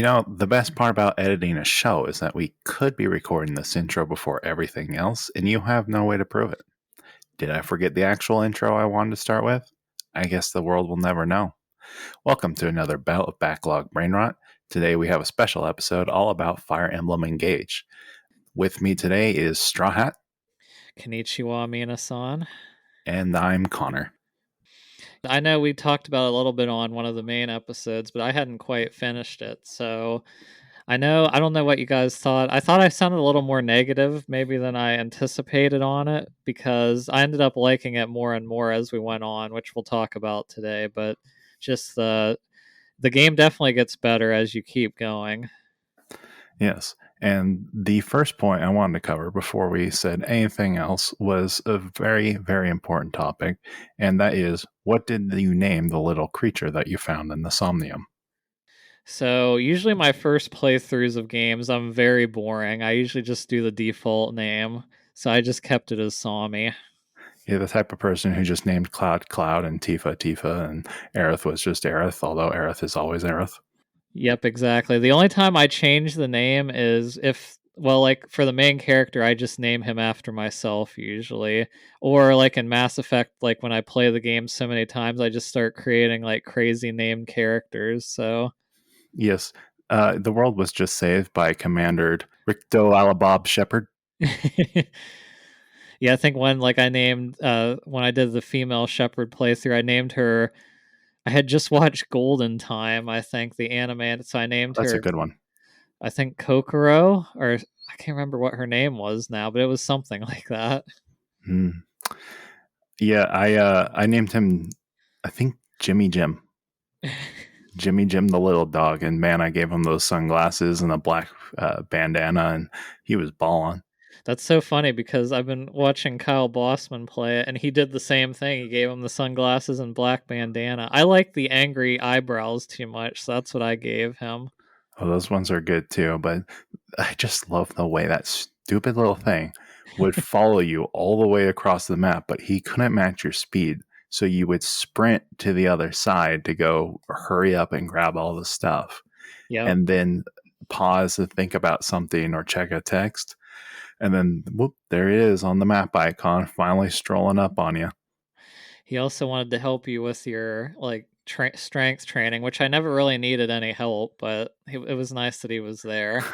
The best part about editing a show is that we could be recording this intro before everything else, and you have no way to prove it. Did I forget the actual intro I wanted to start with? I guess the world will never know. Welcome to another bout of backlog brain rot. Today we have a special episode all about Fire Emblem Engage. With me today is Straw Hat. Konnichiwa, Mina-san. And I'm Connor. I know we talked about it a little bit on one of the main episodes, but I hadn't quite finished it. So I don't know what you guys thought. I thought I sounded a little more negative maybe than I anticipated on it because I ended up liking it more and more as we went on, which we'll talk about today. But just the game definitely gets better as you keep going. Yes. And the first point I wanted to cover before we said anything else was a very, very important topic. And that is, what did you name the little creature that you found in the Somnium? So usually my first playthroughs of games, I'm very boring. I usually just do the default name. So I just kept it as Sami. You're the type of person who just named Cloud Cloud and Tifa Tifa, and Aerith was just Aerith, although Aerith is always Aerith. Yep, exactly. The only time I change the name is if, well, like for the main character, I just name him after myself usually. Or like in Mass Effect, like when I play the game so many times, I just start creating like crazy named characters. So Yes, the world was just saved by Commander Ricto Alabob Shepard. yeah, I think when like I named when I did the female shepherd playthrough, I named her. I had just watched Golden Time, I think the anime, so I named That's a her. good one. I think Kokoro, or I can't remember what her name was now, but it was something like that. Hmm. Yeah, I named him, I think, Jimmy Jim. Jimmy Jim the little dog, and man, I gave him those sunglasses and a black bandana, and he was balling. That's so funny because I've been watching Kyle Bossman play it, and he did the same thing. He gave him the sunglasses and black bandana. I like the angry eyebrows too much, so that's what I gave him. Oh, those ones are good too, but I just love the way that stupid little thing would follow you all the way across the map, but he couldn't match your speed. So you would sprint to the other side to go hurry up and grab all the stuff, Yep. and then pause to think about something or check a text. And then, whoop, there it is on the map icon, finally strolling up on you. He also wanted to help you with your like strength training, which I never really needed any help, but it was nice that he was there.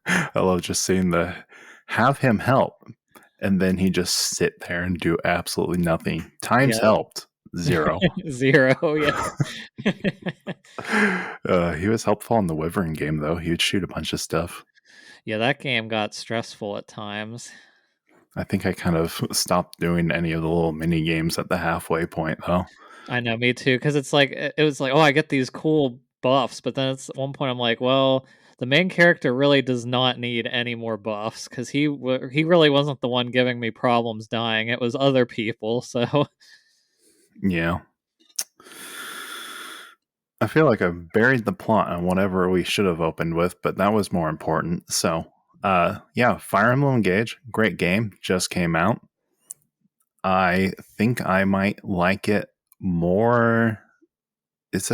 I love just seeing the have him help, and then he just sit there and do absolutely nothing. Times Yeah. helped 0. 0, yeah. He was helpful in the Wyvern game, though. He would shoot a bunch of stuff. Yeah, that game got stressful at times. I think I kind of stopped doing any of the little mini games at the halfway point, though. I know, me too, because it's like it was like, oh, I get these cool buffs, but then it's at one point I'm like, well, the main character really does not need any more buffs because he really wasn't the one giving me problems dying. It was other people. So Yeah. I feel like I've buried the plot on whatever we should have opened with, but that was more important. So, yeah, Fire Emblem Engage, great game, just came out. I think I might like it more. It's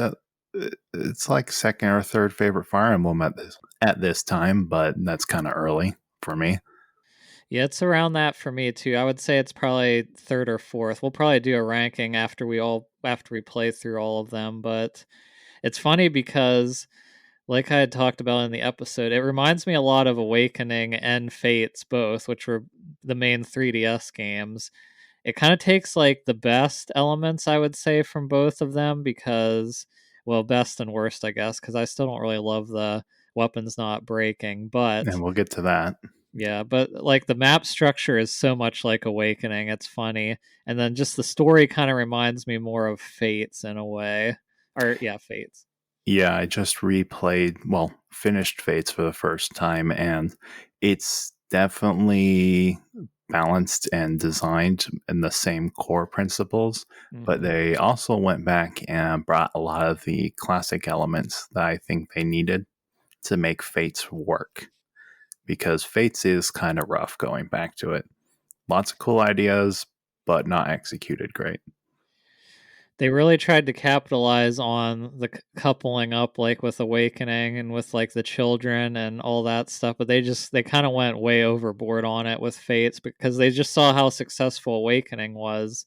like second or third favorite Fire Emblem at this time, but that's kind of early for me. yeah, it's around that for me too. I would say it's probably third or fourth. We'll probably do a ranking after we play through all of them, but it's funny because like I had talked about in the episode, it reminds me a lot of Awakening and Fates both, which were the main 3DS games. It kind of takes like the best elements I would say from both of them because, well, best and worst I guess, because I still don't really love the weapons not breaking, but And we'll get to that. yeah, but like the map structure is so much like Awakening. It's funny. And then just the story kind of reminds me more of Fates in a way. Or yeah, Fates. Yeah, I just finished Fates for the first time, and it's definitely balanced and designed in the same core principles, but Hmm. they also went back and brought a lot of the classic elements that I think they needed to make Fates work. Because Fates is kind of rough going back to it. Lots of cool ideas, but not executed great. They really tried to capitalize on the coupling up, like, with Awakening and with, like, the children and all that stuff, but they kinda went way overboard on it with Fates because they just saw how successful Awakening was,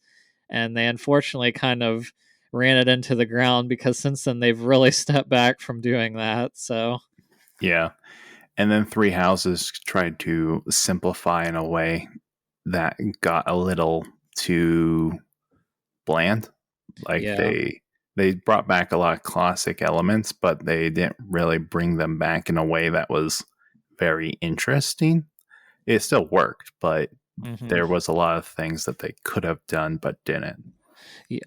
and they unfortunately kind of ran it into the ground because since then they've really stepped back from doing that, so Yeah. And then Three Houses tried to simplify in a way that got a little too bland. Like yeah. they brought back a lot of classic elements, but they didn't really bring them back in a way that was very interesting. It still worked, but Mhm. there was a lot of things that they could have done but didn't.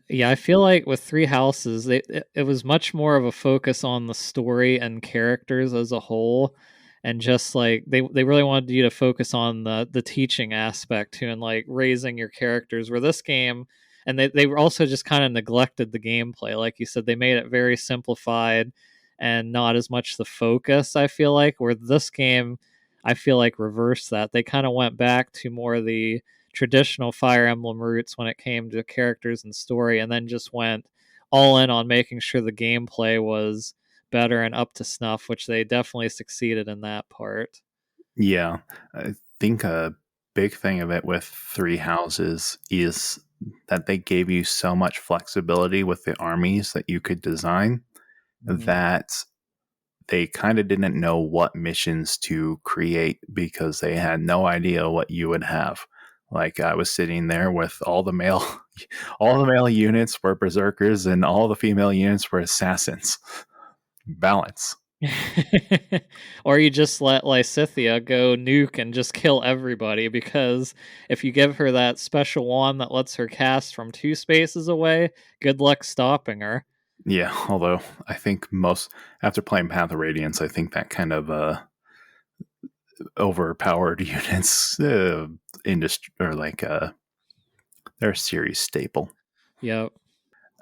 Yeah, I feel like with Three Houses, it was much more of a focus on the story and characters as a whole, and just like they really wanted you to focus on the teaching aspect too, and like raising your characters. Where this game, and they were also just kind of neglected the gameplay, like you said, they made it very simplified and not as much the focus. I feel like where this game, I feel like reversed that. They kind of went back to more the traditional Fire Emblem roots when it came to characters and story, and then just went all in on making sure the gameplay was better and up to snuff, which they definitely succeeded in that part. Yeah. I think a big thing of it with Three Houses is that they gave you so much flexibility with the armies that you could design Mhm. that they kind of didn't know what missions to create because they had no idea what you would have. Like I was sitting there with all the male all the male units were berserkers and all the female units were assassins. Balance. Or you just let Lysithea go nuke and just kill everybody because if you give her that special wand that lets her cast from 2 spaces away, good luck stopping her. Yeah, although I think most after playing Path of Radiance, I think that kind of overpowered units industry or like they're a series staple. Yep.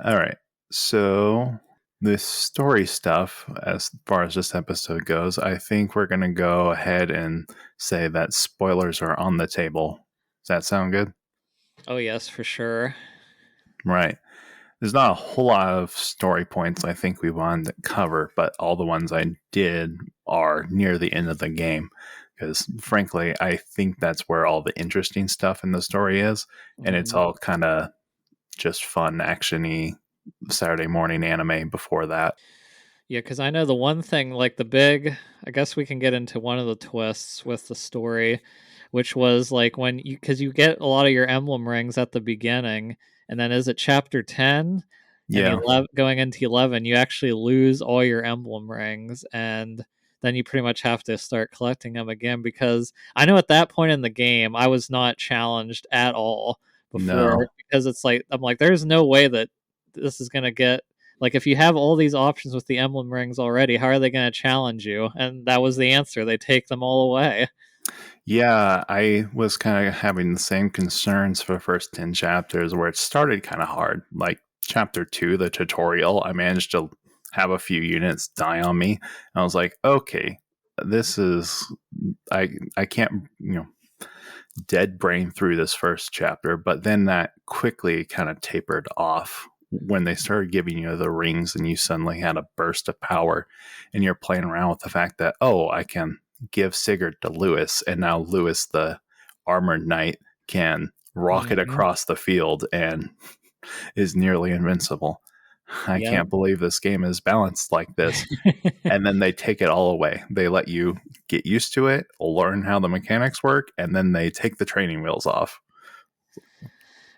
All right. So this story stuff, as far as this episode goes, I think we're gonna go ahead and say that spoilers are on the table. Does that sound good? Oh yes, for sure. Right. There's not a whole lot of story points I think we wanted to cover, but all the ones I did are near the end of the game. Because frankly, I think that's where all the interesting stuff in the story is. And it's Mhm. all kind of just fun, actiony Saturday morning anime before that. Yeah, because I know the one thing, like the big, I guess we can get into one of the twists with the story, which was like when you, because you get a lot of your emblem rings at the beginning, and then is it chapter 10 and Yeah. 11, going into 11, you actually lose all your emblem rings, and then you pretty much have to start collecting them again. Because I know at that point in the game, I was not challenged at all before, No. because it's like, I'm like, there's no way that this is going to get like if you have all these options with the emblem rings already, how are they going to challenge you? And that was the answer. They take them all away. Yeah, I was kind of having the same concerns for the first 10 chapters where it started kind of hard. Like chapter 2, the tutorial, I managed to have a few units die on me. And I was like, okay, this is I can't, dead brain through this first chapter, but then that quickly kind of tapered off when they started giving you the rings and you suddenly had a burst of power and you're playing around with the fact that, oh, I can give Sigurd to Lewis, and now Lewis, the armored knight, can rocket Hmm. across the field and is nearly invincible. I Yep. can't believe this game is balanced like this. And then they take it all away. They let you get used to it, learn how the mechanics work, and then they take the training wheels off.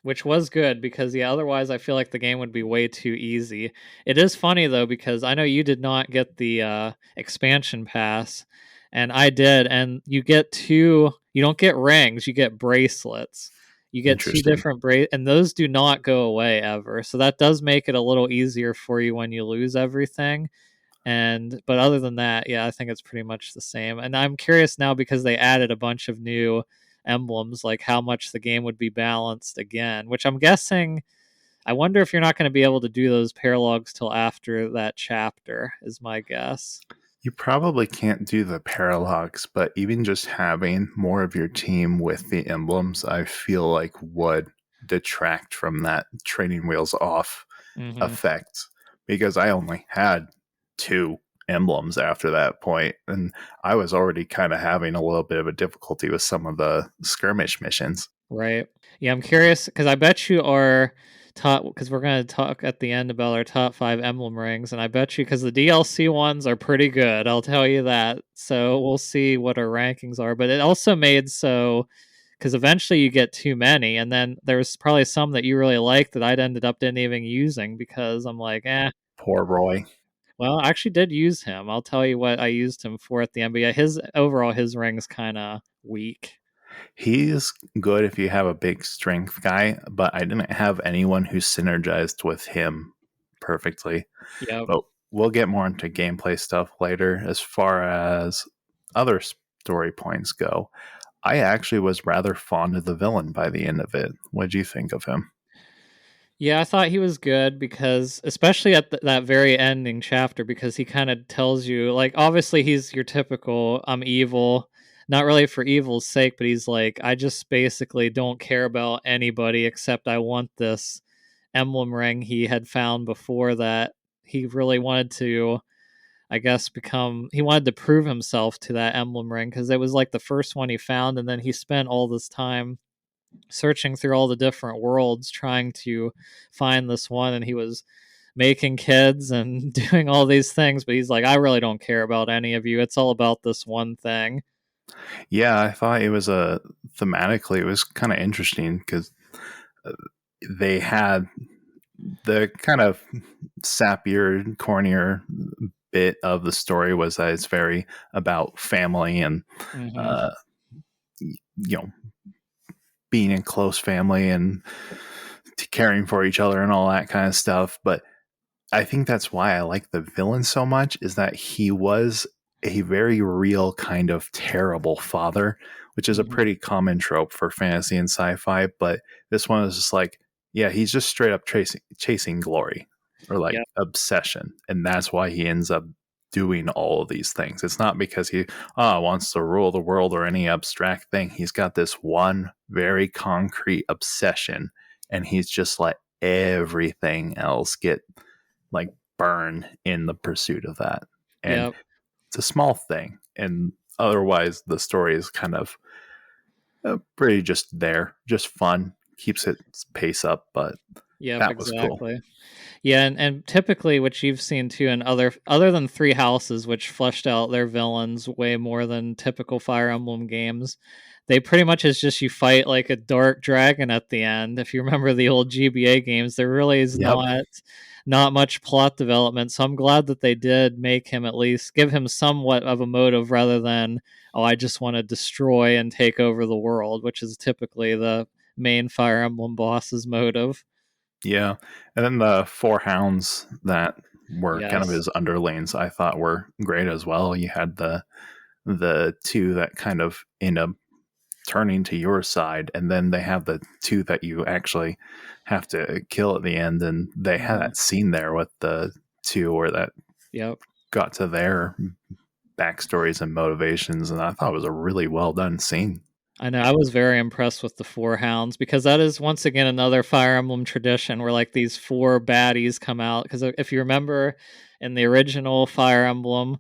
Which was good because yeah, otherwise I feel like the game would be way too easy. It is funny though because I know you did not get the expansion pass, and I did, and you get two. You don't get rings, you get bracelets. You get two Interesting. different and those do not go away ever. So that does make it a little easier for you when you lose everything. And but other than that, yeah, I think it's pretty much the same. And I'm curious now because they added a bunch of new emblems, like how much the game would be balanced again, which I'm guessing, I wonder if you're not going to be able to do those paralogs till after that chapter, is my guess. You probably can't do the paralogs, but even just having more of your team with the emblems, I feel like would detract from that training wheels off. Mhm. effect because I only had two emblems after that point, and I was already kind of having a little bit of a difficulty with some of the skirmish missions. Right. Yeah, I'm curious because I bet you are top because we're gonna talk at the end about our top 5 emblem rings, and I bet you because the DLC ones are pretty good, I'll tell you that. So we'll see what our rankings are, but it also made so because eventually you get too many, and then there's probably some that you really like that I'd ended up didn't even using because I'm like, eh. Poor Roy. Well, I actually did use him. I'll tell you what I used him for at the end. But yeah, his overall his ring's kind of weak. He's good if you have a big strength guy, but I didn't have anyone who synergized with him perfectly. Yep. But we'll get more into gameplay stuff later. As far as other story points go, I actually was rather fond of the villain by the end of it. What did you think of him? Yeah, I thought he was good because, especially at that very ending chapter, because he kind of tells you, like, obviously he's your typical, I'm evil, not really for evil's sake, but he's like, I just basically don't care about anybody except I want this emblem ring he had found before that. He really wanted to, I guess, he wanted to prove himself to that emblem ring because it was like the first one he found, and then he spent all this time searching through all the different worlds trying to find this one, and he was making kids and doing all these things, but he's like, I really don't care about any of you, it's all about this one thing. Yeah, I thought it was thematically it was kind of interesting because they had the kind of sappier, cornier bit of the story was that it's very about family and Hmm. uh, being in close family and caring for each other and all that kind of stuff. But I think that's why I like the villain so much is that he was a very real kind of terrible father, which is a Hmm. pretty common trope for fantasy and sci-fi. But this one is just like, yeah, he's just straight up chasing glory or like Yep. obsession, and that's why he ends up doing all of these things. It's not because he wants to rule the world or any abstract thing. He's got this one very concrete obsession, and he's just let everything else get like burn in the pursuit of that. And Yep. it's a small thing. And otherwise, the story is kind of pretty just there, just fun, keeps its pace up. But Yep, that was cool. exactly. Yeah, and typically what you've seen too in other than Three Houses, which fleshed out their villains way more than typical Fire Emblem games, they pretty much is just you fight like a dark dragon at the end. If you remember the old GBA games, there really is Yep. not much plot development. So I'm glad that they did make him at least give him somewhat of a motive rather than, oh, I just want to destroy and take over the world, which is typically the main Fire Emblem boss's motive. Yeah. And then the four hounds that were kind of Yes. his underlings, I thought were great as well. You had the two that kind of end up turning to your side, and then they have the two that you actually have to kill at the end. And they had Mhm. that scene there with the two where that Yep. got to their backstories and motivations, and I thought it was a really well done scene. I know, I was very impressed with the 4 hounds because that is once again another Fire Emblem tradition where, like, these 4 baddies come out. Because if you remember in the original Fire Emblem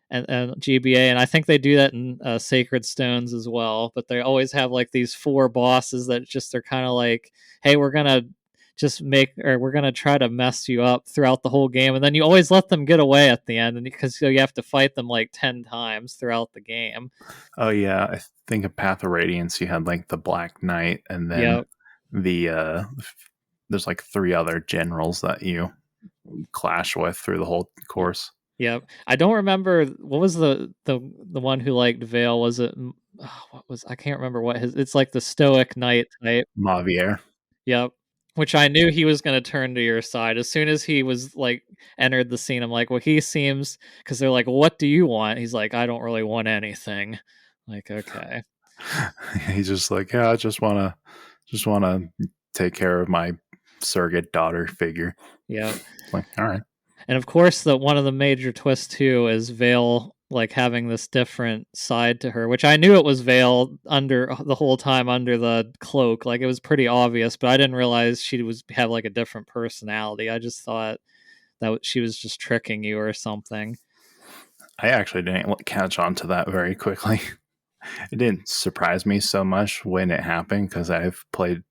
and GBA, and I think they do that in, Sacred Stones as well, but they always have, like, these 4 bosses that just are kinda like, "Hey, we're gonna we're gonna try to mess you up throughout the whole game," and then you always let them get away at the end, and because so you have to fight them, like, 10 times throughout the game. Oh yeah, I think of Path of Radiance. You had like the Black Knight, and then Yep. the there's like three other generals that you clash with through the whole course. Yep. I don't remember what was the one who liked Vale, was it what was I can't remember what his it's like the stoic knight type. Mavier. Yep. Which I knew he was gonna turn to your side. As soon as he was like entered the scene, I'm like, well, he seems because they're like, well, what do you want? He's like, I don't really want anything. Like, okay. He's just like, yeah, I just wanna take care of my surrogate daughter figure. Yep. Like, all right. And of course, the one of the major twists too is Vale. like having this different side to her, which I knew it was veiled under the whole time under the cloak. Like it was pretty obvious, but I didn't realize she was have like a different personality. I just thought that she was just tricking you or something. I actually didn't catch on to that very quickly. It didn't surprise me so much when it happened because I've played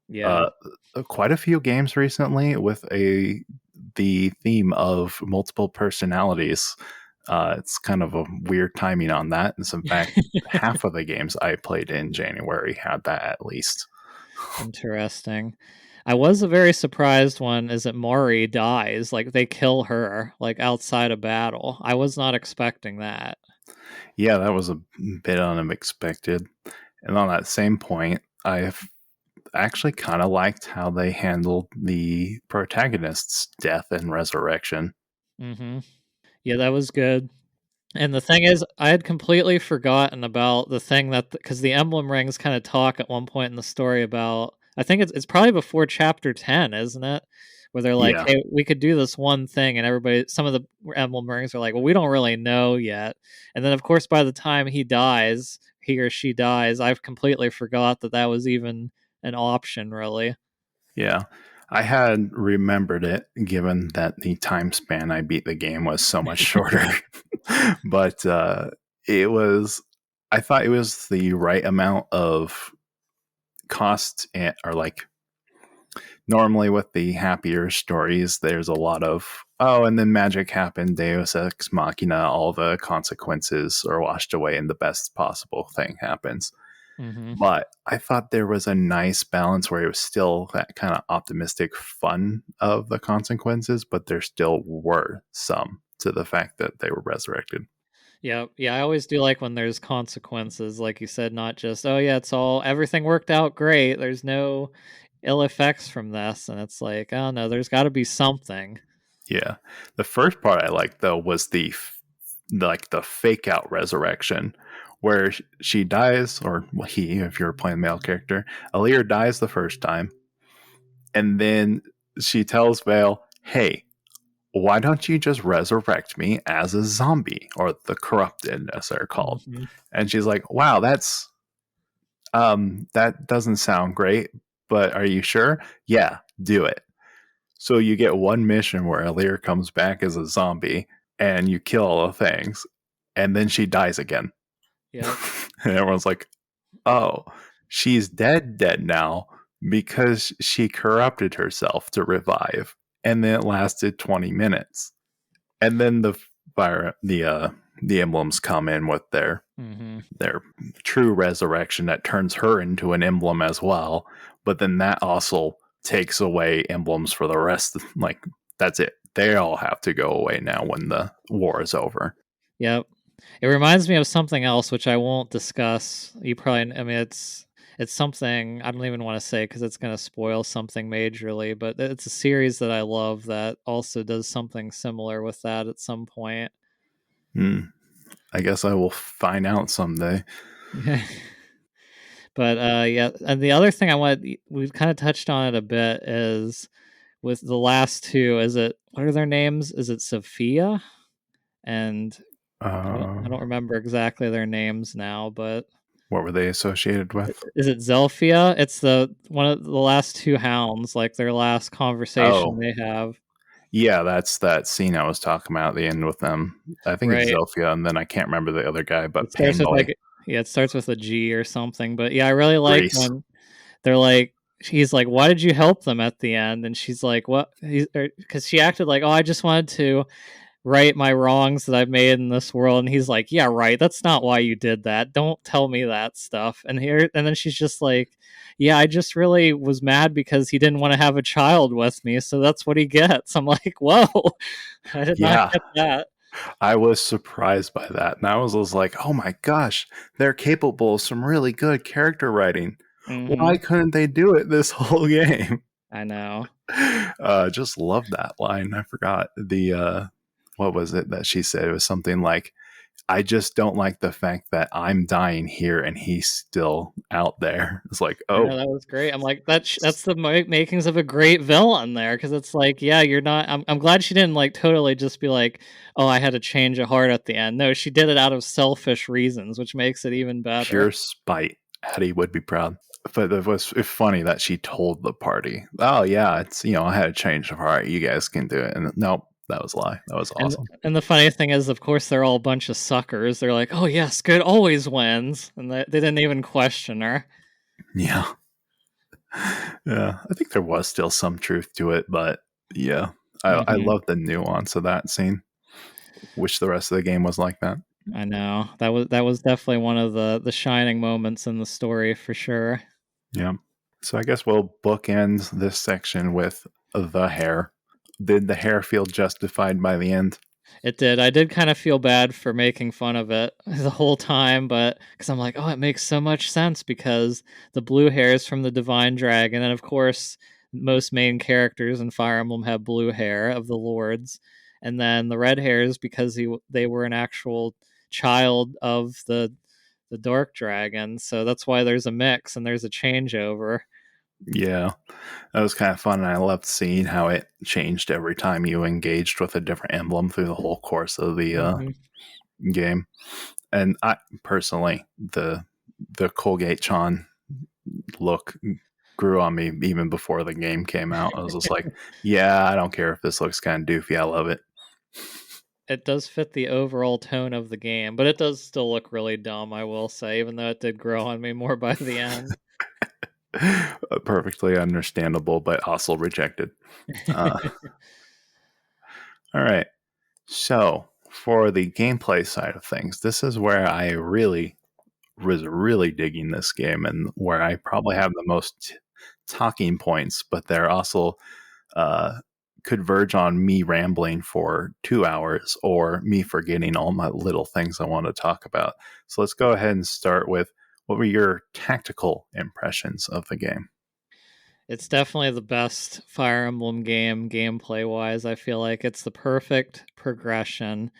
Yeah. uh, quite a few games recently with the theme of multiple personalities. It's kind of a weird timing on that. And in fact, half of the games I played in January had that at least. Interesting. I was a very surprised one is that Mari dies. Like they kill her like outside of battle. I was not expecting that. Yeah, that was a bit unexpected. And on that same point, I've actually kind of liked how they handled the protagonist's death and resurrection. Mm-hmm. Yeah, that was good. And the thing is, I had completely forgotten about the thing that because the emblem rings kind of talk at one point in the story about. I think it's probably before chapter 10, isn't it? Where they're like, Yeah, "Hey, we could do this one thing," and everybody, some of the emblem rings are like, "Well, we don't really know yet." And then, of course, by the time he dies, he or she dies, I've completely forgot that that was even an option, really. yeah. I had remembered it given that the time span I beat the game was so much shorter. But it was, I thought it was the right amount of cost or like normally with the happier stories, there's a lot of, oh, and then magic happened, Deus Ex Machina, all the consequences are washed away and the best possible thing happens. Hmm. But I thought there was a nice balance where it was still that kind of optimistic fun of the consequences, but there still were some to the fact that they were resurrected. Yeah, yeah, I always do like when there's consequences, like you said, not just, oh yeah, it's all everything worked out great. There's no ill effects from this, and it's like, oh no, there's got to be something. Yeah. The first part I liked though was like the fake out resurrection where she dies, or he, if you're playing male character, Alir dies the first time, and then she tells Vale, "Hey, why don't you just resurrect me as a zombie or the corrupted, as they're called?" Hmm. And she's like, "Wow, that doesn't sound great, but are you sure? Yeah, do it." So you get one mission where Alir comes back as a zombie and you kill all the things, and then she dies again. Yep. And everyone's like, oh, she's dead now because she corrupted herself to revive. And then it lasted 20 minutes. And then fire the emblems come in with Hmm. their true resurrection that turns her into an emblem as well. But then that also takes away emblems for the rest. Like, that's it. They all have to go away now when the war is over. Yep. It reminds me of something else, which I won't discuss. You probably, I mean, it's something I don't even want to say because it's going to spoil something majorly. But it's a series that I love that also does something similar with that at some point. Hmm. I guess I will find out someday. But yeah, and the other thing I want we've kind of touched on it a bit is with the last two. Is it what are their names? Is it Sophia and I don't Uh, remember exactly their names now, but what were they associated with? is it Zelphia? It's the one of the last two hounds, like their last conversation Oh, they have. yeah, that's that scene I was talking about at the end with them. I think it's Right. Zelfia, and then I can't remember the other guy, It but starts with Painboy, like yeah, it starts with a G or something. But yeah, I really like Grease. when they're like he's like, "Why did you help them at the end?" And she's like, "What?" Because she acted like, "Oh, I just wanted to right my wrongs that I've made in this world." And he's like, "Yeah, right. That's not why you did that. Don't tell me that stuff." And then she's just like, "Yeah, I just really was mad because he didn't want to have a child with me, so that's what he gets." I'm like, "Whoa, I did not Yeah, get that." I was surprised by that. And I was like, oh my gosh, they're capable of some really good character writing. Hmm. Why couldn't they do it this whole game? I know. Just love that line. I forgot what was it that she said? It was something like, I just don't like the fact that I'm dying here and he's still out there. It's like, I oh, know, that was great. I'm like, that's the makings of a great villain there, because it's like, yeah, you're not. I'm glad she didn't like totally just be like, oh, I had to change a heart at the end. No, she did it out of selfish reasons, which makes it even better. pure spite. Addie would be proud. But it was funny that she told the party, oh, yeah, it's, I had a change of heart. You guys can do it. And nope, that was a lie. That was And awesome. and the funny thing is, of course, they're all a bunch of suckers. They're like, oh yes, good always wins, and they didn't even question her. Yeah. Yeah. I think there was still some truth to it, but yeah, I Hmm. love the nuance of that scene. Wish the rest of the game was like that. I know, that was definitely one of the shining moments in the story for sure. Yeah. So I guess we'll bookend this section with the hair. Did the hair feel justified by the end? It did. I did kind of feel bad for making fun of it the whole time, but because I'm like, oh, it makes so much sense because the blue hair is from the Divine Dragon, and of course, most main characters in Fire Emblem have blue hair of the lords, and then the red hairs because they were an actual child of the Dark Dragon, so that's why there's a mix and there's a changeover. Yeah, that was kind of fun. And I loved seeing how it changed every time you engaged with a different emblem through the whole course of the Hmm. game. And I personally, the Colgate Chan look grew on me even before the game came out. I was just like, yeah, I don't care if this looks kind of doofy. I love it. It does fit the overall tone of the game, but it does still look really dumb, I will say, even though it did grow on me more by the end. Perfectly understandable, but also rejected. Uh, all right. So for the gameplay side of things, this is where I really was really digging this game and where I probably have the most talking points, but they're also uh, could verge on me rambling for 2 hours or me forgetting all my little things I want to talk about. So let's go ahead and start with what were your tactical impressions of the game? It's definitely the best Fire Emblem game gameplay wise. I feel like it's the perfect progression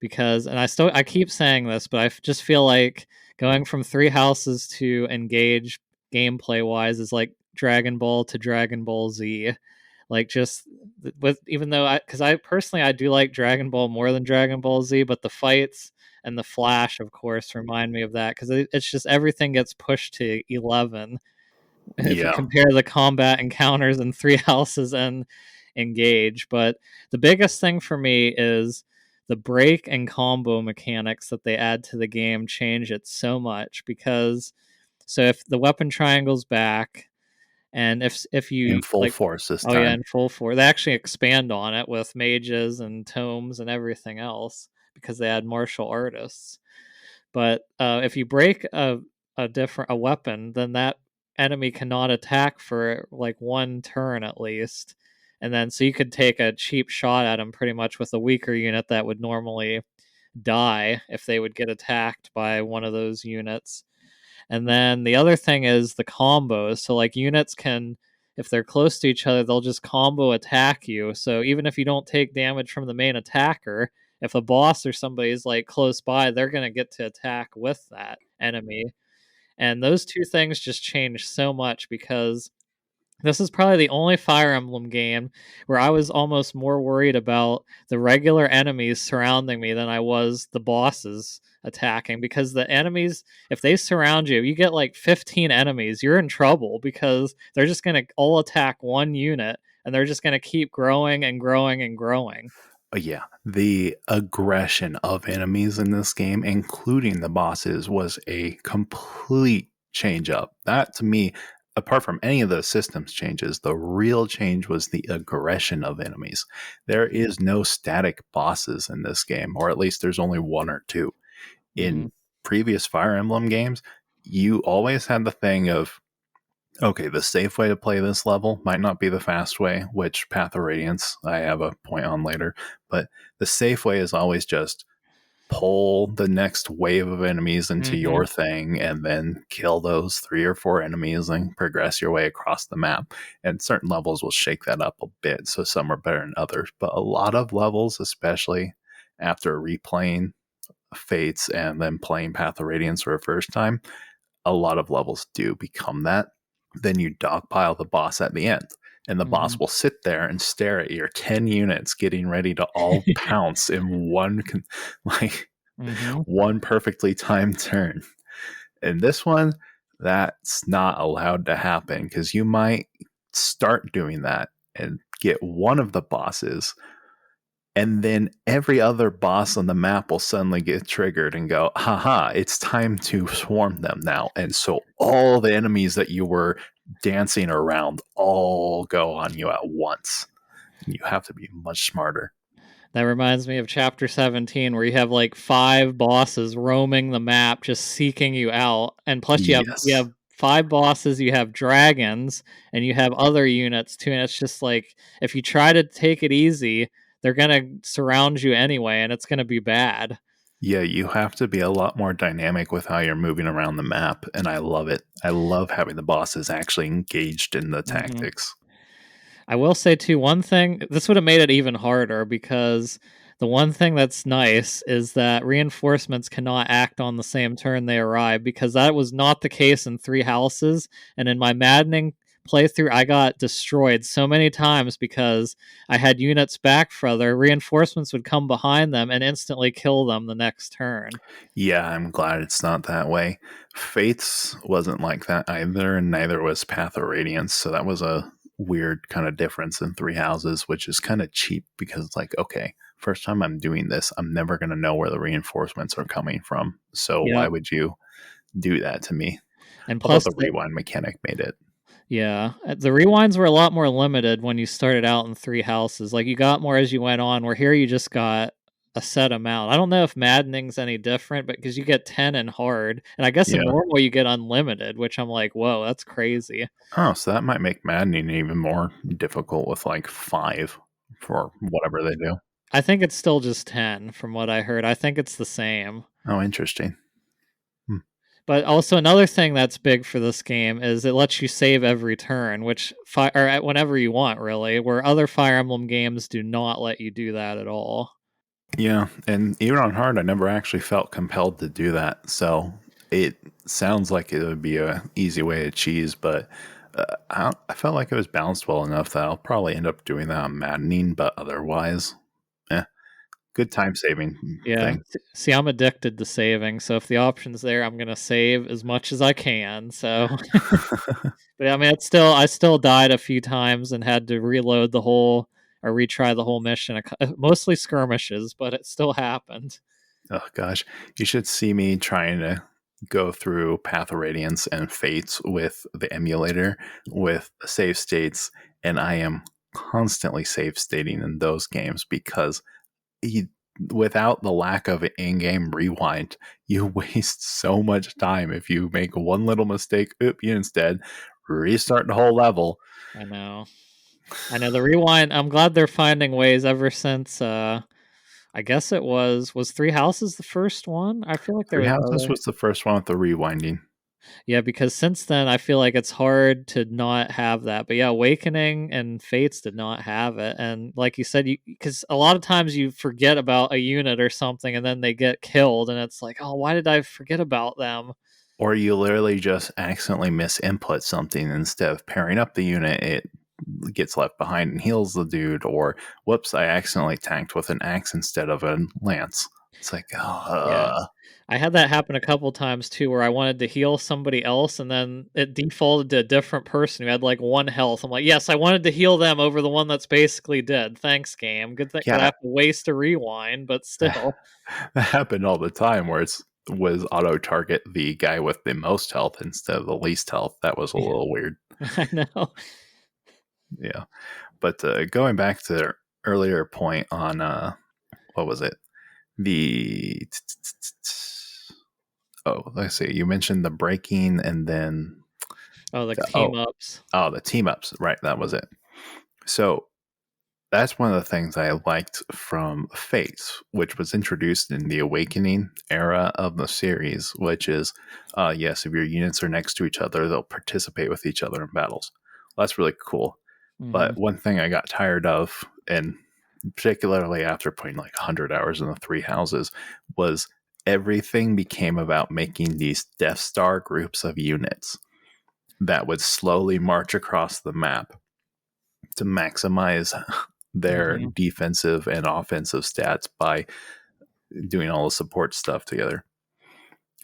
because, and I keep saying this, but just feel like going from three houses to engage gameplay wise is like Dragon Ball to Dragon Ball Z. Like just with, even though because I personally I do like Dragon Ball more than Dragon Ball Z, but the fights and the flash, of course, remind me of that because it's just everything gets pushed to 11 if you Yeah, compare the combat encounters in Three Houses and Engage. But the biggest thing for me is the break and combo mechanics that they add to the game change it so much because so if the weapon triangle's back and if in you full like, force this oh yeah, time. in full force, they actually expand on it with mages and tomes and everything else because they add martial artists. But if you break a weapon, then that enemy cannot attack for like one turn at least. And then so you could take a cheap shot at him pretty much with a weaker unit that would normally die if they would get attacked by one of those units. And then the other thing is the combos. So like units can, if they're close to each other, they'll just combo attack you. So even if you don't take damage from the main attacker, if a boss or somebody is like close by, they're gonna get to attack with that enemy. And those two things just change so much because this is probably the only Fire Emblem game where I was almost more worried about the regular enemies surrounding me than I was the bosses attacking because the enemies, if they surround you, you get like 15 enemies, you're in trouble because they're just going to all attack one unit and they're just going to keep growing and growing and growing. Yeah, the aggression of enemies in this game, including the bosses, was a complete change up. That to me, apart from any of those systems changes, the real change was the aggression of enemies. There is no static bosses in this game, or at least there's only one or two. Mm-hmm. In previous Fire Emblem games, you always had the thing of, okay, the safe way to play this level might not be the fast way, which Path of Radiance I have a point on later, but the safe way is always just pull the next wave of enemies into Mm-hmm. your thing and then kill those 3 or 4 enemies and progress your way across the map. And certain levels will shake that up a bit, so some are better than others, but a lot of levels, especially after replaying Fates and then playing Path of Radiance for the first time, a lot of levels do become that. Then you dogpile the boss at the end, and the boss will sit there and stare at your 10 units getting ready to all pounce in like one perfectly timed turn. And this one, that's not allowed to happen because you might start doing that and get one of the bosses, and then every other boss on the map will suddenly get triggered and go, haha, it's time to swarm them now. And so all the enemies that you were dancing around all go on you at once. You have to be much smarter. That reminds me of chapter 17, where you have like 5 bosses roaming the map just seeking you out. And plus you Yes. have 5 bosses, you have dragons, and you have other units too. And it's just like, if you try to take it easy, they're gonna surround you anyway, and it's gonna be bad. Yeah, you have to be a lot more dynamic with how you're moving around the map, and I love it. I love having the bosses actually engaged in the Mhm. tactics. I will say too, one thing, this would have made it even harder, because the one thing that's nice is that reinforcements cannot act on the same turn they arrive, because that was not the case in Three Houses. And in my maddening playthrough, I got destroyed so many times because I had units back further. Reinforcements would come behind them and instantly kill them the next turn. Yeah, I'm glad it's not that way. Fates wasn't like that either, and neither was Path of Radiance. So that was a weird kind of difference in Three Houses, which is kind of cheap because it's like, okay, first time I'm doing this, I'm never going to know where the reinforcements are coming from. So why Yep. would you do that to me? And Although plus, the rewind mechanic made it. yeah, the rewinds were a lot more limited when you started out in Three Houses. Like, you got more as you went on, where here you just got a set amount. I don't know if Maddening's any different, but because you get 10 in hard, and I guess in Yeah. normal you get unlimited, which I'm like, whoa, that's crazy. Oh, so that might make maddening even more difficult with like 5 for whatever they do. I think it's still just 10 from what I heard. I think it's the same. Oh, interesting. Hmm. But also another thing that's big for this game is it lets you save every turn, which or whenever you want, really, where other Fire Emblem games do not let you do that at all. Yeah, and even on hard, I never actually felt compelled to do that. So it sounds like it would be a easy way to cheese, but I felt like it was balanced well enough that I'll probably end up doing that on maddening. But otherwise, eh, good time saving Yeah. thing. See, I'm addicted to saving, so if the option's there, I'm gonna save as much as I can. So, but I mean, I still died a few times and had to reload the whole or retry the whole mission. Mostly skirmishes, but it still happened. Oh gosh, you should see me trying to go through Path of Radiance and Fates with the emulator with save states, and I am constantly save stating in those games because he, without the lack of in-game rewind, you waste so much time if you make one little mistake. Oop, you instead restart the whole level. I know. I know the rewind. I'm glad they're finding ways ever since. I guess it was Three Houses the first one. I feel like there Three was Houses other. was the first one with the rewinding. Yeah, because since then, I feel like it's hard to not have that. But yeah, Awakening and Fates did not have it. And like you said, because a lot of times you forget about a unit or something and then they get killed. And it's like, oh, why did I forget about them? Or you literally just accidentally misinput something instead of pairing up the unit, it gets left behind and heals the dude. Or whoops, I accidentally tanked with an axe instead of a lance. It's like, Yeah. I had that happen a couple times too, where I wanted to heal somebody else and then it defaulted to a different person who had like 1 health. I'm like, yes, I wanted to heal them over the one that's basically dead. Thanks, game. Good thing, but I yeah, have to waste a rewind, but still. that happened all the time where it's was auto target the guy with the most health instead of the least health. That was a Yeah, little weird. I know. Yeah. But going back to the earlier point on what was it? The oh, let's see. You mentioned the breaking and then Oh, like the, team ups. the team ups. Right, that was it. So that's one of the things I liked from Fates, which was introduced in the Awakening era of the series, which is, yes, if your units are next to each other, they'll participate with each other in battles. Well, that's really cool. Hmm. But one thing I got tired of, and particularly after playing like 100 hours in the Three Houses, was everything became about making these Death Star groups of units that would slowly march across the map to maximize their Hmm. defensive and offensive stats by doing all the support stuff together.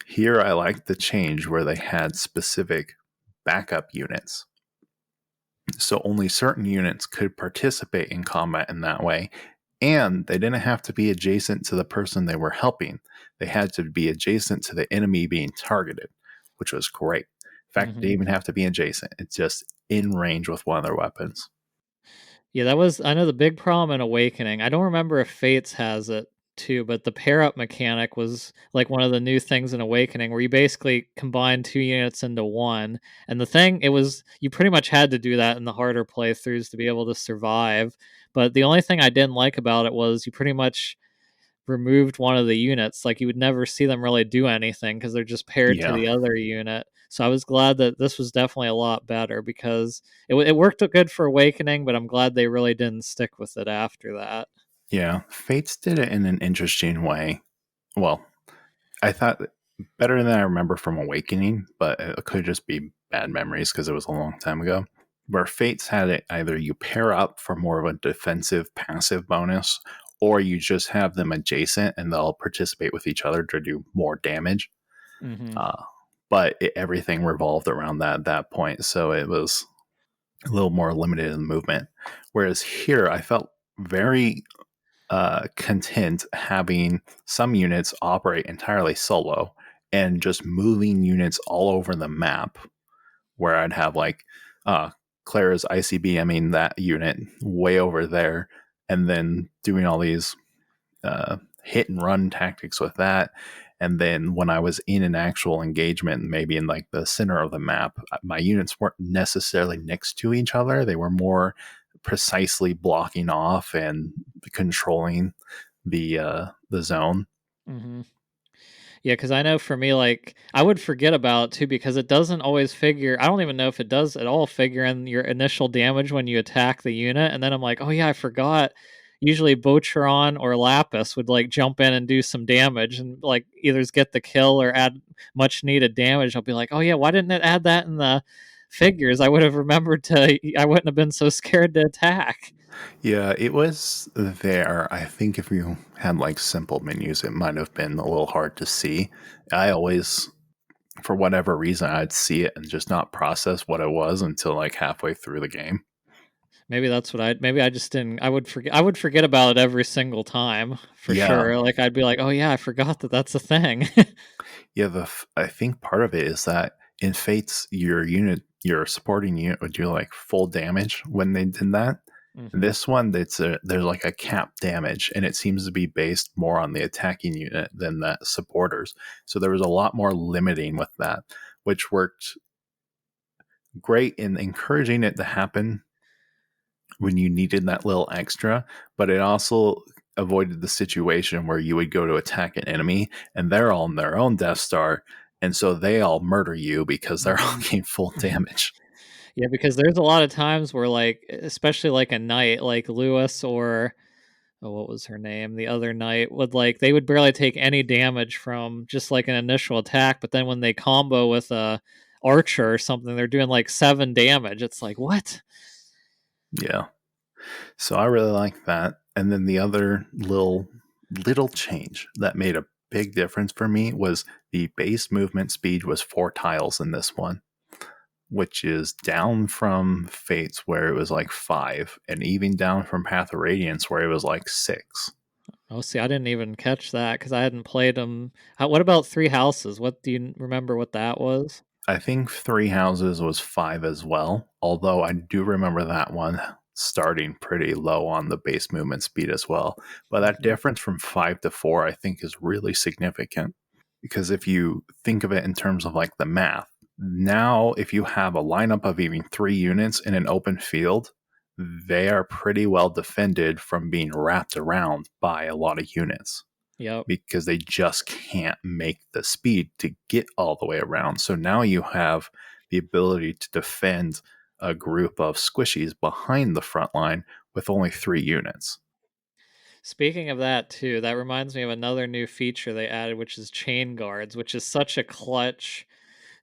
Here, I liked the change where they had specific backup units. So only certain units could participate in combat in that way. And they didn't have to be adjacent to the person they were helping. They had to be adjacent to the enemy being targeted, which was great. In fact, they Hmm. didn't even have to be adjacent. It's just in range with one of their weapons. Yeah, that was, I know, the big problem in Awakening. I don't remember if Fates has it too, but the pair up mechanic was like one of the new things in Awakening where you basically combine two units into one. And the thing, it was, you pretty much had to do that in the harder playthroughs to be able to survive. But the only thing I didn't like about it was you pretty much removed one of the units. Like you would never see them really do anything because they're just paired to Yeah. the other unit. So I was glad that this was definitely a lot better because it worked good for Awakening, but I'm glad they really didn't stick with it after that. Yeah. Fates did it in an interesting way. Well, I thought better than I remember from Awakening, but it could just be bad memories because it was a long time ago. Where Fates had it either you pair up for more of a defensive passive bonus, or you just have them adjacent and they'll participate with each other to do more damage. Hmm. Uh, but everything revolved around that at that point, so it was a little more limited in movement. Whereas here, I felt very content having some units operate entirely solo and just moving units all over the map where I'd have like Clara's ICBMing that unit way over there and then doing all these hit and run tactics with that. And then when I was in an actual engagement, maybe in like the center of the map, my units weren't necessarily next to each other. They were more precisely blocking off and controlling the zone. Hmm. Yeah, because I know for me, like, I would forget about it too because it doesn't always figure. I don't even know if it does at all figure in your initial damage when you attack the unit. And then I'm like, oh yeah, I forgot. Usually Botcheron or Lapis would like jump in and do some damage and like either get the kill or add much needed damage. I'll be like, oh yeah, why didn't it add that in the figures? I would have remembered to, I wouldn't have been so scared to attack. Yeah, it was there. I think if you had like simple menus, it might have been a little hard to see. I always, for whatever reason, I'd see it and just not process what it was until like halfway through the game. Maybe that's what maybe I just didn't, I would forget about it every single time for Yeah, sure. Like I'd be like, "Oh yeah, I forgot that that's a thing." yeah. I think part of it is that in Fates, your unit, your supporting unit would do like full damage when they did that. Mhm. This one, there's like a cap damage, and it seems to be based more on the attacking unit than the supporters. So there was a lot more limiting with that, which worked great in encouraging it to happen when you needed that little extra, but it also avoided the situation where you would go to attack an enemy and they're all in their own Death Star, and so they all murder you because they're all Mhm. getting full damage. Yeah, because there's a lot of times where like especially like a knight like Lewis or oh, what was her name? The other knight would like they would barely take any damage from just like an initial attack, but then when they combo with a archer or something, they're doing like 7 damage. It's like, "What?" Yeah. So I really like that. And then the other little change that made a big difference for me was the base movement speed was 4 tiles in this one, which is down from Fates where it was like 5, and even down from Path of Radiance where it was like 6. Oh, see, I didn't even catch that because I hadn't played them. What about Three Houses? What do you remember what that was? I think Three Houses was 5 as well, although I do remember that one starting pretty low on the base movement speed as well. But that Mhm. difference from 5 to 4, I think, is really significant because if you think of it in terms of like the math, now if you have a lineup of even 3 units in an open field, they are pretty well defended from being wrapped around by a lot of units Yep. because they just can't make the speed to get all the way around. So now you have the ability to defend a group of squishies behind the front line with only 3 units. Speaking of that too, that reminds me of another new feature they added, which is chain guards, which is such a clutch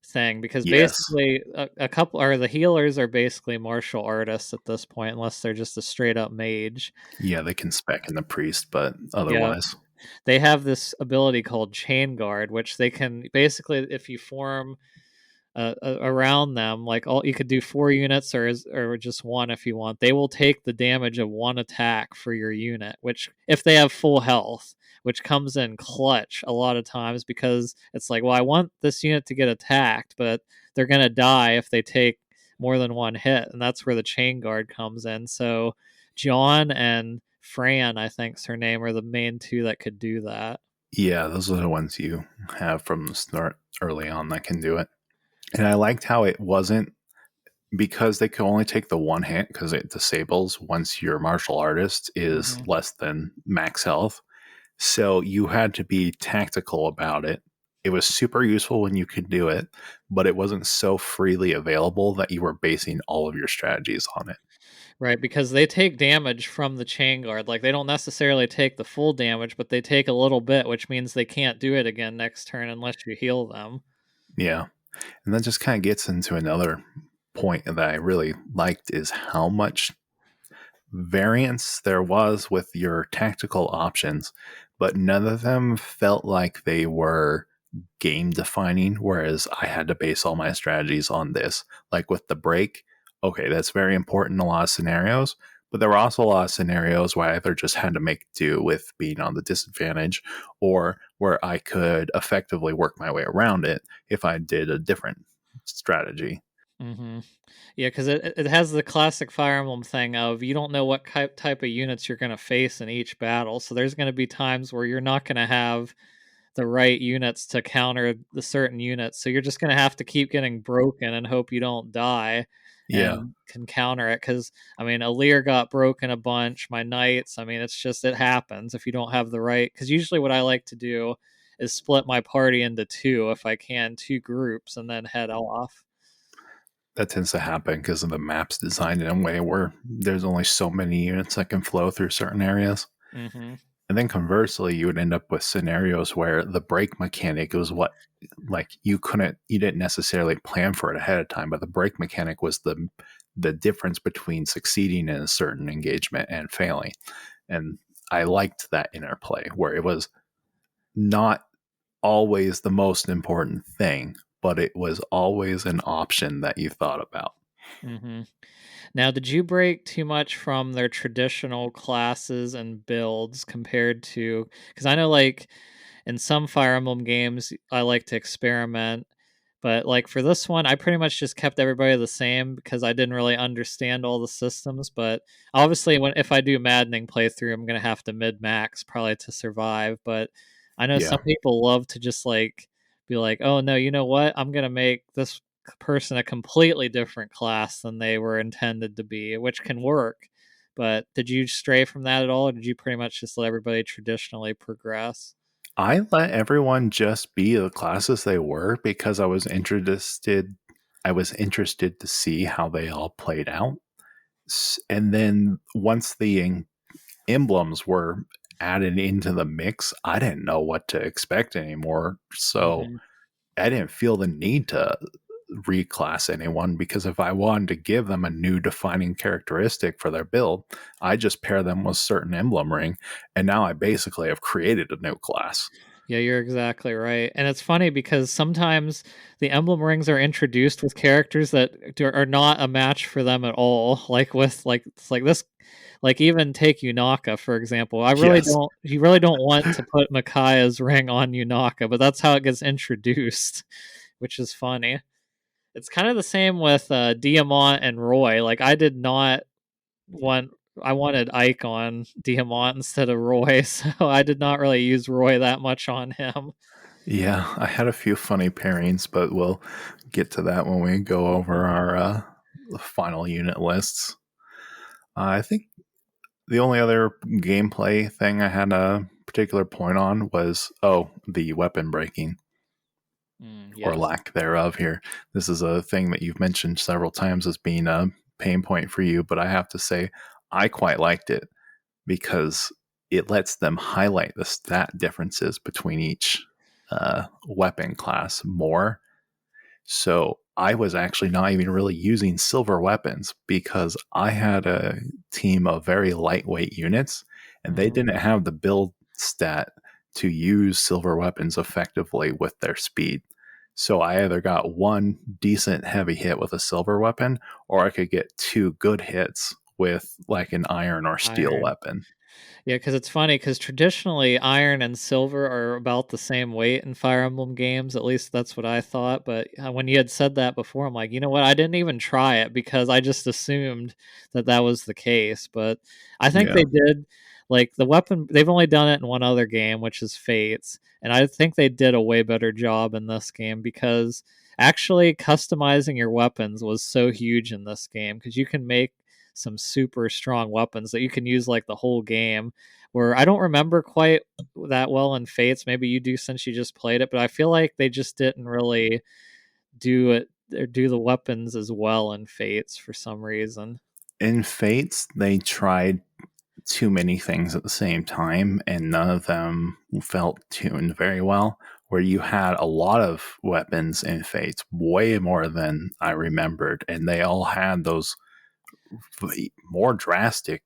thing because Yes. basically a couple or the healers are basically martial artists at this point, unless they're just a straight up mage. Yeah, they can spec in the priest, but Yeah, otherwise. they have this ability called chain guard, which they can basically, if you form around them. Like all you could do 4 units or just one if you want. They will take the damage of one attack for your unit, which if they have full health, which comes in clutch a lot of times because it's like, well, I want this unit to get attacked, but they're gonna die if they take more than one hit, and that's where the chain guard comes in. So John and Fran, I think's her name, are the main two that could do that. Yeah, those are the ones you have from the start early on that can do it. And I liked how it wasn't because they could only take the one hit because it disables once your martial artist is Hmm. less than max health. So you had to be tactical about it. It was super useful when you could do it, but it wasn't so freely available that you were basing all of your strategies on it. Right, because they take damage from the chain guard. Like they don't necessarily take the full damage, but they take a little bit, which means they can't do it again next turn unless you heal them. Yeah. And that just kind of gets into another point that I really liked is how much variance there was with your tactical options, but none of them felt like they were game defining, whereas I had to base all my strategies on this. Like with the break, okay, that's very important in a lot of scenarios, but there were also a lot of scenarios where I either just had to make do with being on the disadvantage or where I could effectively work my way around it if I did a different strategy. Hmm. Yeah, because it has the classic Fire Emblem thing of you don't know what type of units you're going to face in each battle. So there's going to be times where you're not going to have the right units to counter the certain units. So you're just going to have to keep getting broken and hope you don't die Yeah. and can counter it. Because, I mean, Alir got broken a bunch, my knights. I mean, it's just, it happens if you don't have the right. Because usually what I like to do is split my party into two, if I can, two groups, and then head off. That tends to happen because of the map's designed in a way where there's only so many units that can flow through certain areas. Hmm. And then conversely, you would end up with scenarios where the brake mechanic was what, like, you didn't necessarily plan for it ahead of time, but the brake mechanic was the difference between succeeding in a certain engagement and failing. And I liked that interplay where it was not always the most important thing, but it was always an option that you thought about. Hmm. Now, did you break too much from their traditional classes and builds compared to? Because I know, like, in some Fire Emblem games, I like to experiment, but like for this one, I pretty much just kept everybody the same because I didn't really understand all the systems. But obviously, when if I do maddening playthrough, I'm gonna have to mid max probably to survive. But I know Yeah. some people love to just like be like, oh no, you know what? I'm gonna make this person a completely different class than they were intended to be, which can work. But did you stray from that at all, or did you pretty much just let everybody traditionally progress? I let everyone just be the classes they were because I was interested to see how they all played out. And then once the emblems were added into the mix, I didn't know what to expect anymore. So Hmm. I didn't feel the need to reclass anyone because if I wanted to give them a new defining characteristic for their build, I just pair them with certain emblem ring, and now I basically have created a new class. Yeah, you're exactly right. And it's funny because sometimes the emblem rings are introduced with characters that are not a match for them at all. Like with like it's like this like even take Yunaka for example. I really Yes. don't you really don't want to put Mikaya's ring on Yunaka, but that's how it gets introduced, which is funny. It's kind of the same with Diamant and Roy. Like I did not want I wanted Ike on Diamant instead of Roy, so I did not really use Roy that much on him. Yeah, I had a few funny pairings, but we'll get to that when we go over our final unit lists. I think the only other gameplay thing I had a particular point on was the weapon breaking or Yes. lack thereof here. This is a thing that you've mentioned several times as being a pain point for you, but I have to say I quite liked it because it lets them highlight the stat differences between each weapon class more. So I was actually not even really using silver weapons because I had a team of very lightweight units and they Mhm. didn't have the build stat to use silver weapons effectively with their speed. So I either got one decent heavy hit with a silver weapon or I could get two good hits with like an iron or steel Iron. weapon. Yeah, because it's funny because traditionally iron and silver are about the same weight in Fire Emblem games. At least that's what I thought. But when you had said that before, I'm like, you know what? I didn't even try it because I just assumed that that was the case. But I think Yeah. they did, like the weapon. They've only done it in one other game, which is Fates, and I think they did a way better job in this game because actually customizing your weapons was so huge in this game because you can make some super strong weapons that you can use like the whole game, where I don't remember quite that well in Fates. Maybe you do since you just played it, but I feel like they just didn't really do it or do the weapons as well in Fates for some reason. In Fates, they tried too many things at the same time, and none of them felt tuned very well. Where you had a lot of weapons in Fates, way more than I remembered, and they all had those more drastic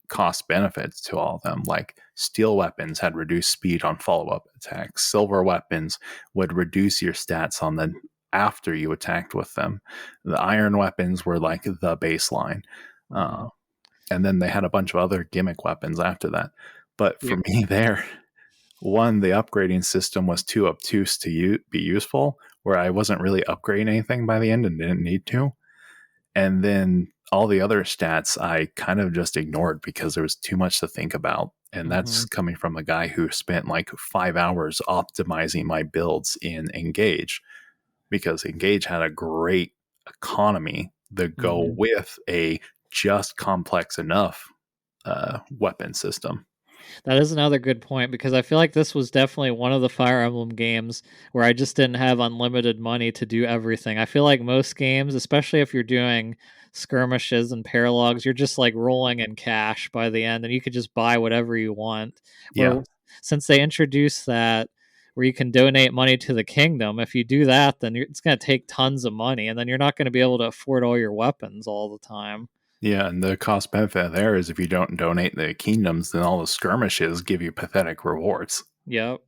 cost benefits to all of them. Like steel weapons had reduced speed on follow up attacks, silver weapons would reduce your stats on the after you attacked with them. The iron weapons were like the baseline. Mm-hmm. And then they had a bunch of other gimmick weapons after that. But for Yep. me, there, one, the upgrading system was too obtuse to be useful, where I wasn't really upgrading anything by the end and didn't need to. And then all the other stats I kind of just ignored because there was too much to think about. And Mm-hmm. that's coming from a guy who spent like 5 hours optimizing my builds in Engage because Engage had a great economy that go Mm-hmm. with a just complex enough weapon system. That is another good point because I feel like this was definitely one of the Fire Emblem games where I just didn't have unlimited money to do everything. I feel like most games, especially if you're doing skirmishes and paralogs, you're just like rolling in cash by the end and you could just buy whatever you want. Yeah. Where since they introduced that where you can donate money to the kingdom, if you do that, then it's going to take tons of money and then you're not going to be able to afford all your weapons all the time. Yeah, and the cost benefit there is if you don't donate the kingdoms, then all the skirmishes give you pathetic rewards. Yep.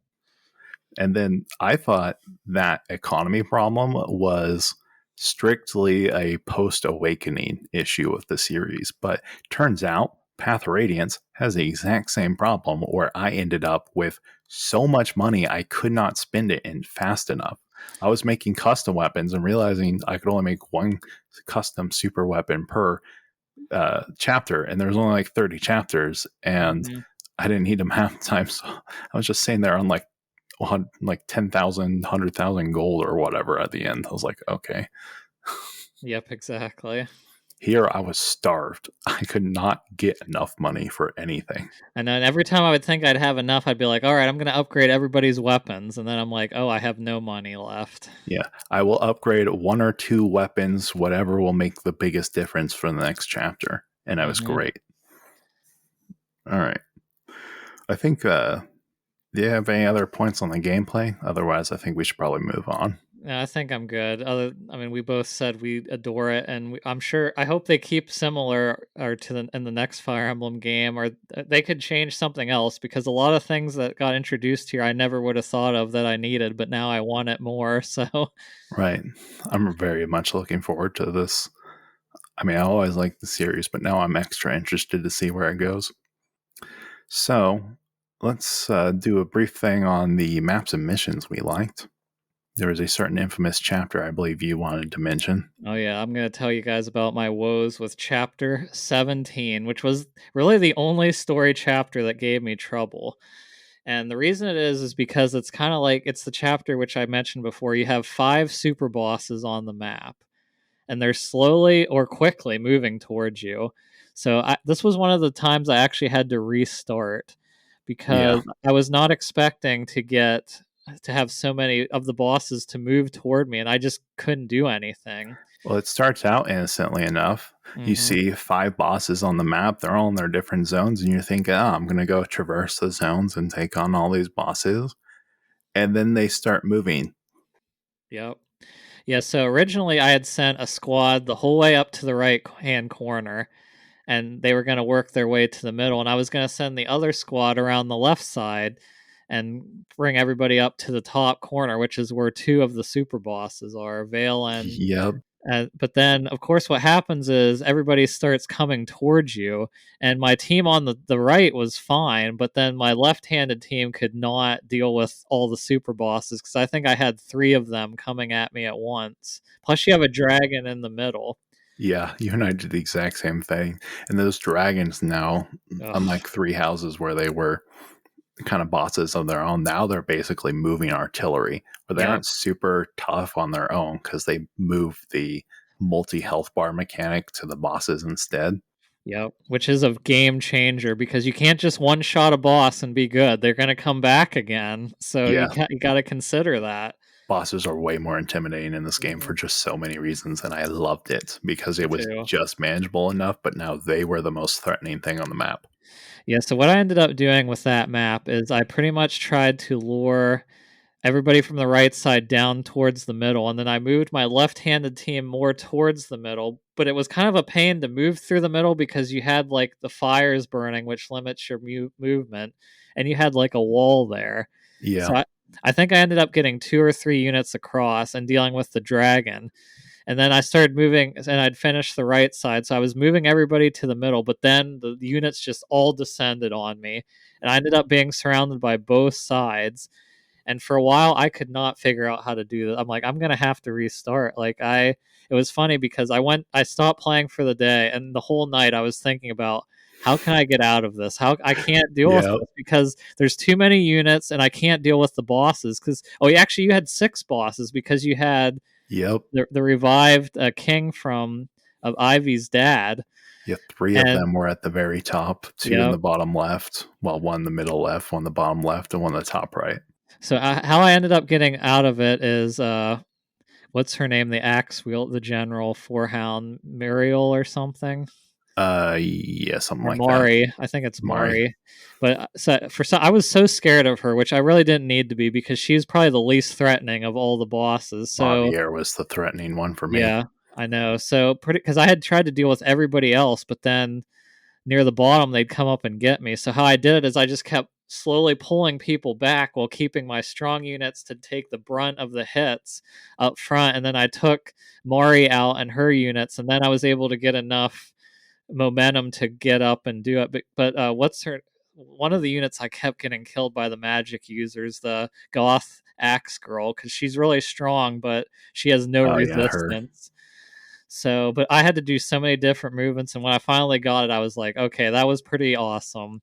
And then I thought that economy problem was strictly a post awakening issue with the series, but turns out Path Radiance has the exact same problem where I ended up with so much money I could not spend it in fast enough. I was making custom weapons and realizing I could only make one custom super weapon per chapter, and there was only like 30 chapters, and Hmm. I didn't need them half the time. So I was just sitting there on like 10,000, 100,000 gold or whatever at the end. I was like, okay. Yep, exactly. Here I was starved. I could not get enough money for anything. And then every time I would think I'd have enough, I'd be like, all right, I'm going to upgrade everybody's weapons. And then I'm like, oh, I have no money left. Yeah, I will upgrade one or two weapons, whatever will make the biggest difference for the next chapter. And that was Hmm. great. All right. I think, do you have any other points on the gameplay? Otherwise, I think we should probably move on. Yeah, I think I'm good. I mean, we both said we adore it, and I'm sure. I hope they keep similar or to the in the next Fire Emblem game, or they could change something else because a lot of things that got introduced here I never would have thought of that I needed, but now I want it more. So, Right. I'm very much looking forward to this. I mean, I always like the series, but now I'm extra interested to see where it goes. So let's do a brief thing on the maps and missions we liked. There was a certain infamous chapter I believe you wanted to mention. oh yeah, I'm gonna tell you guys about my woes with chapter 17, which was really the only story chapter that gave me trouble. And the reason it is because it's kind of like it's the chapter which I mentioned before. You have five super bosses on the map, and they're slowly or quickly moving towards you. So this was one of the times I actually had to restart Yeah. because I was not expecting to get to have so many of the bosses to move toward me, and I just couldn't do anything. Well, it starts out innocently enough. You Hmm. see 5 bosses on the map. They're all in their different zones, and you think, oh, I'm going to go traverse the zones and take on all these bosses. And then they start moving. Yep. Yeah, so originally I had sent a squad the whole way up to the right hand corner, and they were going to work their way to the middle, and I was going to send the other squad around the left side and bring everybody up to the top corner, which is where two of the super bosses are, Vale and Yep. but then, of course, what happens is everybody starts coming towards you, and my team on the right was fine, but then my left-handed team could not deal with all the super bosses because I think I had 3 of them coming at me at once. Plus, you have a dragon in the middle. Yeah, you and I did the exact same thing. And those dragons now, Ugh. unlike 3 houses where they were kind of bosses of their own, now they're basically moving artillery, but they Yep. aren't super tough on their own because they move the multi health bar mechanic to the bosses instead. Yep. Which is a game changer because you can't just one shot a boss and be good. They're going to come back again. So Yeah, you got to consider that. bosses are way more intimidating in this game Mhm. for just so many reasons, and I loved it because Me it was too. just manageable enough, but now they were the most threatening thing on the map. Yeah, so what I ended up doing with that map is I pretty much tried to lure everybody from the right side down towards the middle, and then I moved my left-handed team more towards the middle, but it was kind of a pain to move through the middle because you had, like, the fires burning, which limits your movement, and you had, like, a wall there. So Yeah. I think I ended up getting 2 or 3 units across and dealing with the dragon, and then I started moving, and I'd finished the right side, so I was moving everybody to the middle, but then the units just all descended on me, and I ended up being surrounded by both sides. And for a while, I could not figure out how to do that. I'm like, I'm gonna have to restart. It was funny because I stopped playing for the day, and the whole night I was thinking about how can I get out of this? How I can't deal with Yep. this because there's too many units, and I can't deal with the bosses. Because actually, you had 6 bosses because you had Yep. the revived king from of Ivy's dad, Yeah, 3 of and them were at the very top, 2 in yep. the bottom left, well, 1 in the middle left, 1 in the bottom left, and 1 in the top right. So how I ended up getting out of it is what's her name? The axe wield, the general forehound Muriel or something, Yeah, something or like that. Mari. I think it's Mari. Mari. But I was so scared of her, which I really didn't need to be because she's probably the least threatening of all the bosses. So Javier was the threatening one for me. yeah, I know. So pretty because I had tried to deal with everybody else, but then near the bottom they'd come up and get me. So how I did it is I just kept slowly pulling people back while keeping my strong units to take the brunt of the hits up front, and then I took Mari out and her units, and then I was able to get enough momentum to get up and do it. But what's her? One of the units I kept getting killed by the magic users, the goth axe girl, because she's really strong, but she has no Oh, yeah, her. resistance. So, but I had to do so many different movements, and when I finally got it, I was like, okay, that was pretty awesome.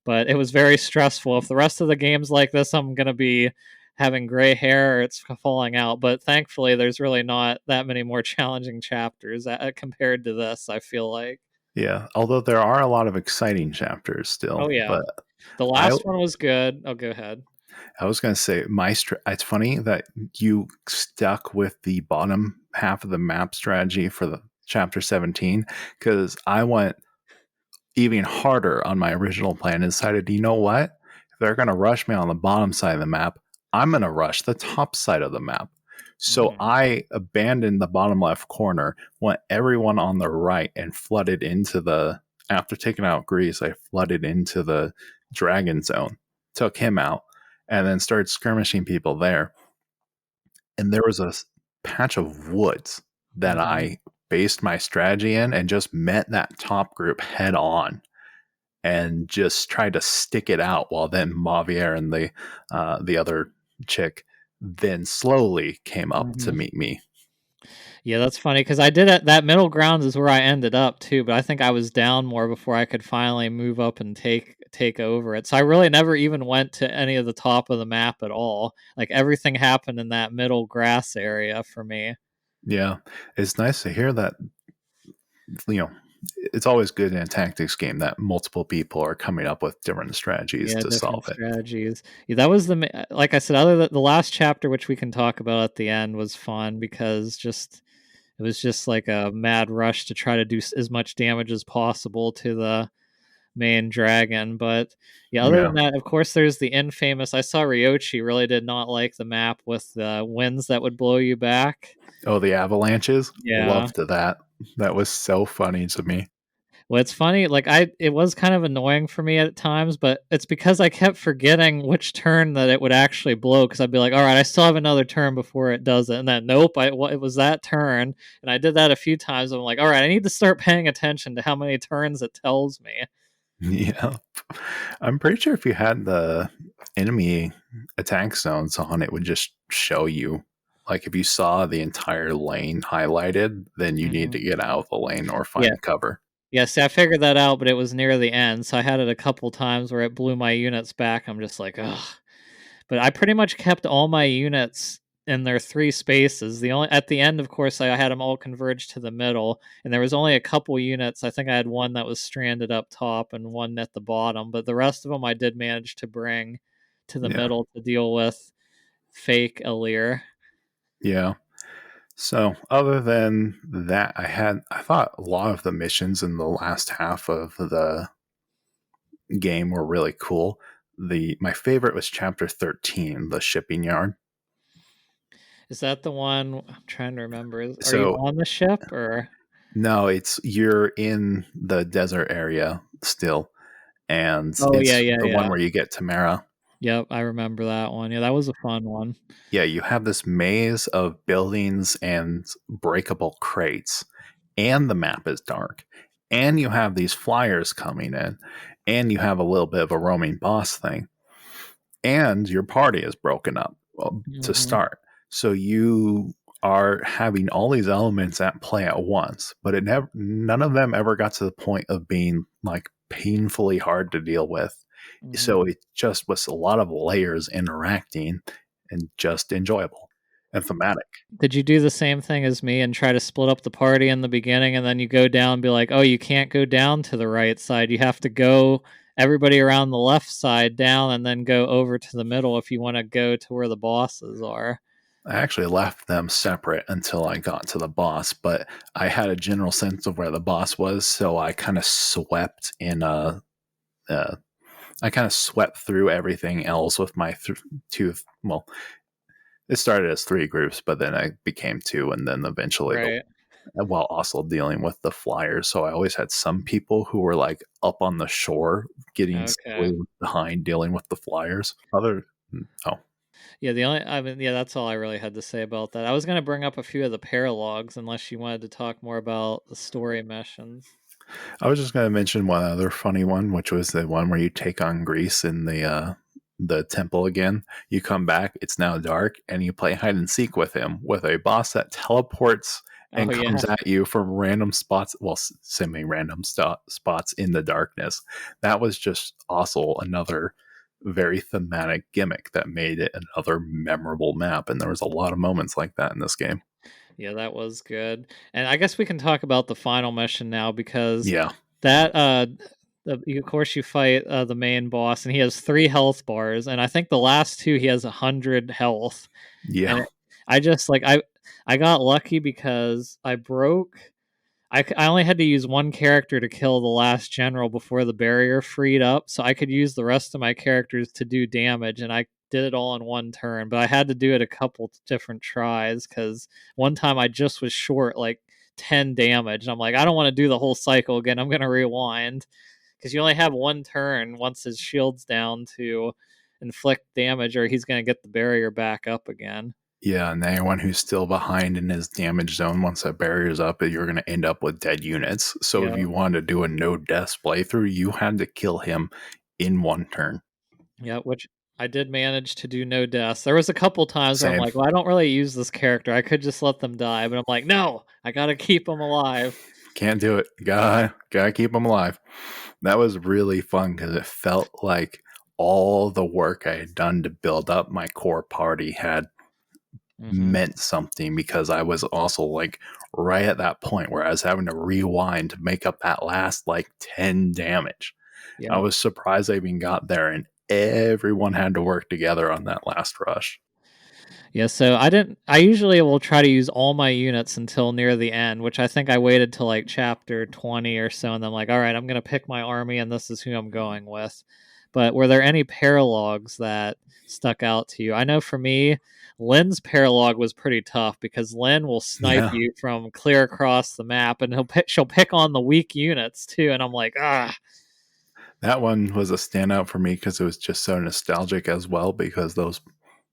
But it was very stressful. If the rest of the game's like this, I'm gonna be having gray hair or it's falling out. But thankfully, there's really not that many more challenging chapters compared to this. I feel like. Yeah, although there are a lot of exciting chapters Oh still, yeah, but the I last one was good. Oh, go ahead. I was going to say it's funny that you stuck with the bottom half of the map strategy for the chapter 17 cuz I went even harder on my original plan and decided, you know what? If they're going to rush me on the bottom side of the map, I'm going to rush the top side of the map. So Mm, I abandoned the bottom left corner, went everyone on the right, and flooded into after taking out Grease, I flooded into the dragon zone, took him out, and then started skirmishing people there. And there was a patch of woods that mm-hmm. I based my strategy in and just met that top group head on and just tried to stick it out while then Mavier and the other chick then slowly came up to Mm-hmm. meet me. Yeah, that's funny because I did it. That middle ground is where I ended up too, but I think I was down more before I could finally move up and take over it. So I really never even went to any of the top of the map at all. Like everything happened in that middle grass area for me. Yeah, it's nice to hear that, you know, It's always good in a tactics game that multiple people are coming up with different strategies Yeah, to different solve it. strategies. Yeah, that was like I said, other than the last chapter, which we can talk about at the end, was fun because just it was just like a mad rush to try to do as much damage as possible to the main dragon. But yeah, other Yeah. than that, of course, there's the infamous. I saw Ryochi really did not like the map with the winds that would blow you back. Oh, the avalanches. Yeah. Loved that. That was so funny to me. Well, it's funny, like it was kind of annoying for me at times, but it's because I kept forgetting which turn that it would actually blow. Because I'd be like, "All right, I still have another turn before it does it," and then nope, it was that turn, and I did that a few times. I'm like, "All right, I need to start paying attention to how many turns it tells me." Yeah. I'm pretty sure if you had the enemy attack zones on, it would just show you. Like if you saw the entire lane highlighted, then you need Mhm. to get out of the lane or Yeah, find cover. yeah. See, I figured that out, but it was near the end, so I had it a couple times where it blew my units back. I'm just like, ugh. But I pretty much kept all my units in their 3 spaces. The only at the end, of course, I had them all converge to the middle, and there was only a couple units. I think I had one that was stranded up top and one at the bottom, but the rest of them I did manage to bring to the Yeah. middle to deal with fake Alir. Yeah. So other than that, I thought a lot of the missions in the last half of the game were really cool. My favorite was chapter 13, the shipping yard. Is that the one I'm trying to remember? Are you So on the ship or no, it's you're in the desert area still, and Oh, yeah, it's yeah, the one yeah. where you get Tamara. Yep, I remember that one. Yeah, that was a fun one. Yeah, you have this maze of buildings and breakable crates, and the map is dark, and you have these flyers coming in, and you have a little bit of a roaming boss thing, and your party is broken up to Mhm, start. So you are having all these elements at play at once, but none of them ever got to the point of being like painfully hard to deal with. So mhm. it just was a lot of layers interacting and just enjoyable and thematic. Did you do the same thing as me and try to split up the party in the beginning and then you go down and be like, "Oh, you can't go down to the right side. You have to go everybody around the left side down and then go over to the middle if you want to go to where the bosses are." I actually left them separate until I got to the boss, but I had a general sense of where the boss was, so I kind of swept in a I kind of swept through everything else with my two. Well, it started as 3 groups, but then I became 2, and then eventually Right. while also dealing with the flyers. So I always had some people who were like up on the shore, getting Okay. silly behind dealing with the flyers. Oh, Yeah, I mean, yeah, that's all I really had to say about that. I was going to bring up a few of the paralogs unless you wanted to talk more about the story missions. I was just going to mention one other funny one, which was the one where you take on Greece in the temple again. You come back, it's now dark, and you play hide and seek with him with a boss that teleports Oh and yeah. comes at you from random spots, well, semi-random spots in the darkness. That was just also another very thematic gimmick that made it another memorable map, and there was a lot of moments like that in this game. Yeah, that was good. And I guess we can talk about the final mission now because Yeah, that of course you fight the main boss and he has 3 health bars and I think the last 2 he has 100 health. yeah, And I just like I got lucky because I only had to use 1 character to kill the last general before the barrier freed up, so I could use the rest of my characters to do damage, and I did it all in 1 turn, but I had to do it a couple different tries because one time I just was short, like, 10 damage, and I'm like, "I don't wanna do the whole cycle again, I'm gonna rewind," because you only have 1 turn once his shield's down to inflict damage or he's gonna get the barrier back up again. yeah. And anyone who's still behind in his damage zone, once that barrier's up, you're going to end up with dead units. So if Yeah. you wanted to do a no deaths playthrough, you had to kill him in 1 turn. Yeah, which I did manage to do no deaths. There was a couple times where I'm Same. like, "Well, I don't really use this character. I could just let them die," but I'm like, "No, I gotta keep them alive." Can't do it. Gotta keep him alive. That was really fun because it felt like all the work I had done to build up my core party had Mhm. meant something because I was also like right at that point where I was having to rewind to make up that last like 10 damage. I Yep. was surprised I even got there, and everyone had to work together on that last rush. Yeah, so I usually will try to use all my units until near the end, which I think I waited till like chapter 20 or so, and I'm like, all right, I'm gonna pick my army and this is who I'm going with. But were there any paralogs that stuck out to you? I know for me, Lynn's paralog was pretty tough because Lynn will snipe Yeah, you from clear across the map, and she'll pick on the weak units too, and I'm like, ah, that one was a standout for me because it was just so nostalgic as well. Because those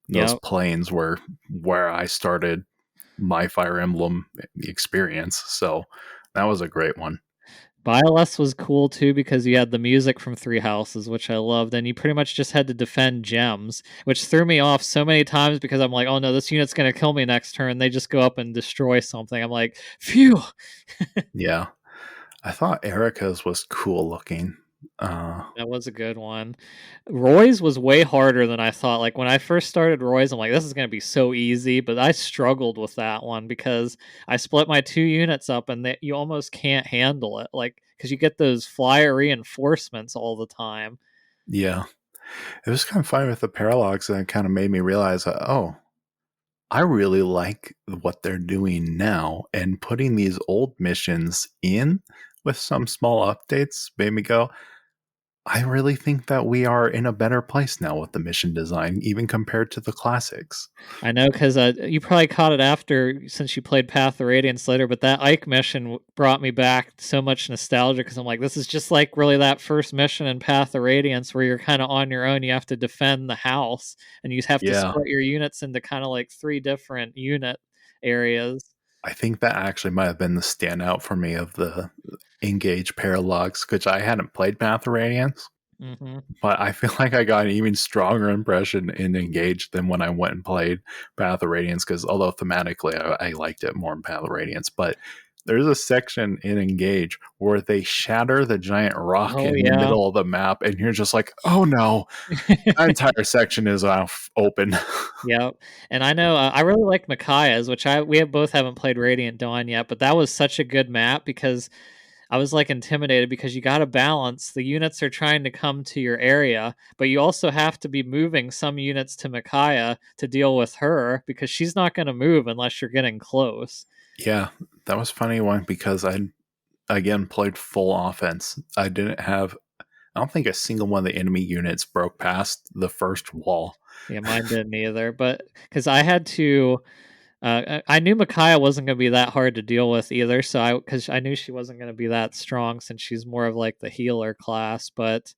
yep. planes were where I started my Fire Emblem experience, so that was a great one. BioLS was cool too because you had the music from Three Houses, which I loved, and you pretty much just had to defend gems, which threw me off so many times because I'm like, oh no, this unit's gonna kill me next turn. They just go up and destroy something. I'm like, phew. Yeah, I thought Erica's was cool looking. That was a good one. Roy's was way harder than I thought. Like when I first started Roy's, I'm like, this is gonna be so easy, but I struggled with that one because I split my two units up and you almost can't handle it. Like because you get those flyer reinforcements all the time. Yeah, it was kind of fun with the paralogs, and it kind of made me realize, oh, I really like what they're doing now, and putting these old missions in with some small updates made me go, I really think that we are in a better place now with the mission design, even compared to the classics. I know because you probably caught it after since you played Path of Radiance later, but that Ike mission brought me back so much nostalgia because I'm like, this is just like really that first mission in Path of Radiance where you're kind of on your own. You have to defend the house and you have to Yeah, split your units into kind of like three different unit areas. I think that actually might have been the standout for me of the Engage paralogs, which I hadn't played Path of Radiance. Hmm. But I feel like I got an even stronger impression in Engage than when I went and played Path of Radiance, because although thematically I liked it more in Path of Radiance, but there's a section in Engage where they shatter the giant rock Oh in the yeah, middle of the map, and you're just like, oh no, that entire section is open. yep. And I know I really like Micaiah's, which we have both haven't played Radiant Dawn yet, but that was such a good map because I was like intimidated because you got to balance. The units are trying to come to your area, but you also have to be moving some units to Micaiah to deal with her because she's not going to move unless you're getting close. Yeah, that was funny one because I again played full offense. I don't think a single one of the enemy units broke past the first wall. Yeah, mine didn't either, but because I had to. I knew Micaiah wasn't going to be that hard to deal with either, so because I knew she wasn't going to be that strong since she's more of like the healer class. But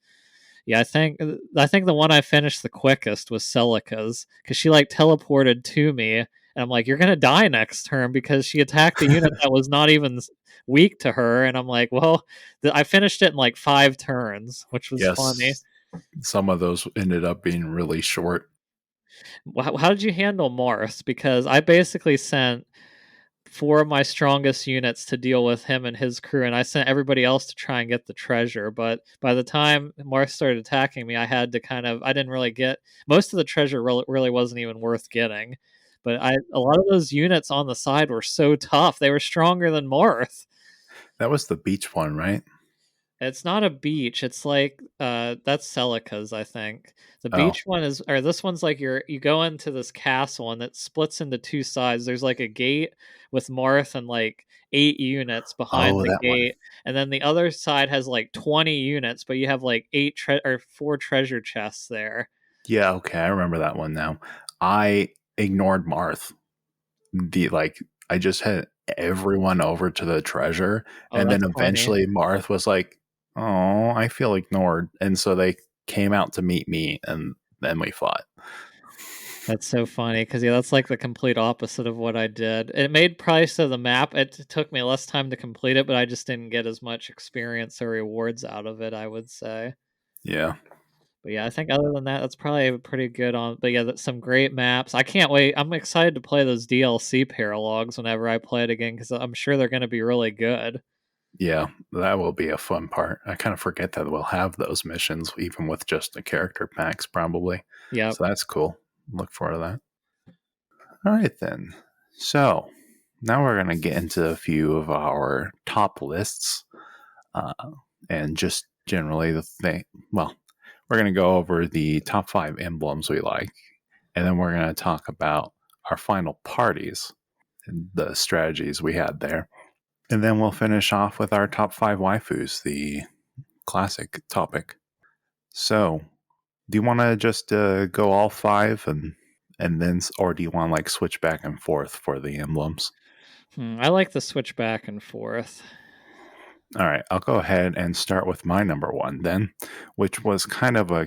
yeah, I think the one I finished the quickest was Celica's because she like teleported to me, and I'm like, "You're gonna die next turn" because she attacked a unit that was not even weak to her, and I'm like, "Well," I finished it in like 5 turns, which was funny. Yes, some of those ended up being really short. How did you handle Morse? Because I basically sent four of my strongest units to deal with him and his crew, and I sent everybody else to try and get the treasure. But by the time Marth started attacking me, I didn't really get most of the treasure. Really wasn't even worth getting. But a lot of those units on the side were so tough; they were stronger than Marth. That was the beach one, right? It's not a beach. It's like that's Celica's, I think. The Oh, beach one is or this one's like you go into this castle and it splits into two sides. There's like a gate with Marth and like 8 units behind oh, the that one. gate. And then the other side has like 20 units, but you have like or four treasure chests there. Yeah, okay, I remember that one now. I ignored Marth. The like, I just had everyone over to the treasure, Oh, and then that's funny. eventually Marth was like, "Oh, I feel ignored," and so they came out to meet me, and then we fought. That's so funny because yeah, that's like the complete opposite of what I did. It made price of the map. It took me less time to complete it, but I just didn't get as much experience or rewards out of it, I would say. Yeah, But yeah, I think other than that, that's probably a pretty good on. But yeah, that's some great maps. I can't wait. I'm excited to play those DLC paralogs whenever I play it again because I'm sure they're going to be really good. yeah, that will be a fun part. I kind of forget that we'll have those missions, even with just the character packs, probably. Yep. So that's cool. Look forward to that. All right, then. So now we're going to get into a few of our top lists uh, and just generally the thing. Well, we're going to go over the top 5 emblems we like, and then we're going to talk about our final parties and the strategies we had there. And then we'll finish off with our top 5 waifus, the classic topic. So, do you want to just go all 5 and then, or do you want to like switch back and forth for the emblems? I like the switch back and forth. All right, I'll go ahead and start with my number 1 then, which was kind of a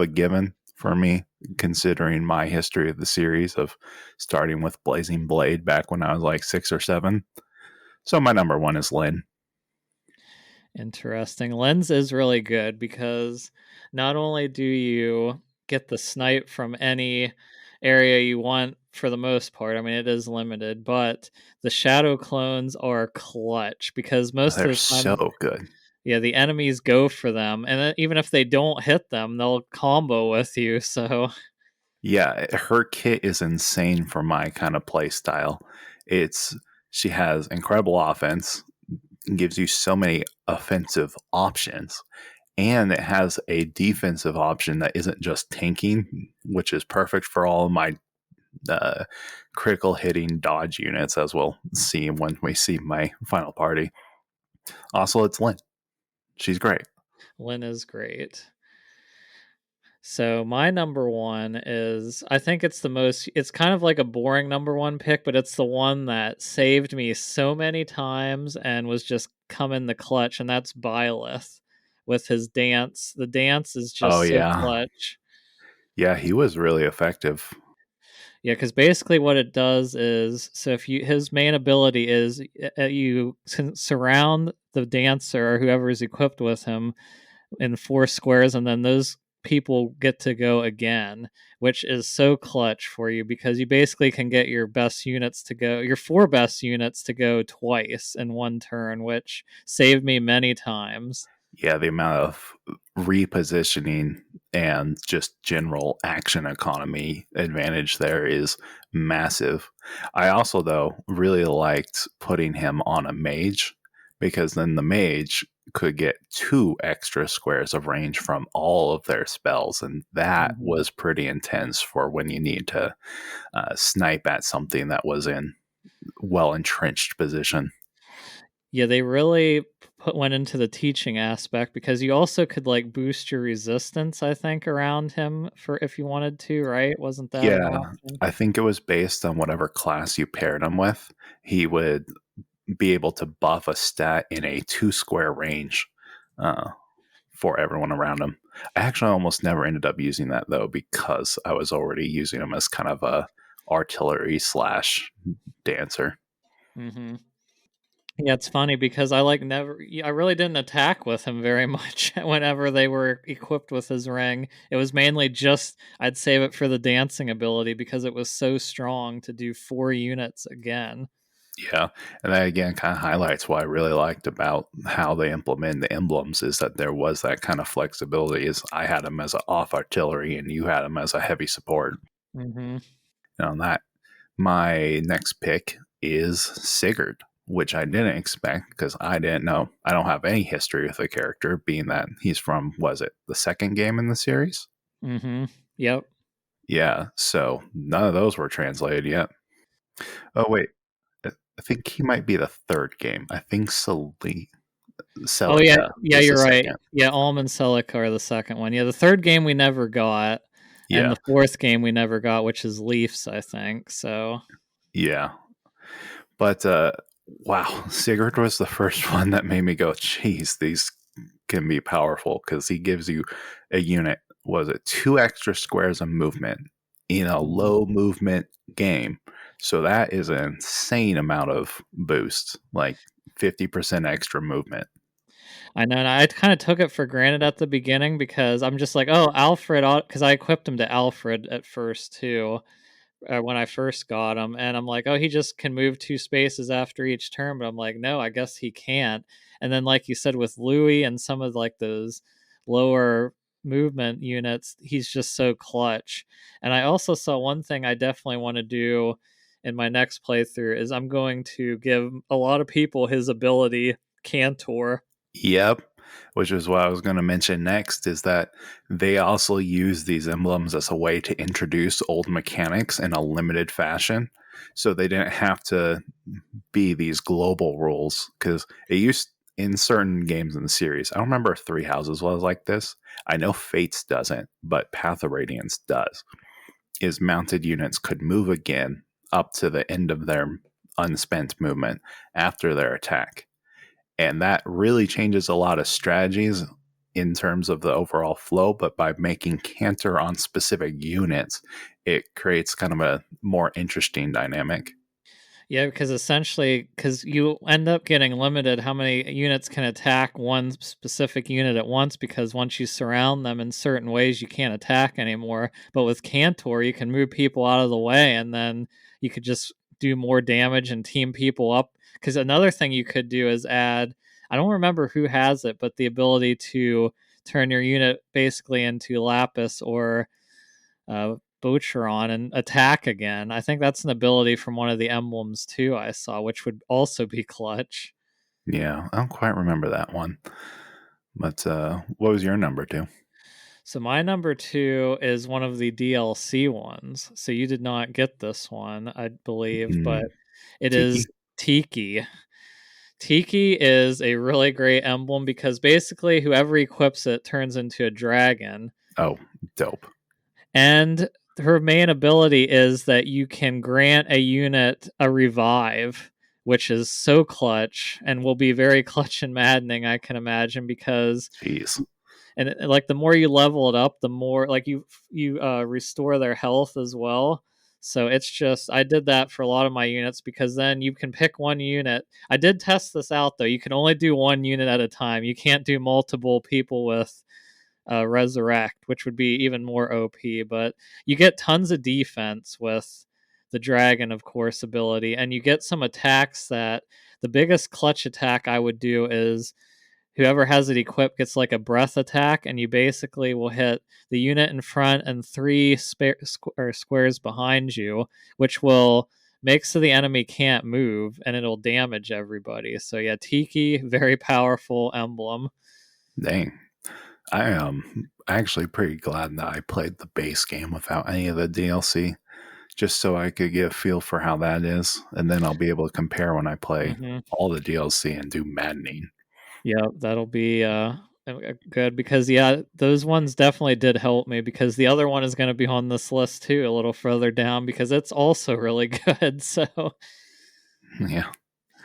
given for me, considering my history of the series of starting with Blazing Blade back when I was like 6 or 7. So my number 1 is Lynn. Interesting. Lens is really good because not only do you get the snipe from any area you want for the most part, I mean, it is limited, but the shadow clones are clutch because most They're of the time, so good. yeah, the enemies go for them. And then even if they don't hit them, they'll combo with you. So, Yeah, her kit is insane for my kind of play style. It's she has incredible offense, gives you so many offensive options, and it has a defensive option that isn't just tanking, which is perfect for all of my uh, critical hitting dodge units, as we'll see when we see my final party. Also, it's Lynn. She's great. Lynn is great. So my number one is I think it's the most it's kind of like a boring number one pick, but it's the one that saved me so many times and was just come in the clutch, and that's Byleth with his dance. The dance is Oh just so yeah, clutch. yeah, he was really effective. Yeah, because basically what it does is so if you his main ability is you surround the dancer or whoever is equipped with him in 4 squares, and then those people get to go again, which is so clutch for you because you basically can get your best units to go, your 4 best units to go twice in one turn, which saved me many times. Yeah, the amount of repositioning and just general action economy advantage there is massive. I also, though, really liked putting him on a mage because then the mage could get 2 extra squares of range from all of their spells, and that Mhm. was pretty intense for when you need to snipe at something that was in well entrenched position. Yeah, they really went into the teaching aspect because you also could like boost your resistance, I think, around him for if you wanted to, right? Wasn't that an Yeah, option? I think it was based on whatever class you paired him with. He would be able to buff a stat in a 2 square range uh, for everyone around him. I actually almost never ended up using that though because I was already using him as kind of a artillery slash dancer. Hmm. Yeah, it's funny because I like never I really didn't attack with him very much whenever they were equipped with his ring. It was mainly just I'd save it for the dancing ability because it was so strong to do 4 units again. Yeah, and that again kind of highlights what I really liked about how they implement the emblems is that there was that kind of flexibility. Is I had him as an off artillery and you had him as a heavy support. Hmm. And on that, my next pick is Sigurd, which I didn't expect because I didn't know. I don't have any history with the character, being that he's from, was it the second game in the series? Hmm. Yep. Yeah, so none of those were translated yet. Oh, wait. I think he might be the third game. I think Oh yeah, Celica yeah, is the you're right. second. Yeah, Alm and Celica are the second one. Yeah, the third game we never got, and Yeah, the fourth game we never got, which is Leafs, I think. So yeah. But wow, Sigurd was the first one that made me go, geez, these can be powerful because he gives you a unit, was it 2 extra squares of movement in a mhm. low movement game. So that is an insane amount of boost, like 50% extra movement. I know, and I kind of took it for granted at the beginning because I'm just like, oh, Alfred, because I equipped him to Alfred at first too, when I first got him, and I'm like, oh, he just can move 2 spaces after each turn, but I'm like, no, I guess he can't. And then, like you said, with Louis and some of like those lower movement units, he's just so clutch. And I also saw one thing I definitely want to do in my next playthrough is I'm going to give a lot of people his ability Cantor. Yep. Which is what I was going to mention next is that they also use these emblems as a way to introduce old mechanics in a limited fashion. So they didn't have to be these global rules because it used in certain games in the series. I don't remember if Three Houses was like this. I know Fates doesn't, but Path of Radiance does. Is mounted units could move again up to the end of their unspent movement after their attack. And that really changes a lot of strategies in terms of the overall flow. But by making canter on specific units, it creates kind of a more interesting dynamic. Yeah, because essentially, because you end up getting limited how many units can attack one specific unit at once, because once you surround them in certain ways, you can't attack anymore. But with Cantor, you can move people out of the way, and then you could just do more damage and team people up. Because another thing you could do is add, I don't remember who has it, but the ability to turn your unit basically into Lapis or uh, Butcheron and attack again. I think that's an ability from one of the emblems too I saw, which would also be clutch. Yeah, I don't quite remember that one. But what was your number two? So my number two is one of the DLC ones. So you did not get this one, I believe, but it is Tiki? Tiki. Tiki is a really great emblem because basically whoever equips it turns into a dragon. Oh, dope. And her main ability is that you can grant a unit a revive, which is so clutch and will be very clutch and maddening, I can imagine, because Jeez. and like the more you level it up, the more like you restore their health as well. So it's just I did that for a lot of my units because then you can pick one unit. I did test this out though. You can only do one unit at a time. You can't do multiple people with resurrect, which would be even more OP. But you get tons of defense with the dragon, of course, ability, and you get some attacks that the biggest clutch attack I would do is whoever has it equipped gets like a breath attack, and you basically will hit the unit in front and three squares behind you, which will make so the enemy can't move and it'll damage everybody. So yeah, Tiki, very powerful emblem. Dang. I am actually pretty glad that I played the base game without any of the DLC, just so I could get a feel for how that is, and then I'll be able to compare when I play Mm-hmm. all the DLC and do maddening. Yeah, that'll be good because yeah, those ones definitely did help me because the other one is going to be on this list too a little further down because it's also really good. So, but Yeah.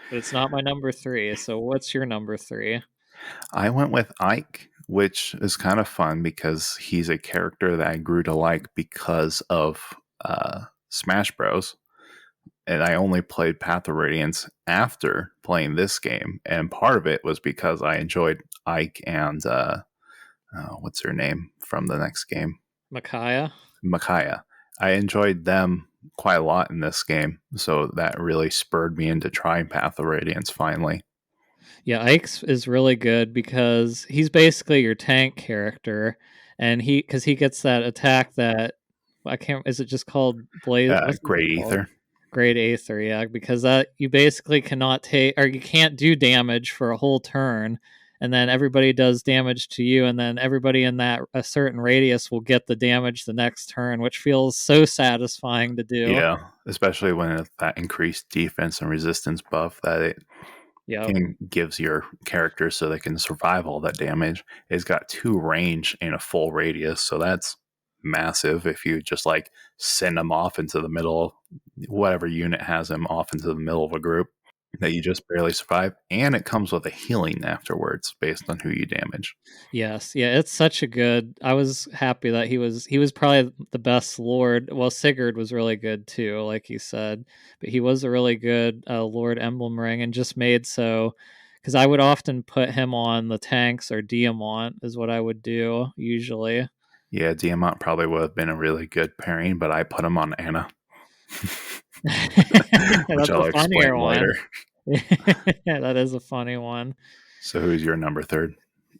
it's not my number 3. So, what's your number 3? I went with Ike, which is kind of fun because he's a character that I grew to like because of Smash Bros. And I only played Path of Radiance after playing this game. And part of it was because I enjoyed Ike and what's her name from the next game? Micaiah? Micaiah. I enjoyed them quite a lot in this game. So that really spurred me into trying Path of Radiance finally. Yeah, Ike's is really good because he's basically your tank character, and he gets that attack that I can't. Is it just called Blaze? What's it Great called? Ether. Great Aether, yeah, because that you basically cannot take or you can't do damage for a whole turn, and then everybody does damage to you, and then everybody in that a certain radius will get the damage the next turn, which feels so satisfying to do. Yeah, especially when that increased defense and resistance buff that it Yep. can gives your character so they can survive all that damage. It's got 2 range in a full radius, so that's massive if you just like send them off into the middle, whatever unit has them off into the middle of a group that you just barely survive. And it comes with a healing afterwards based on who you damage. Yes, yeah, it's such a good. I was happy that he was probably the best Lord. Well, Sigurd was really good too, like you said, but he was a really good Lord Emblem Ring, and just made so because I would often put him on the tanks or Diamant is what I would do usually. Yeah, Diamant probably would have been a really good pairing, but I put him on Anna, which That's a I'll explain funnier one. later. Yeah, that is a funny one. So who's your number third?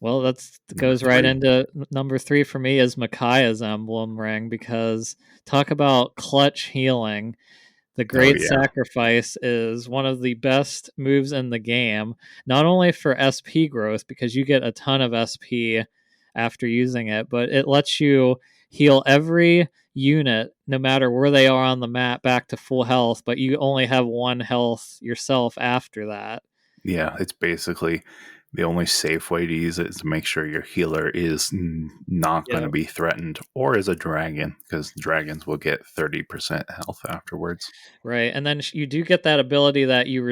Well, that's Number goes right 3. into number 3 for me is Micaiah's emblem ring, because talk about clutch healing. The Oh, Great yeah. Sacrifice is one of the best moves in the game, not only for SP growth, because you get a ton of SP after using it, but it lets you heal every unit, no matter where they are on the map, back to full health, but you only have 1 health yourself after that. Yeah, it's basically the only safe way to use it is to make sure your healer is not going to Yeah. be threatened or is a dragon, because dragons will get 30% health afterwards. Right. And then you do get that ability that you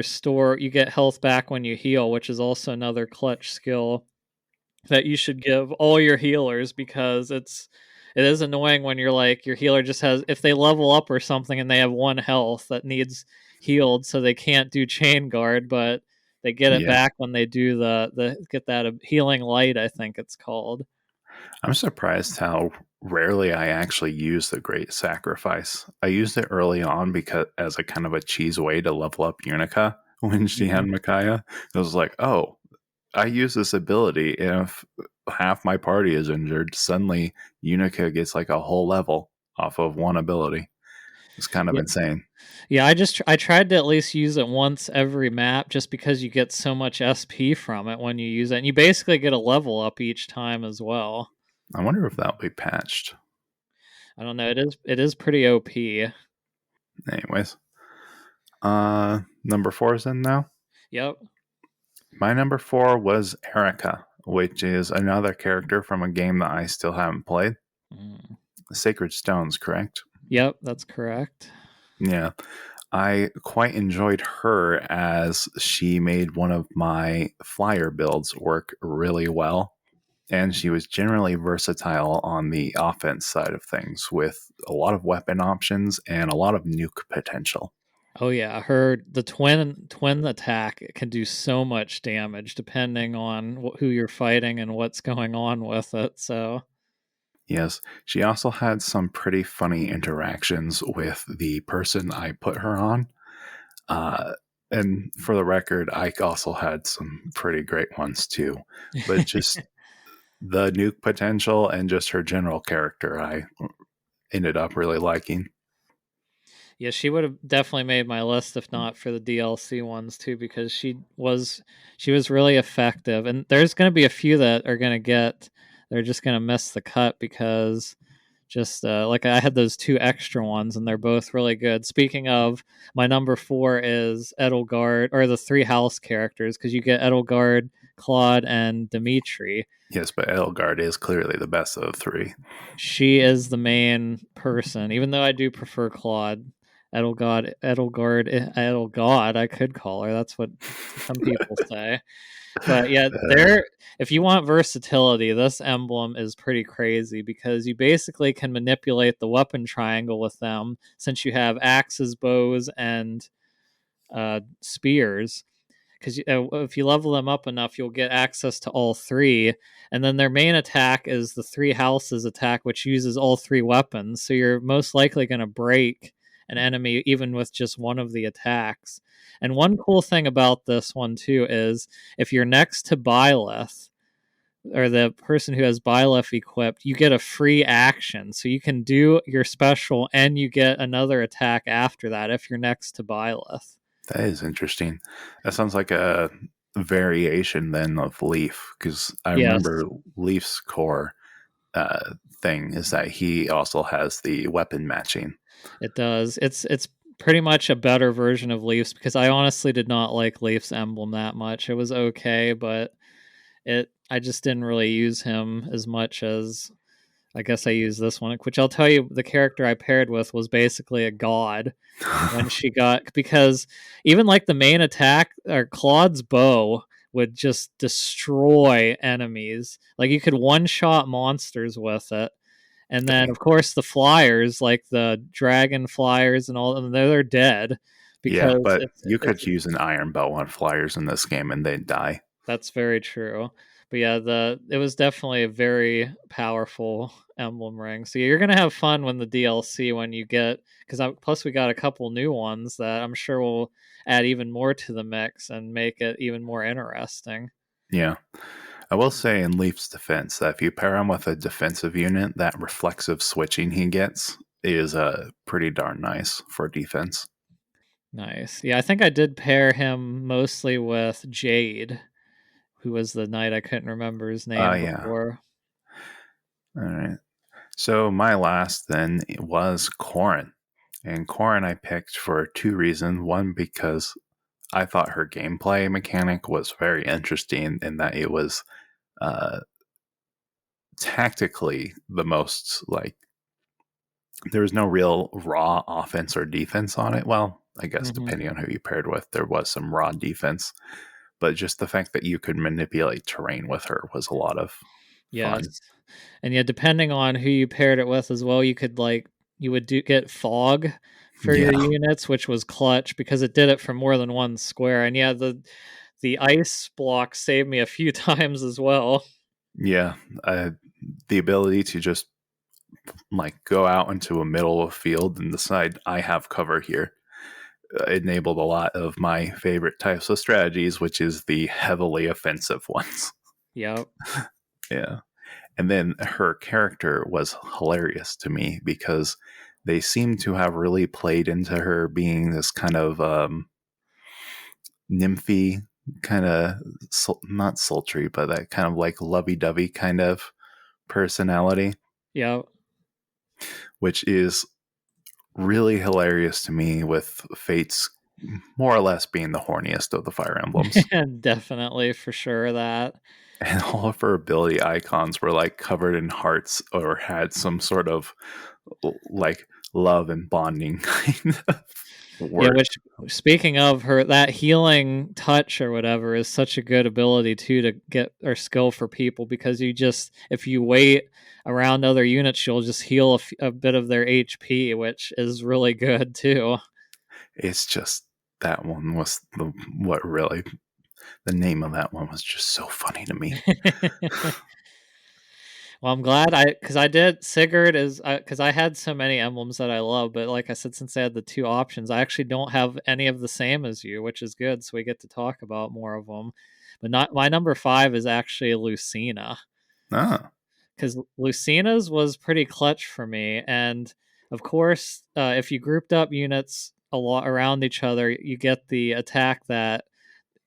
get health back when you heal, which is also another clutch skill that you should give all your healers, because it is annoying when you're like your healer just has, if they level up or something and they have 1 health that needs healed, so they can't do chain guard, but they get it Yeah. back when they do the get that healing light, I think it's called. I'm surprised how rarely I actually use the Great Sacrifice. I used it early on because as a kind of a cheese way to level up Unica when she Mhm. had Micaiah. It was like, oh, I use this ability. If half my party is injured, suddenly Unica gets like a whole level off of one ability. It's kind of Yeah. insane. Yeah, I tried to at least use it once every map, just because you get so much SP from it when you use it, and you basically get a level up each time as well. I wonder if that'll be patched. I don't know. It is pretty OP. Anyways, number 4 is in now. Yep. My number 4 was Erica, which is another character from a game that I still haven't played. Mm. Sacred Stones, correct? Yep, that's correct. Yeah. I quite enjoyed her as she made one of my flyer builds work really well. And she was generally versatile on the offense side of things with a lot of weapon options and a lot of nuke potential. Oh yeah, the twin attack can do so much damage depending on who you're fighting and what's going on with it. So Yes, she also had some pretty funny interactions with the person I put her on. Uh, and for the record, Ike also had some pretty great ones too. But just the nuke potential and just her general character, I ended up really liking. yeah, she would have definitely made my list if not for the DLC ones too, because she was really effective. And there's going to be a few that are going to get they're just going to miss the cut, because just like I had those 2 extra ones and they're both really good. Speaking of, my number 4 is Edelgard, or the 3 house characters, because you get Edelgard, Claude, and Dimitri. Yes, but Edelgard is clearly the best of the 3. She is the main person, even though I do prefer Claude. Edelgard, I could call her. That's what some people say. But yeah, Uh, there. If you want versatility, this emblem is pretty crazy, because you basically can manipulate the weapon triangle with them, since you have axes, bows, and spears. Because if you level them up enough, you'll get access to all 3. And then their main attack is the 3 houses attack, which uses all 3 weapons. So you're most likely going to break an enemy even with just one of the attacks. And one cool thing about this one too is, if you're next to Byleth, or the person who has Byleth equipped, you get a free action. So you can do your special and you get another attack after that if you're next to Byleth. that is interesting. That sounds like a variation then of Leaf, because I Yes, remember Leaf's core thing is that he also has the weapon matching. it does. It's pretty much a better version of Leafs, because I honestly did not like Leaf's emblem that much. It was okay, but I just didn't really use him as much as I guess I used this one, which I'll tell you, the character I paired with was basically a god when she got, because even like the main attack, or Claude's bow would just destroy enemies. Like you could one shot monsters with it. And then Dang. of course the flyers, like the dragon flyers and all of them, they're dead, Yeah, because but you it's could use an iron belt on flyers in this game and they'd die. that's very true. But yeah, it was definitely a very powerful emblem ring. So you're gonna have fun when the DLC, when you get, because plus we got a couple new ones that I'm sure will add even more to the mix and make it even more interesting. Yeah. I will say in Leaf's defense that if you pair him with a defensive unit, that reflexive switching he gets is pretty darn nice for defense. Nice. Yeah, I think I did pair him mostly with Jade, who was the knight I couldn't remember his name Yeah. before. All right. So my last then was Corrin. And Corrin I picked for two reasons. One, because I thought her gameplay mechanic was very interesting in that it was uh, tactically the most like there was no real raw offense or defense on it. Well, I guess Mhm. depending on who you paired with, there was some raw defense, but just the fact that you could manipulate terrain with her was a lot of Yes. fun. And yeah, depending on who you paired it with as well, you could you would get fog for your Yeah, units, which was clutch because it did it for more than one square. And yeah, the ice block saved me a few times as well. yeah. The ability to just like go out into a middle of a field and decide I have cover here enabled a lot of my favorite types of strategies, which is the heavily offensive ones. Yep. Yeah. And then her character was hilarious to me because they seem to have really played into her being this kind of nymphy, kind of not sultry, but that kind of like lovey dovey kind of personality, Yep. which is really hilarious to me with Fate's more or less being the horniest of the Fire Emblems. Definitely for sure that. And all of her ability icons were like covered in hearts or had some sort of like love and bonding kind of Yeah, word. which speaking of her, that healing touch or whatever is such a good ability too to get or skill for people because you just if you wait around other units, you'll just heal a bit of their HP, which is really good too. It's just that one was what really the name of that one was just so funny to me. Well, I'm glad because I did Sigurd is because I had so many emblems that I love, but like I said, since I had the two options, I actually don't have any of the same as you, which is good. So we get to talk about more of them. But not my number five is actually Lucina Ah, because Lucina's was pretty clutch for me, and of course, if you grouped up units a lot around each other, you get the attack that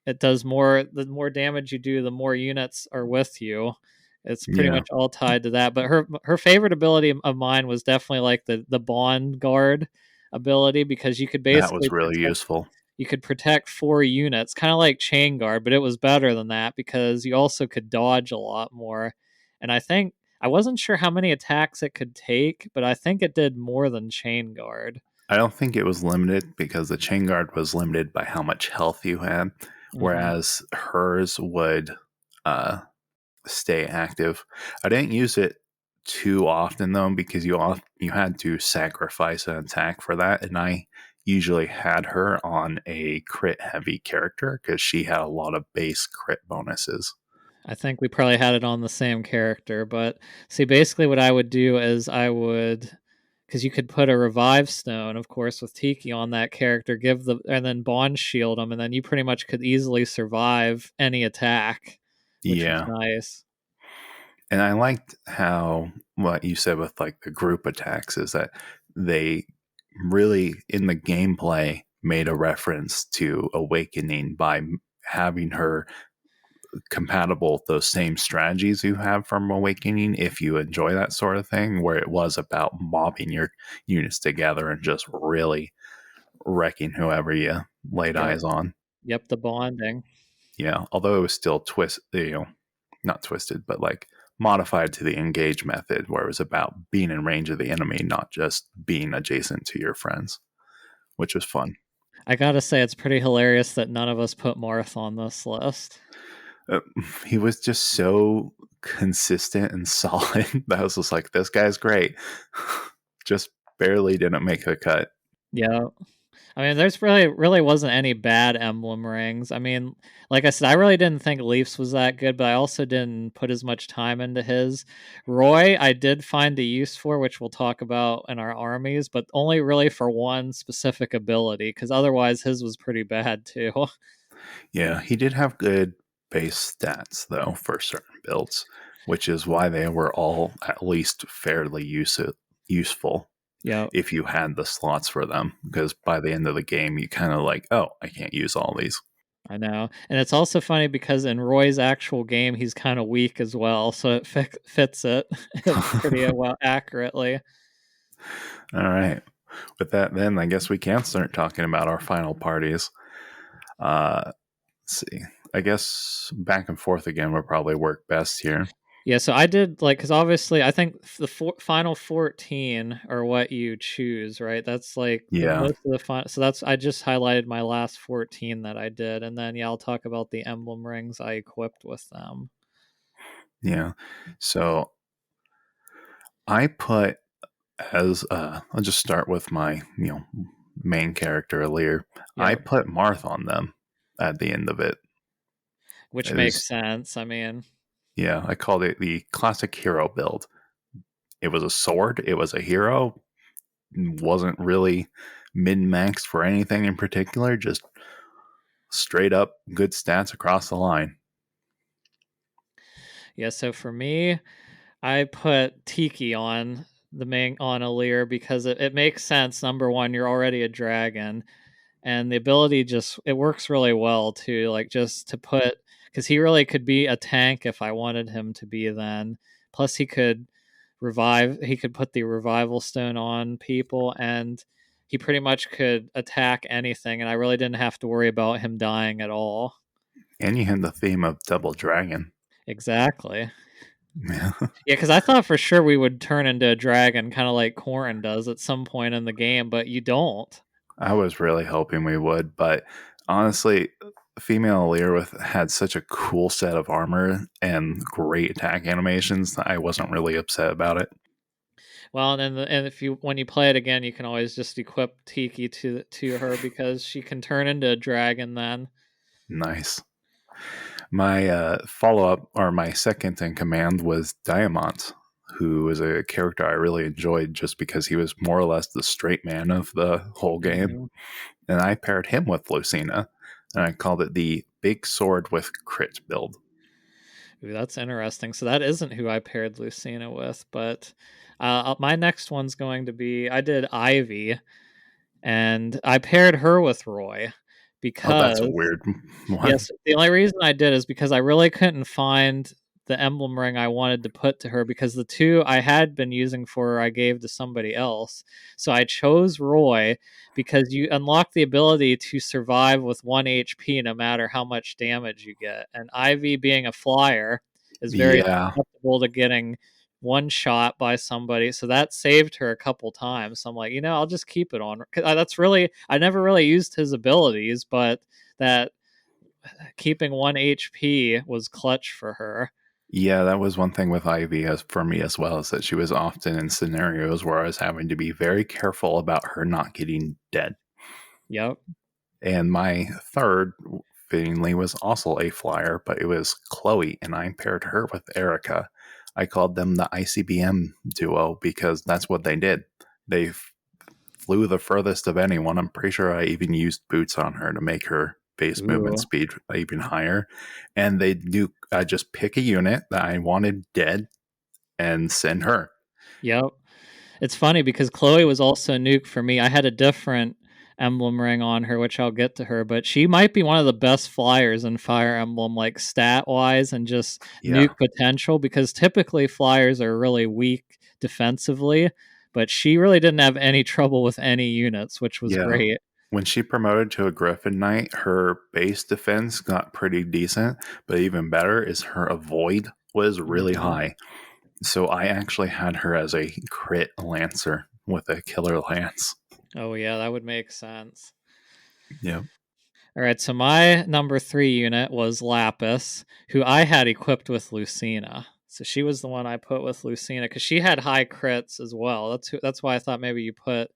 it does more the more damage you do, the more units are with you. It's pretty yeah, much all tied to that. But her favorite ability of mine was definitely like the bond guard ability because you could that was basically really useful. protect four units, kind of like chain guard, but it was better than that because you also could dodge a lot more. And I think I wasn't sure how many attacks it could take, but I think it did more than chain guard. I don't think it was limited because the chain guard was limited by how much health you had, Hmm. whereas hers would uh, stay active. I didn't use it too often though because you had to sacrifice an attack for that, and I usually had her on a crit heavy character because she had a lot of base crit bonuses. I think we probably had it on the same character, but see, basically, what I would do is because you could put a revive stone, of course, with Tiki on that character, and then bond shield them, and then you pretty much could easily survive any attack, which was Yeah, nice. and I liked how what you said with like the group attacks is that they really in the gameplay made a reference to awakening by having her compatible with those same strategies you have from awakening if you enjoy that sort of thing where it was about mobbing your units together and just really wrecking whoever you laid Yep, eyes on. yep, the bonding. Yeah, although it was still not twisted, but like modified to the engage method where it was about being in range of the enemy, not just being adjacent to your friends, which was fun. I gotta say, it's pretty hilarious that none of us put Marth on this list. uh, he was just so consistent and solid that I was just like, this guy's great. Just barely didn't make the cut. Yeah, I mean, there's really wasn't any bad emblem rings. I mean, like I said, I really didn't think Leafs was that good, but I also didn't put as much time into his. Roy, I did find a use for, which we'll talk about in our armies, but only really for one specific ability, because otherwise his was pretty bad too. Yeah, he did have good. base stats, though, for certain builds, which is why they were all at least fairly useful Yep. if you had the slots for them. Because by the end of the game, you kind of like, oh, I can't use all these. I know. And it's also funny because in Roy's actual game, he's kind of weak as well. So it fits it pretty well accurately. All right. With that, then I guess we can start talking about our final parties. Let's see. I guess back and forth again would probably work best here. Yeah, so I did like because obviously I think the final 14 are what you choose, right? That's like the Yeah. most of the fun. So that's I just highlighted my last 14 that I did, and then yeah, I'll talk about the emblem rings I equipped with them. Yeah. So I put as I'll just start with my main character Lear. I Yep, put Marth on them at the end of it. which It makes was sense. I mean, yeah, I called it the classic hero build. It was a sword, it was a hero, wasn't really min maxed for anything in particular, just straight up good stats across the line. yeah. So for me, I put Tiki on the main on Alir because it makes sense. Number one, you're already a dragon, and the ability just it works really well too. Like just to put because he really could be a tank if I wanted him to be. Then plus he could revive. He could put the revival stone on people, and he pretty much could attack anything. And I really didn't have to worry about him dying at all. And you had the theme of Double Dragon. Exactly. Yeah. Yeah, because I thought for sure we would turn into a dragon, kind of like Corrin does at some point in the game, but you don't. I was really hoping we would, but honestly, female Leerwith had such a cool set of armor and great attack animations that I wasn't really upset about it. Well, and then and if you when you play it again, you can always just equip Tiki to her because she can turn into a dragon then. Nice. My follow up, or my second in command, was Diamant, who is a character I really enjoyed just because he was more or less the straight man of the whole game. Mhm. And I paired him with Lucina, and I called it the Big Sword with Crit build. Ooh, that's interesting. So that isn't who I paired Lucina with, but my next one's going to be I did Ivy, and I paired her with Roy Oh, that's a because weird one. yes, the only reason I did is because I really couldn't find the emblem ring I wanted to put to her because the two I had been using for her I gave to somebody else. So I chose Roy because you unlock the ability to survive with 1 HP no matter how much damage you get. And Ivy being a flyer is very Yeah. susceptible to getting one shot by somebody. So that saved her a couple times. So I'm like, I'll just keep it on. 'Cause that's really I never really used his abilities, but that keeping 1 HP was clutch for her. Yeah, that was one thing with Ivy as for me as well, is that she was often in scenarios where I was having to be very careful about her not getting dead. Yep. And my third, fittingly, was also a flyer, but it was Chloe, and I paired her with Erica. I called them the ICBM duo because that's what they did. They flew the furthest of anyone. I'm pretty sure I even used boots on her to make her base movement Ooh. speed even higher. And they do, I just pick a unit that I wanted dead and send her. Yep. It's funny because Chloe was also nuke for me. I had a different emblem ring on her, which I'll get to her, but she might be one of the best flyers in Fire Emblem, like stat wise and just Yeah. nuke potential, because typically flyers are really weak defensively, but she really didn't have any trouble with any units, which was Yeah. great. When she promoted to a Griffin Knight, her base defense got pretty decent, but even better is her avoid was really Mhm. high. So I actually had her as a crit lancer with a killer lance. Oh, yeah, that would make sense. Yeah. All right, so my number 3 unit was Lapis, who I had equipped with Lucina. So she was the one I put with Lucina because she had high crits as well. That's why I thought maybe you put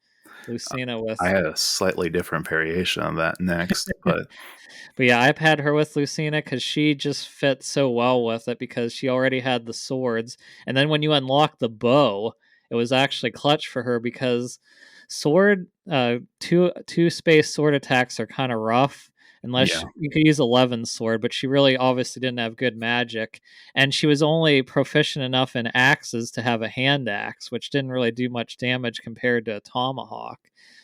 Lucina I with. had a slightly different variation of that next, but But yeah, I've had her with Lucina because she just fit so well with it because she already had the swords. And then when you unlock the bow, it was actually clutch for her because sword, two space sword attacks are kind of rough unless Yeah. you could use 11 sword, but she really obviously didn't have good magic, and she was only proficient enough in axes to have a hand axe, which didn't really do much damage compared to a tomahawk.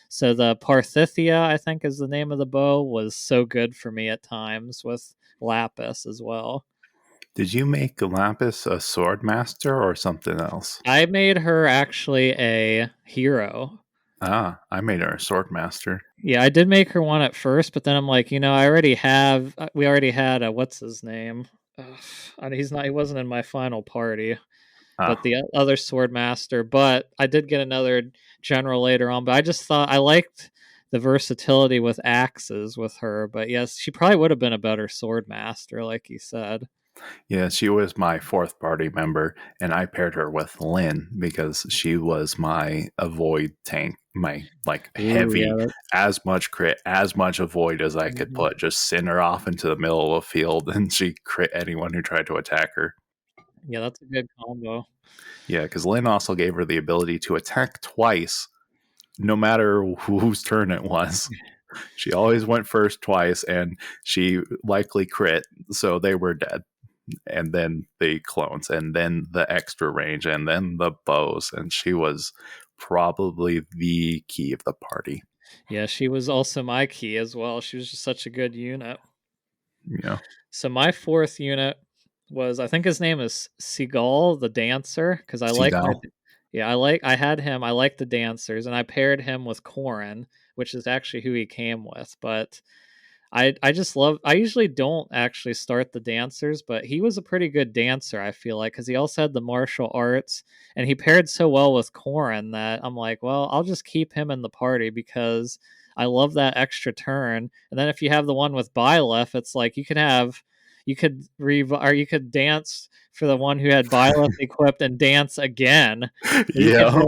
So the Parthithia, I think is the name of the bow, was so good for me at times with Lapis as well. Did you make Lapis a sword master or something else? I made her actually a hero. Ah, I made her a sword master. Yeah, I did make her one at first, but then I'm like, I already have. We already had a what's his name? He's not. He wasn't in my final party, but Ah, the other sword master. But I did get another general later on. But I just thought I liked the versatility with axes with her. But yes, she probably would have been a better sword master, like you said. yeah, she was my fourth party member, and I paired her with Lynn because she was my avoid tank, my like Ooh, yeah. heavy, as much crit, as much avoid as I could Mhm. put. Just send her off into the middle of a field, and she crit anyone who tried to attack her. Yeah, that's a good combo. Yeah, because Lynn also gave her the ability to attack twice, no matter whose turn it was. She always went first twice, and she likely crit, so they were dead. And then the clones, and then the extra range, and then the bows. And she was probably the key of the party. Yeah, she was also my key as well. She was just such a good unit. You know, So my fourth unit was, I think his name is Seagal the dancer, because I like my, Seagal. yeah, I had him. I like the dancers, and I paired him with Corin, which is actually who he came with. But I just love. I usually don't actually start the dancers, but he was a pretty good dancer. I feel like because he also had the martial arts, and he paired so well with Corin that I'm like, well, I'll just keep him in the party because I love that extra turn. And then if you have the one with Byleth, it's like you could or you could dance for the one who had Byleth equipped and dance again. So you could Yeah.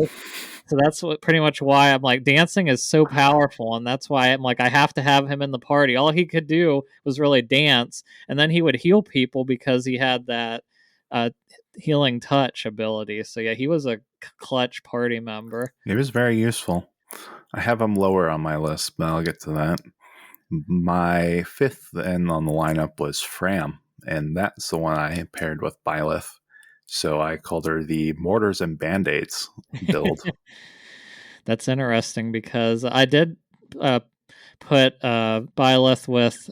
so that's what pretty much why I'm like dancing is so powerful, and that's why I'm like I have to have him in the party. All he could do was really dance, and then he would heal people because he had that uh, healing touch ability. So yeah, he was a clutch party member. It was very useful. I have him lower on my list, but I'll get to that. My fifth end on the lineup was Fram, and that's the one I paired with Byleth. So I called her the Mortars and Band-Aids build. That's interesting because I did uh, put Byleth with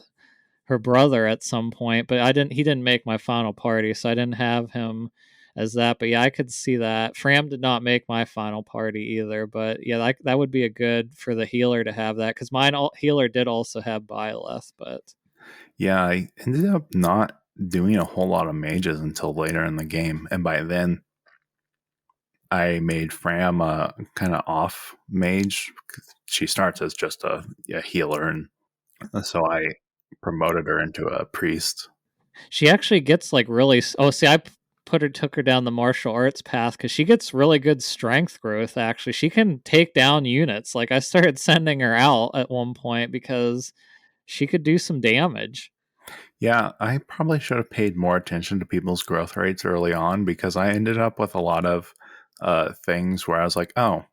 her brother at some point, but I didn't. He didn't make my final party, so I didn't have him as that. But yeah, I could see that. Fram did not make my final party either, but yeah, that would be a good for the healer to have that because mine healer did also have Byleth, but Yeah, I ended up not doing a whole lot of mages until later in the game, and by then I made Fram a kind of off mage. She starts as just a healer, and so I promoted her into a priest. she actually gets like really. Oh, see, took her down the martial arts path because she gets really good strength growth. Actually, she can take down units. Like I started sending her out at one point because she could do some damage. Yeah, I probably should have paid more attention to people's growth rates early on because I ended up with a lot of things where I was like, oh,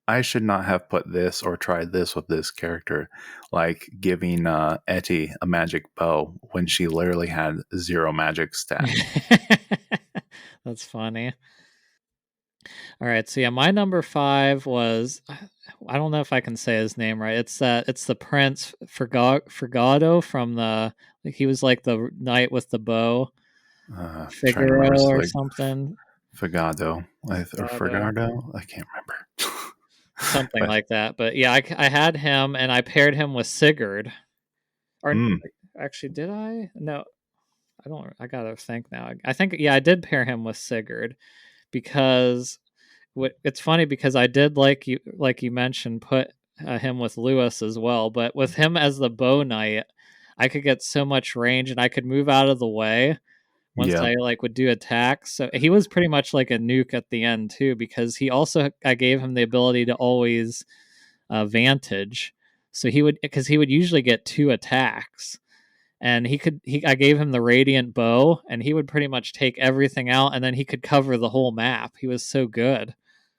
I should not have put this or tried this with this character, like giving Etty a magic bow when she literally had zero magic stat. That's funny. All right, so yeah, my number five was I don't know if I can say his name right. It's the Prince Frigado from the like he was like the knight with the bow, Trying to remember Figaro or something. Fagado or Frigado, Fragado. I can't remember. something But like that. But yeah, I had him and I paired him with Sigurd. Or mm, actually, did I? No, I don't. I gotta think now. I think yeah, I did pair him with Sigurd because it's funny because I did like you mentioned put him with Lewis as well, but with him as the bow knight, I could get so much range and I could move out of the way once yeah, I like would do attacks. So he was pretty much like a nuke at the end too because he also I gave him the ability to always vantage. So he would usually get two attacks and I gave him the radiant bow and he would pretty much take everything out and then he could cover the whole map. He was so good.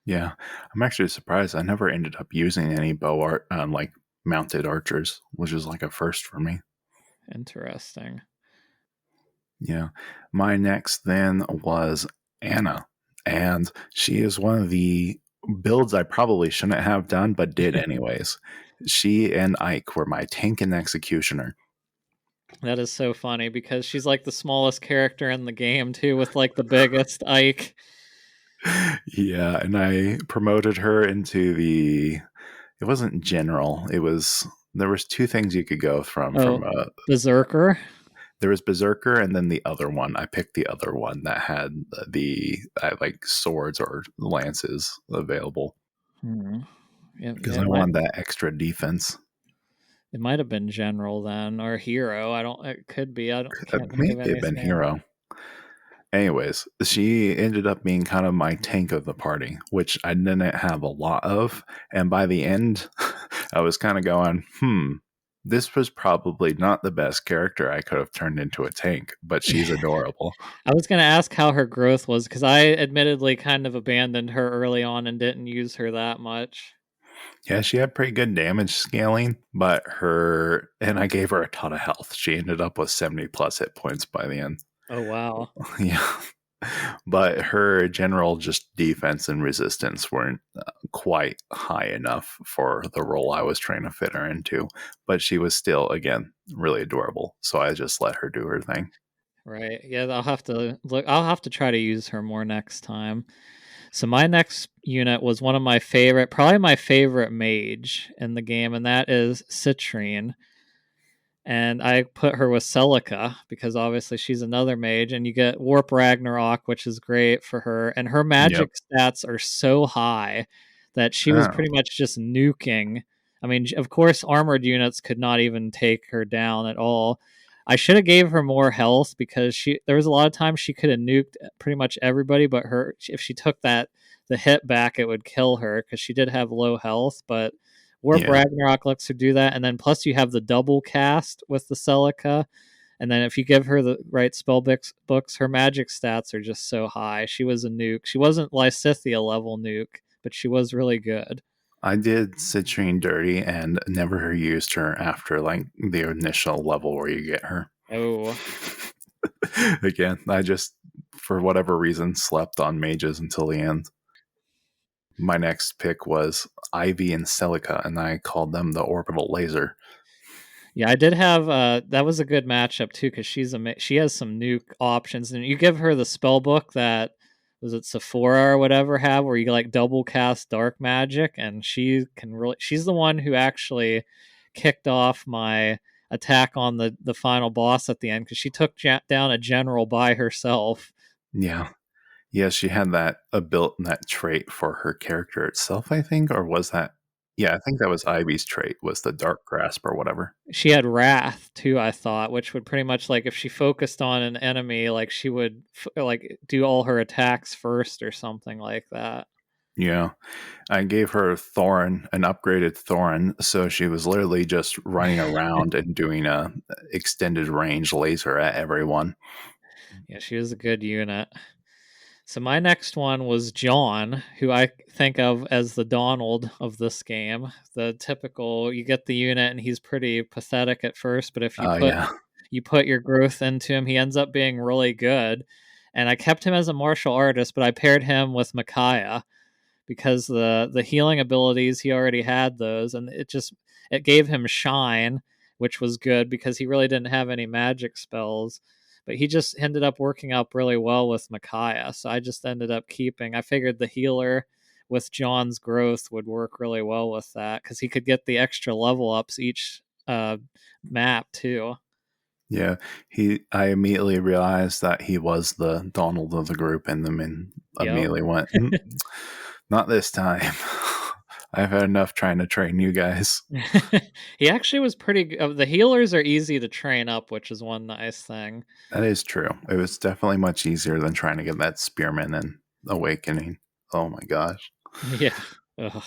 Yeah, I'm actually surprised. I never ended up using any bow art, like mounted archers, which is like a first for me. Interesting. Yeah. My next then was Anna. And she is one of the builds I probably shouldn't have done, but did anyways. She and Ike were my tank and executioner. That is so funny because she's like the smallest character in the game too, with like the biggest Ike. Yeah, and I promoted her into the. It wasn't general. It was there was two things you could go from. Oh, Berserker. There was Berserker, and then the other one. I picked the other one that had the like swords or lances available Hmm. Yeah, because yeah, I wanted that extra defense. it might have been General then or Hero. I don't. It could be. I don't. Can't think of Maybe it been anything. Hero. Anyways, she ended up being kind of my tank of the party, which I didn't have a lot of. And by the end, I was kind of going, this was probably not the best character I could have turned into a tank, but she's adorable. I was gonna ask how her growth was because I admittedly kind of abandoned her early on and didn't use her that much. Yeah, she had pretty good damage scaling, but and I gave her a ton of health. She ended up with 70 plus hit points by the end. Oh wow. Yeah. But her general just defense and resistance weren't quite high enough for the role I was trying to fit her into. But she was still, again, really adorable. So I just let her do her thing. Right. Yeah, I'll have to look. I'll have to try to use her more next time. So my next unit was one of my favorite, probably my favorite mage in the game, and that is Citrine. And I put her with Celica because obviously she's another mage, and you get Warp Ragnarok, which is great for her. And her Yep. magic stats are so high that she was Oh, pretty much just nuking. I mean, of course, armored units could not even take her down at all. I should have gave her more health because there was a lot of times she could have nuked pretty much everybody, but her if she took the hit back, it would kill her because she did have low health, but Warp yeah. Ragnarok lets her do that, and then plus you have the double cast with the Celica, and then if you give her the right spell books, her magic stats are just so high. She was a nuke. She wasn't Lysithea level nuke, but she was really good. I did Citrine dirty and never used her after like the initial level where you get her. Oh, Again, I just, for whatever reason, slept on mages until the end. My next pick was Ivy and Celica, and I called them the orbital laser. yeah, I did have that was a good matchup too because she has some nuke options, and you give her the spell book that was it Sephora or whatever have where you like double cast dark magic, and she's the one who actually kicked off my attack on the final boss at the end because she took down a general by herself. Yeah. Yeah, she had that trait for her character itself, I think, or was that? Yeah, I think that was Ivy's trait, was the dark grasp or whatever. She had wrath too, I thought, which would pretty much like if she focused on an enemy, like she would like do all her attacks first or something like that. Yeah, I gave her Thorin, an upgraded Thorin, so she was literally just running around and doing a extended range laser at everyone. Yeah, she was a good unit. So my next one was John, who I think of as the Donald of this game. The typical you get the unit and he's pretty pathetic at first, but if Oh yeah, you put your growth into him, he ends up being really good. And I kept him as a martial artist, but I paired him with Micaiah because the healing abilities he already had those, and it gave him shine, which was good because he really didn't have any magic spells. But he just ended up working up really well with Micaiah, so I just ended up keeping. I figured the healer with John's growth would work really well with that because he could get the extra level ups each map too. yeah. I immediately realized that he was the Donald of the group, and then Yep. immediately went, "Not this time." I've had enough trying to train you guys. He actually was pretty good. The healers are easy to train up, which is one nice thing. That is true. It was definitely much easier than trying to get that spearman and awakening. Oh my gosh. Yeah. Ugh.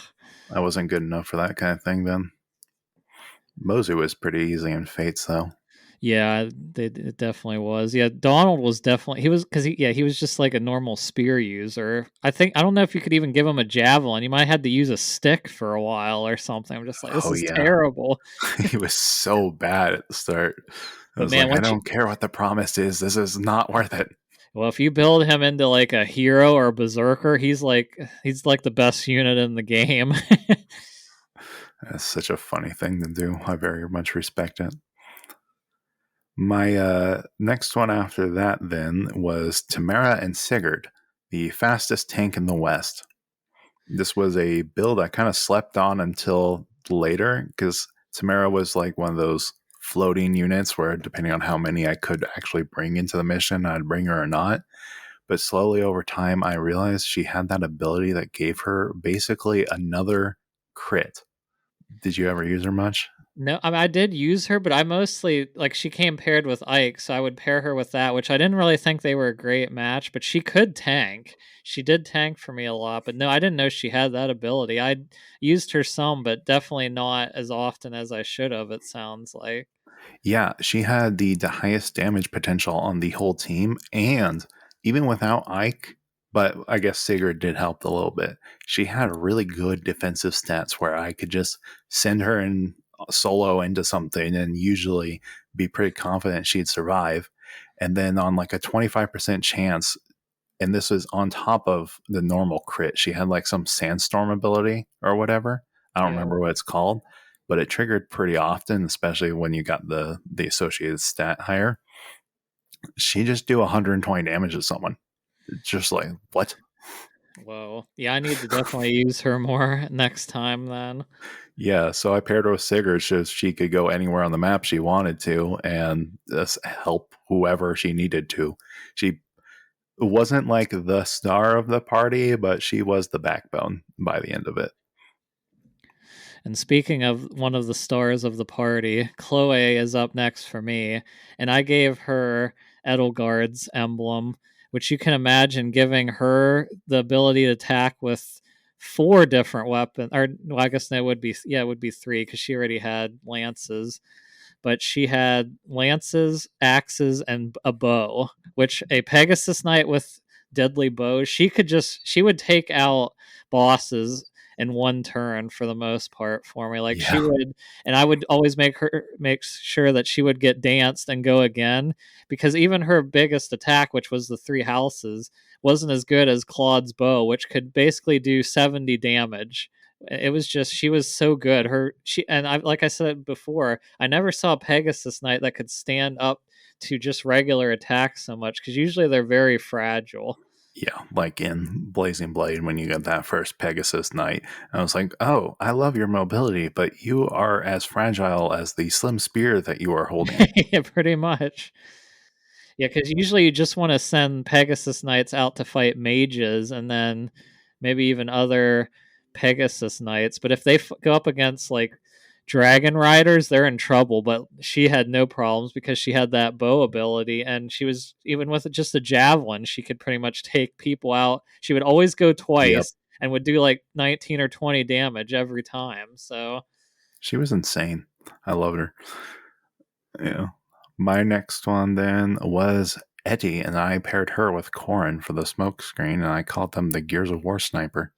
I wasn't good enough for that kind of thing then. Mozu was pretty easy in Fates though. Yeah, it definitely was. Yeah, Donald was definitely he was because he was just like a normal spear user. I don't know if you could even give him a javelin. You might have had to use a stick for a while or something. I'm just like, this Oh is yeah, terrible. he was so bad at the start. I But was man, like, I once you don't care what the promise is. This is not worth it. well, if you build him into like a hero or a berserker, he's like the best unit in the game. That's such a funny thing to do. I very much respect it. My next one after that then was Tamara and Sigurd, the fastest tank in the West. This was a build I kind of slept on until later because Tamara was like one of those floating units where, depending on how many I could actually bring into the mission, I'd bring her or not. But slowly over time, I realized she had that ability that gave her basically another crit. Did you ever use her much? No, I mean, I did use her, but I mostly like she came paired with Ike, so I would pair her with that, which I didn't really think they were a great match, but she could tank. She did tank for me a lot, but no, I didn't know she had that ability. I used her some, but definitely not as often as I should have, it sounds like. Yeah, she had the highest damage potential on the whole team, and even without Ike, but I guess Sigurd did help a little bit. She had really good defensive stats where I could just send her in solo into something and usually be pretty confident she'd survive. And then on like a 25% chance, and this is on top of the normal crit. She had like some sandstorm ability or whatever. I don't remember Oh, what it's called, but it triggered pretty often, especially when you got the associated stat higher. She just do 120 damage to someone. Just like what? whoa. Yeah, I need to definitely use her more next time then. Yeah, so I paired her with Sigurd so she could go anywhere on the map she wanted to and just help whoever she needed to. She wasn't like the star of the party, but she was the backbone by the end of it. And speaking of one of the stars of the party, Chloe is up next for me, and I gave her Edelgard's emblem, which you can imagine giving her the ability to attack with four different weapons. Or well, I guess that would be it would be three because she already had lances, but she had lances, axes, and a bow, which a Pegasus Knight with deadly bows, she would take out bosses in one turn for the most part for me. Like she Yeah. would, and I would always make sure that she would get danced and go again because even her biggest attack, which was the three houses, wasn't as good as Claude's bow, which could basically do 70 damage. It was just she was so good. She and I like I said before, I never saw a Pegasus Knight that could stand up to just regular attacks so much because usually they're very fragile. Yeah, like in Blazing Blade when you got that first Pegasus Knight. I was like, oh, I love your mobility, but you are as fragile as the slim spear that you are holding. Yeah, pretty much. Yeah, because usually you just want to send Pegasus Knights out to fight mages and then maybe even other Pegasus Knights. But if they go up against like Dragon Riders, they're in trouble. But she had no problems because she had that bow ability, and she was even with just a javelin, she could pretty much take people out. She would always go Yep. twice and would do like 19 or 20 damage every time. So She was insane. I loved her. Yeah. My next one then was Etty, and I paired her with Corin for the smoke screen, and I called them the Gears of War sniper.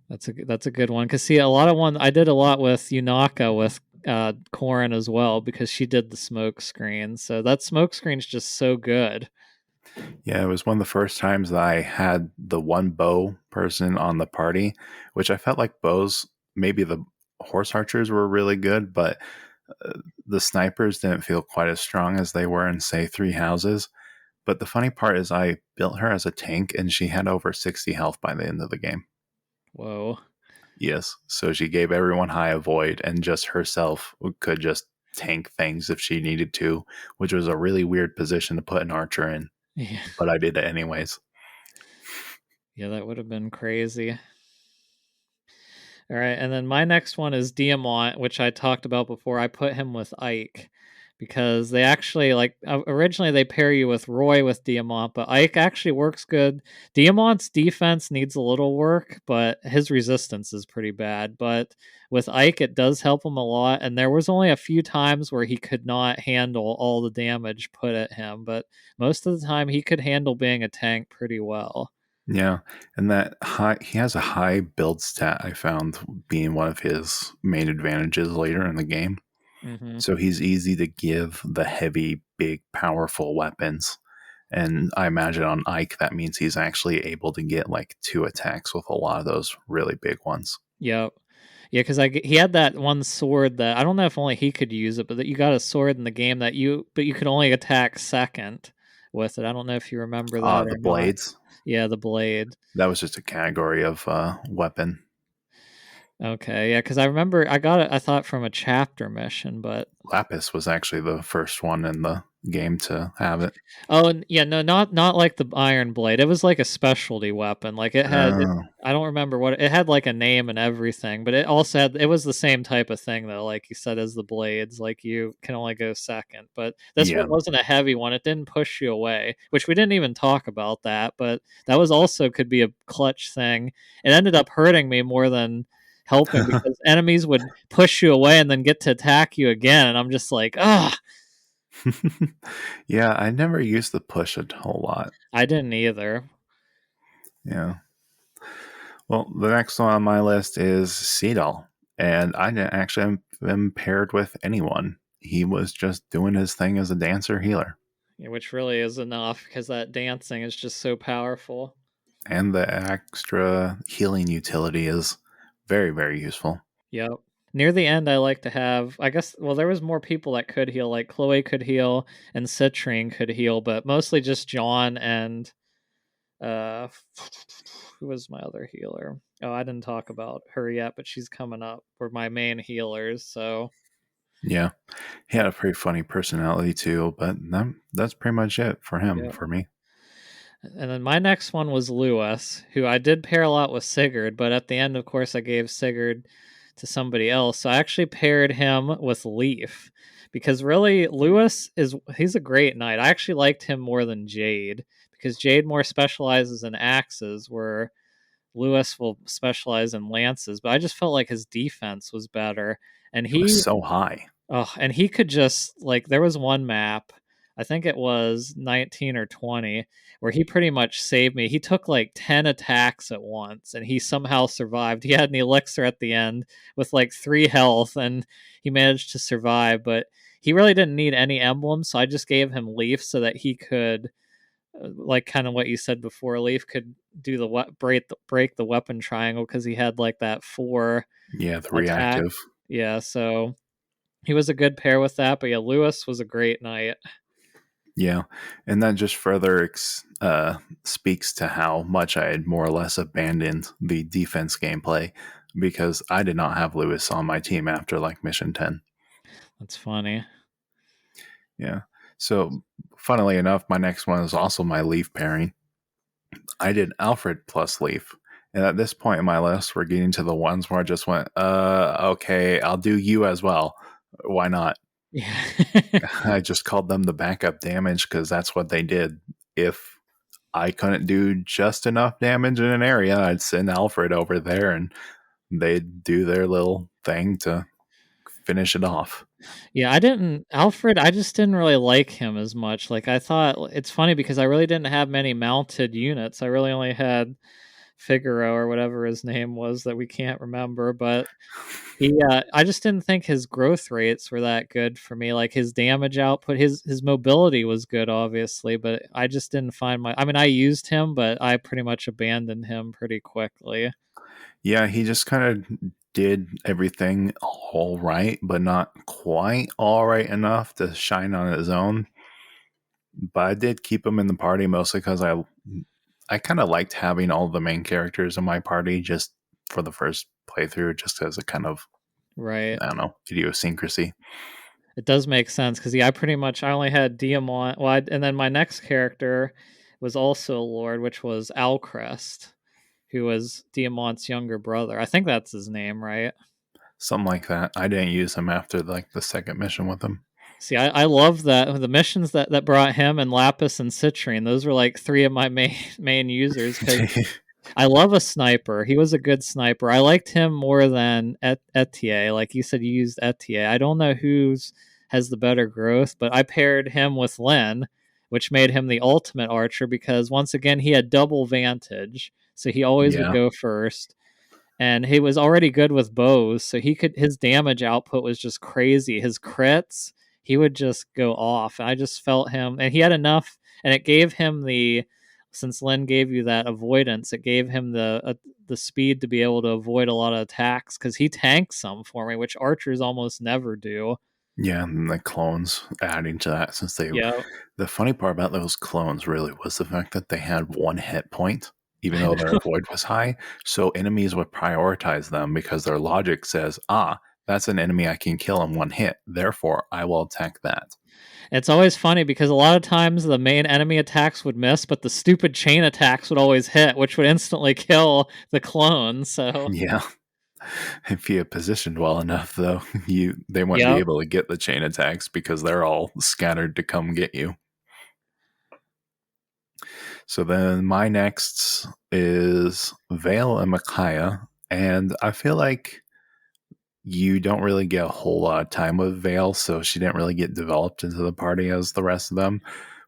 that's a good one. Cause see, a lot of one I did a lot with Yunaka with Corin as well because she did the smoke screen. So that smoke screen's just so good. Yeah, it was one of the first times that I had the one bow person on the party, which I felt like bows, maybe the horse archers were really good, but the snipers didn't feel quite as strong as they were in, say, Three Houses. But the funny part is, I built her as a tank, and she had over 60 health by the end of the game. Whoa. Yes, so she gave everyone high avoid, and just herself could just tank things if she needed to, which was a really weird position to put an archer in. Yeah. But I did it anyways. Yeah, that would have been crazy. All right, and then my next one is Diamant, which I talked about before. I put him with Ike because they actually like originally they pair you with Roy with Diamant, but Ike actually works good. Diamant's defense needs a little work, but his resistance is pretty bad. But with Ike, it does help him a lot. And there was only a few times where he could not handle all the damage put at him, but most of the time he could handle being a tank pretty well. Yeah, and that high he has a high build stat I found being one of his main advantages later in the game. Hmm. So he's easy to give the heavy, big, powerful weapons. And I imagine on Ike that means he's actually able to get like 2 attacks with a lot of those really big ones. Yep. Yeah, because he had that one sword that I don't know if only he could use it, but that you got a sword in the game that you could only attack second with it. I don't know if you remember that The or not. blades, Yeah, the blade. that was just a category of weapon. Okay, yeah, because I remember I got it. I thought from a chapter mission, but Lapis was actually the first one in the game to have it. oh, and yeah, no, not like the iron blade. It was like a specialty weapon. Like it had, Oh, I don't remember what it had, like a name and everything, but it also had. It was the same type of thing though, like you said, as the blades. Like you can only go second, but this one yeah. wasn't a heavy one. It didn't push you away, which we didn't even talk about that. But that was also could be a clutch thing. It ended up hurting me more than helping because enemies would push you away and then get to attack you again, and I'm just like, ah. Yeah, I never used the push a whole lot. I didn't either. Yeah. Well, the next one on my list is Seedal, and I didn't actually have him paired with anyone. He was just doing his thing as a dancer healer, Yeah, which really is enough because that dancing is just so powerful. and the extra healing utility is very, very useful. Yep. Near the end, I like to have. I guess. Well, there was more people that could heal. Like Chloe could heal, and Citrine could heal, but mostly just John and uh, who was my other healer? Oh, I didn't talk about her yet, but she's coming up. Were my main healers. So Yeah, he had a pretty funny personality too, but that's pretty much it for him yeah. for me. And then my next one was Lewis, who I did pair a lot with Sigurd, but at the end, of course, I gave Sigurd to somebody else. So I actually paired him with Leaf because really Lewis he's a great knight. I actually liked him more than Jade because Jade more specializes in axes, where Lewis will specialize in lances. But I just felt like his defense was better, and It was so high. and he could just like there was one map, I think it was 19 or 20, where he pretty much saved me. He took like 10 attacks at once and he somehow survived. He had an elixir at the end with like 3 health and he managed to survive, but he really didn't need any emblems, so I just gave him Leaf so that he could like kind of what you said before, Leaf could do the break the weapon triangle because he had like that 4 Yeah, the attack. reactive. Yeah, so he was a good pair with that, but yeah, Lewis was a great knight. Yeah, and that just further speaks to how much I had more or less abandoned the defense gameplay because I did not have Lewis on my team after like mission 10. That's funny. Yeah. So, funnily enough, my next one is also my Leaf pairing. I did Alfred plus Leaf. And at this point in my list, we're getting to the ones where I just went, okay, I'll do you as well. Why not? Yeah. I just called them the backup damage because that's what they did. If I couldn't do just enough damage in an area, I'd send Alfred over there and they'd do their little thing to finish it off. Yeah, I just didn't really like him as much. Like I thought it's funny because I really didn't have many mounted units. I really only had Figaro or whatever his name was that we can't remember, but I just didn't think his growth rates were that good for me. Like his damage output, his mobility was good, obviously, but I just didn't find my. I mean, I used him, but I pretty much abandoned him pretty quickly. Yeah, he just kind of did everything all right, but not quite all right enough to shine on his own. But I did keep him in the party mostly because I kind of liked having all the main characters in my party just for the first playthrough, just as a kind of, Right. I don't know, idiosyncrasy. It does make sense because I only had Diamant. Well, and then my next character was also a lord, which was Alcrest, who was Diamant's younger brother. I think that's his name, right? Something like that. I didn't use him after like the second mission with him. See, I love that the missions that brought him and Lapis and Citrine. Those were like three of my main users because I love a sniper. He was a good sniper. I liked him more than Etier. Like you said, you used Etier. I don't know who's has the better growth, but I paired him with Len, which made him the ultimate archer because once again he had double vantage, so he always would Yeah. go first. And he was already good with bows, so his damage output was just crazy. His crits, he would just go off. I just felt him, and he had enough, and it gave him the since Len gave you that avoidance, it gave him the speed to be able to avoid a lot of attacks because he tanks some for me, which archers almost never do. Yeah, and the clones adding to that since they Yeah, the funny part about those clones really was the fact that they had one hit point, even I though their know. avoid was high. So enemies would prioritize them because their logic says, that's an enemy I can kill in one hit. Therefore, I will attack that. It's always funny because a lot of times the main enemy attacks would miss, but the stupid chain attacks would always hit, which would instantly kill the clone. So, Yeah. If you positioned well enough, though, they wouldn't be yep. able to get the chain attacks because they're all scattered to come get you. So then my next is Vale and Micaiah, and I feel like you don't really get a whole lot of time with Vale, so she didn't really get developed into the party as the rest of them.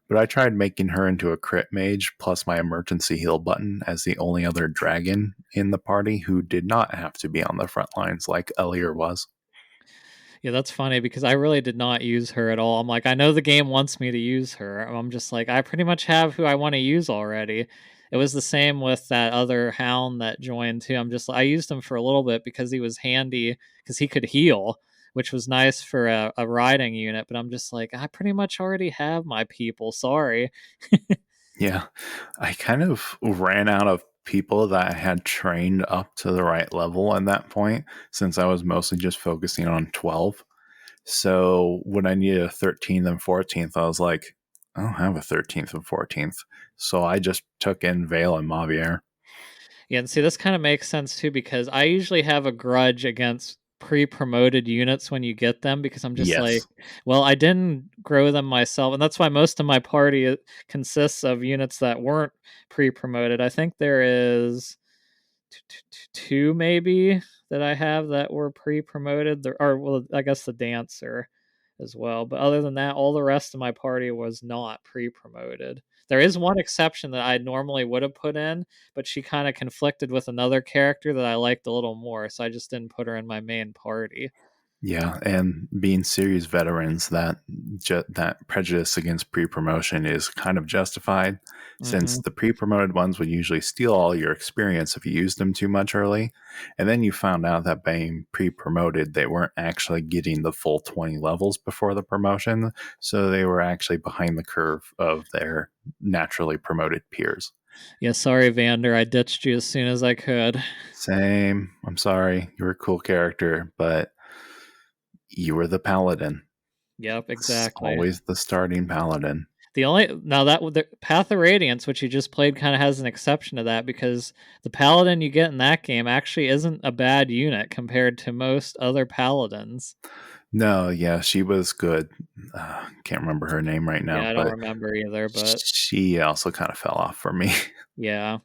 But I tried making her into a crit mage plus my emergency heal button as the only other dragon in the party who did not have to be on the front lines like Elier was. Yeah, that's funny because I really did not use her at all. I'm like, I know the game wants me to use her. I'm just like, I pretty much have who I want to use already. It was the same with that other hound that joined too. I used him for a little bit because he was handy because he could heal, which was nice for a riding unit. But I'm just like, I pretty much already have my people. Sorry. Yeah, I kind of ran out of people that I had trained up to the right level at that point since I was mostly just focusing on 12. So when I needed a 13th and 14th, I was like, I don't have a 13th and 14th. So I just took in Vale and Mavier. Yeah, and see, this kind of makes sense too because I usually have a grudge against pre-promoted units when you get them because I'm just like, Yes. well, I didn't grow them myself, and that's why most of my party consists of units that weren't pre-promoted. I think there is two maybe that I have that were pre-promoted. There are well, I guess the dancer as well, but other than that, all the rest of my party was not pre-promoted. There is one exception that I normally would have put in, but she kind of conflicted with another character that I liked a little more, so I just didn't put her in my main party. Yeah, and being series veterans, that prejudice against pre-promotion is kind of justified, since Hmm. the pre-promoted ones would usually steal all your experience if you used them too much early, and then you found out that being pre-promoted, they weren't actually getting the full 20 levels before the promotion, so they were actually behind the curve of their naturally promoted peers. Yeah, sorry, Vander, I ditched you as soon as I could. Same. I'm sorry, you're a cool character, but you were the paladin. Yep, It's exactly. always the starting paladin. The only now that the Path of Radiance, which you just played, kind of has an exception to that because the paladin you get in that game actually isn't a bad unit compared to most other paladins. No, yeah, she was good. Can't remember her name right Yeah, now, I don't but remember either, but she also kind of fell off for me yeah.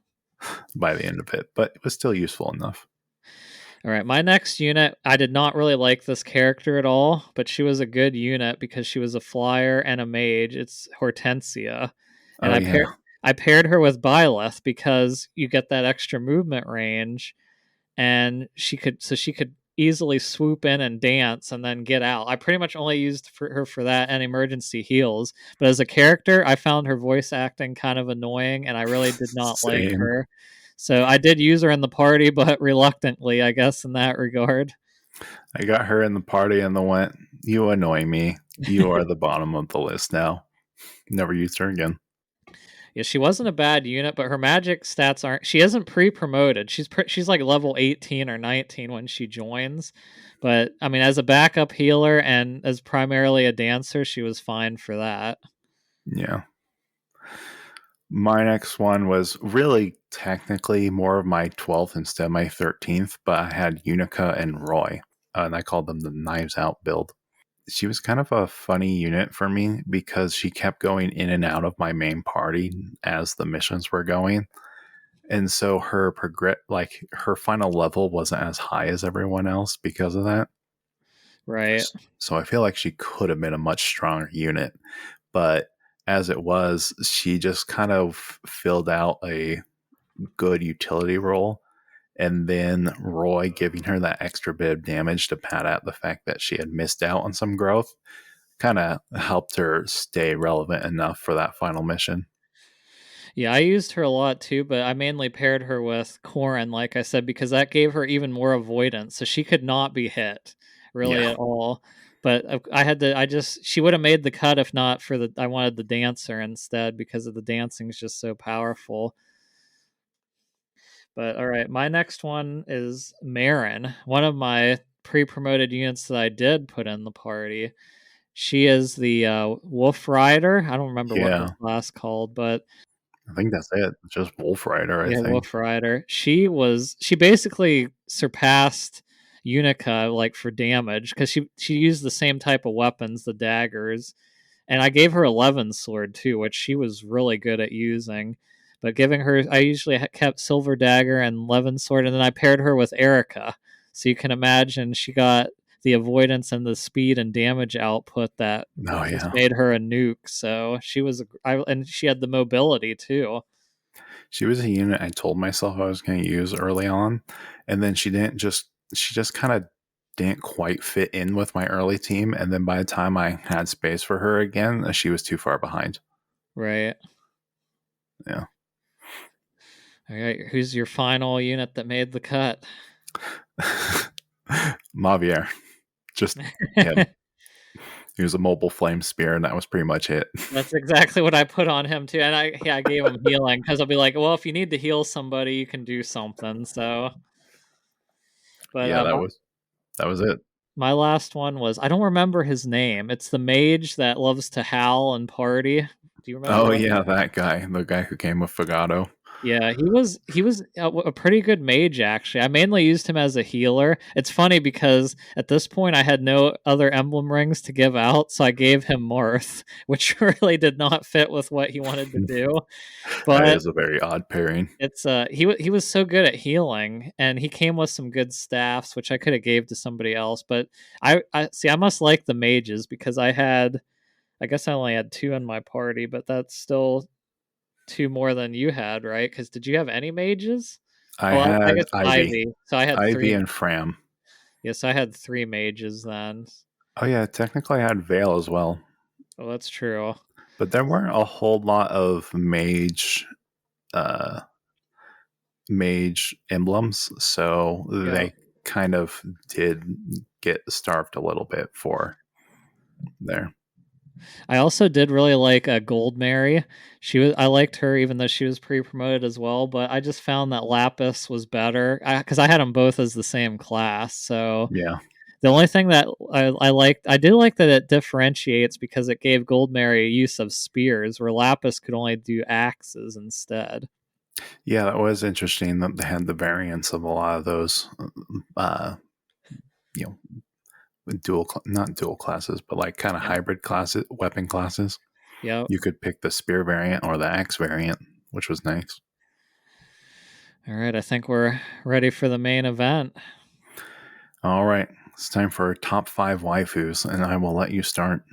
by the end of it, but it was still useful enough. All right, my next unit, I did not really like this character at all, but she was a good unit because she was a flyer and a mage. It's Hortensia, and Oh, yeah. I paired her with Byleth because you get that extra movement range, and she could easily swoop in and dance and then get out. I pretty much only used her for that and emergency heals. But as a character, I found her voice acting kind of annoying, and I really did not like Same. her. So I did use her in the party, but reluctantly, I guess, in that regard. I got her in the party and then went, you annoy me. You are the bottom of the list now. Never used her again. Yeah, she wasn't a bad unit, but her magic stats aren't. She isn't pre-promoted. She's like level 18 or 19 when she joins. But I mean, as a backup healer and as primarily a dancer, she was fine for that. Yeah. My next one was really technically more of my 12th instead of my 13th, but I had Unica and Roy, and I called them the Knives Out build. she was kind of a funny unit for me because she kept going in and out of my main party as the missions were going. And so her final level wasn't as high as everyone else because of that. Right. So I feel like she could have been a much stronger unit, but as it was, she just kind of filled out a good utility role. And then Roy giving her that extra bit of damage to pad out the fact that she had missed out on some growth kind of helped her stay relevant enough for that final mission. Yeah, I used her a lot too, but I mainly paired her with Corrin, like I said, because that gave her even more avoidance, so she could not be hit really Yeah. at all. But I had to. She would have made the cut if not for the. I wanted the dancer instead because of the dancing is just so powerful. But all right, my next one is Marin, one of my pre-promoted units that I did put in the party. She is the Wolf Rider. I don't remember what her Yeah. class called, but I think that's it. Just Wolf Rider, I yeah, think. Wolf Rider. She basically surpassed Unica like for damage because she used the same type of weapons, the daggers, and I gave her 11 sword too, which she was really good at using. But giving her, I usually kept Silver Dagger and 11 sword, and then I paired her with Erica. So you can imagine she got the avoidance and the speed and damage output that Oh, just yeah. made her a nuke. So she was, and she had the mobility too. She was a unit I told myself I was going to use early on. And then she just kind of didn't quite fit in with my early team. And then by the time I had space for her again, she was too far behind. Right. Yeah. All right. Who's your final unit that made the cut? Mavier. Just him. He was a mobile flame spear, and that was pretty much it. That's exactly what I put on him too, and I gave him healing because I'll be like, well, if you need to heal somebody, you can do something. So, but Yeah, that was it. my last one was I don't remember his name. It's the mage that loves to howl and party. Do you Oh remember him? yeah, that guy, the guy who came with Fagato. Yeah, he was a pretty good mage actually. I mainly used him as a healer. It's funny because at this point I had no other emblem rings to give out, so I gave him Marth, which really did not fit with what he wanted to do. That But is a very odd pairing. it's he was so good at healing, and he came with some good staffs, which I could have gave to somebody else. But I see I must like the mages because I guess I only had two in my party, but that's still two more than you had, right? Because did you have any mages? I Oh, I had guess Ivy, Ivy. So I had Ivy three. and Fram. Yes, I had three mages then. Oh yeah, technically I had Veil as well, Oh, that's true. but there weren't a whole lot of uh, mage emblems, so Yeah. they kind of did get starved a little bit for there. I also did really like Gold Mary. I liked her even though she was pre-promoted as well, but I just found that Lapis was better because I had them both as the same class. So Yeah, the only thing that I liked, I did like that it differentiates because it gave Gold Mary a use of spears, where Lapis could only do axes instead. yeah, that was interesting that they had the variants of a lot of those, uh, you know, not dual classes, but like kind of Yeah. hybrid classes, weapon classes. Yep. You could pick the spear variant or the axe variant, which was nice. All right, I think we're ready for the main event. All right, it's time for top five waifus, and I will let you start.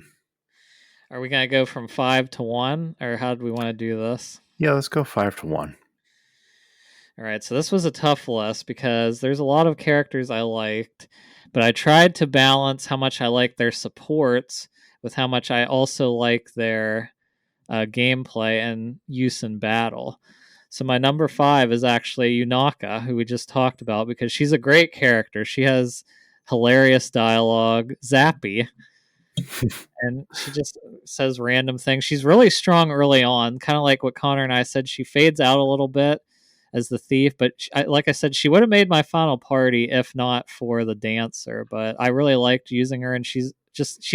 Are we gonna go from 5 to 1, or how do we want to do this? Yeah, let's go 5 to 1. All right, so this was a tough list because there's a lot of characters I liked, but I tried to balance how much I like their supports with how much I also like their gameplay and use in battle. So my number 5 is actually Yunaka, who we just talked about, because she's a great character. She has hilarious dialogue, zappy, and she just says random things. She's really strong early on, kind of like what Connor and I said. She fades out a little bit as the thief, but like I said, she would have made my final party if not for the dancer. But I really liked using her, and she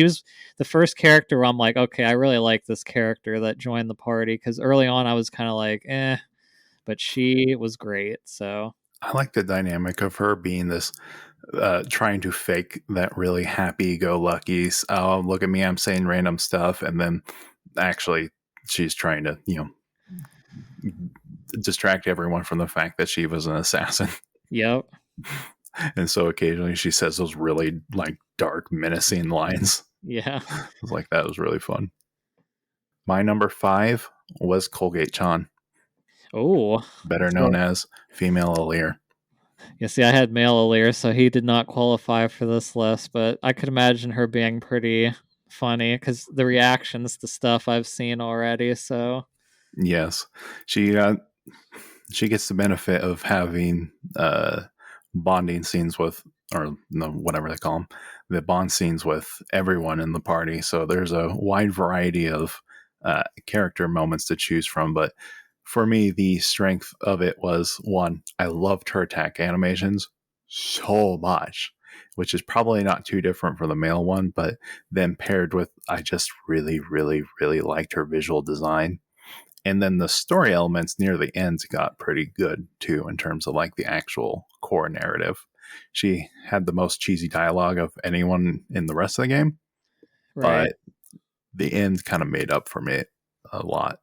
was the first character where I'm like, okay, I really like this character that joined the party because early on I was kind of like, but she was great. So I like the dynamic of her being this trying to fake that really happy-go-lucky. Oh, look at me! I'm saying random stuff, and then actually, she's trying to distract everyone from the fact that she was an assassin. Yep. And so occasionally she says those really like dark, menacing lines. Yeah. I was like, that was really fun. My number 5 was Colgate Chan, Oh. better known as Female Aleer. You see, I had male Alear, so he did not qualify for this list, but I could imagine her being pretty funny because the reactions to stuff I've seen already. So, Yes, she she gets the benefit of having bonding scenes with, or no, whatever they call them, the bond scenes with everyone in the party. So there's a wide variety of character moments to choose from. But for me, the strength of it was one, I loved her attack animations so much, which is probably not too different from the male one. But then paired with, I just really, really, really liked her visual design, and then the story elements near the end got pretty good too in terms of like the actual core narrative. She had the most cheesy dialogue of anyone in the rest of the game, right. but the end kind of made up for me a lot.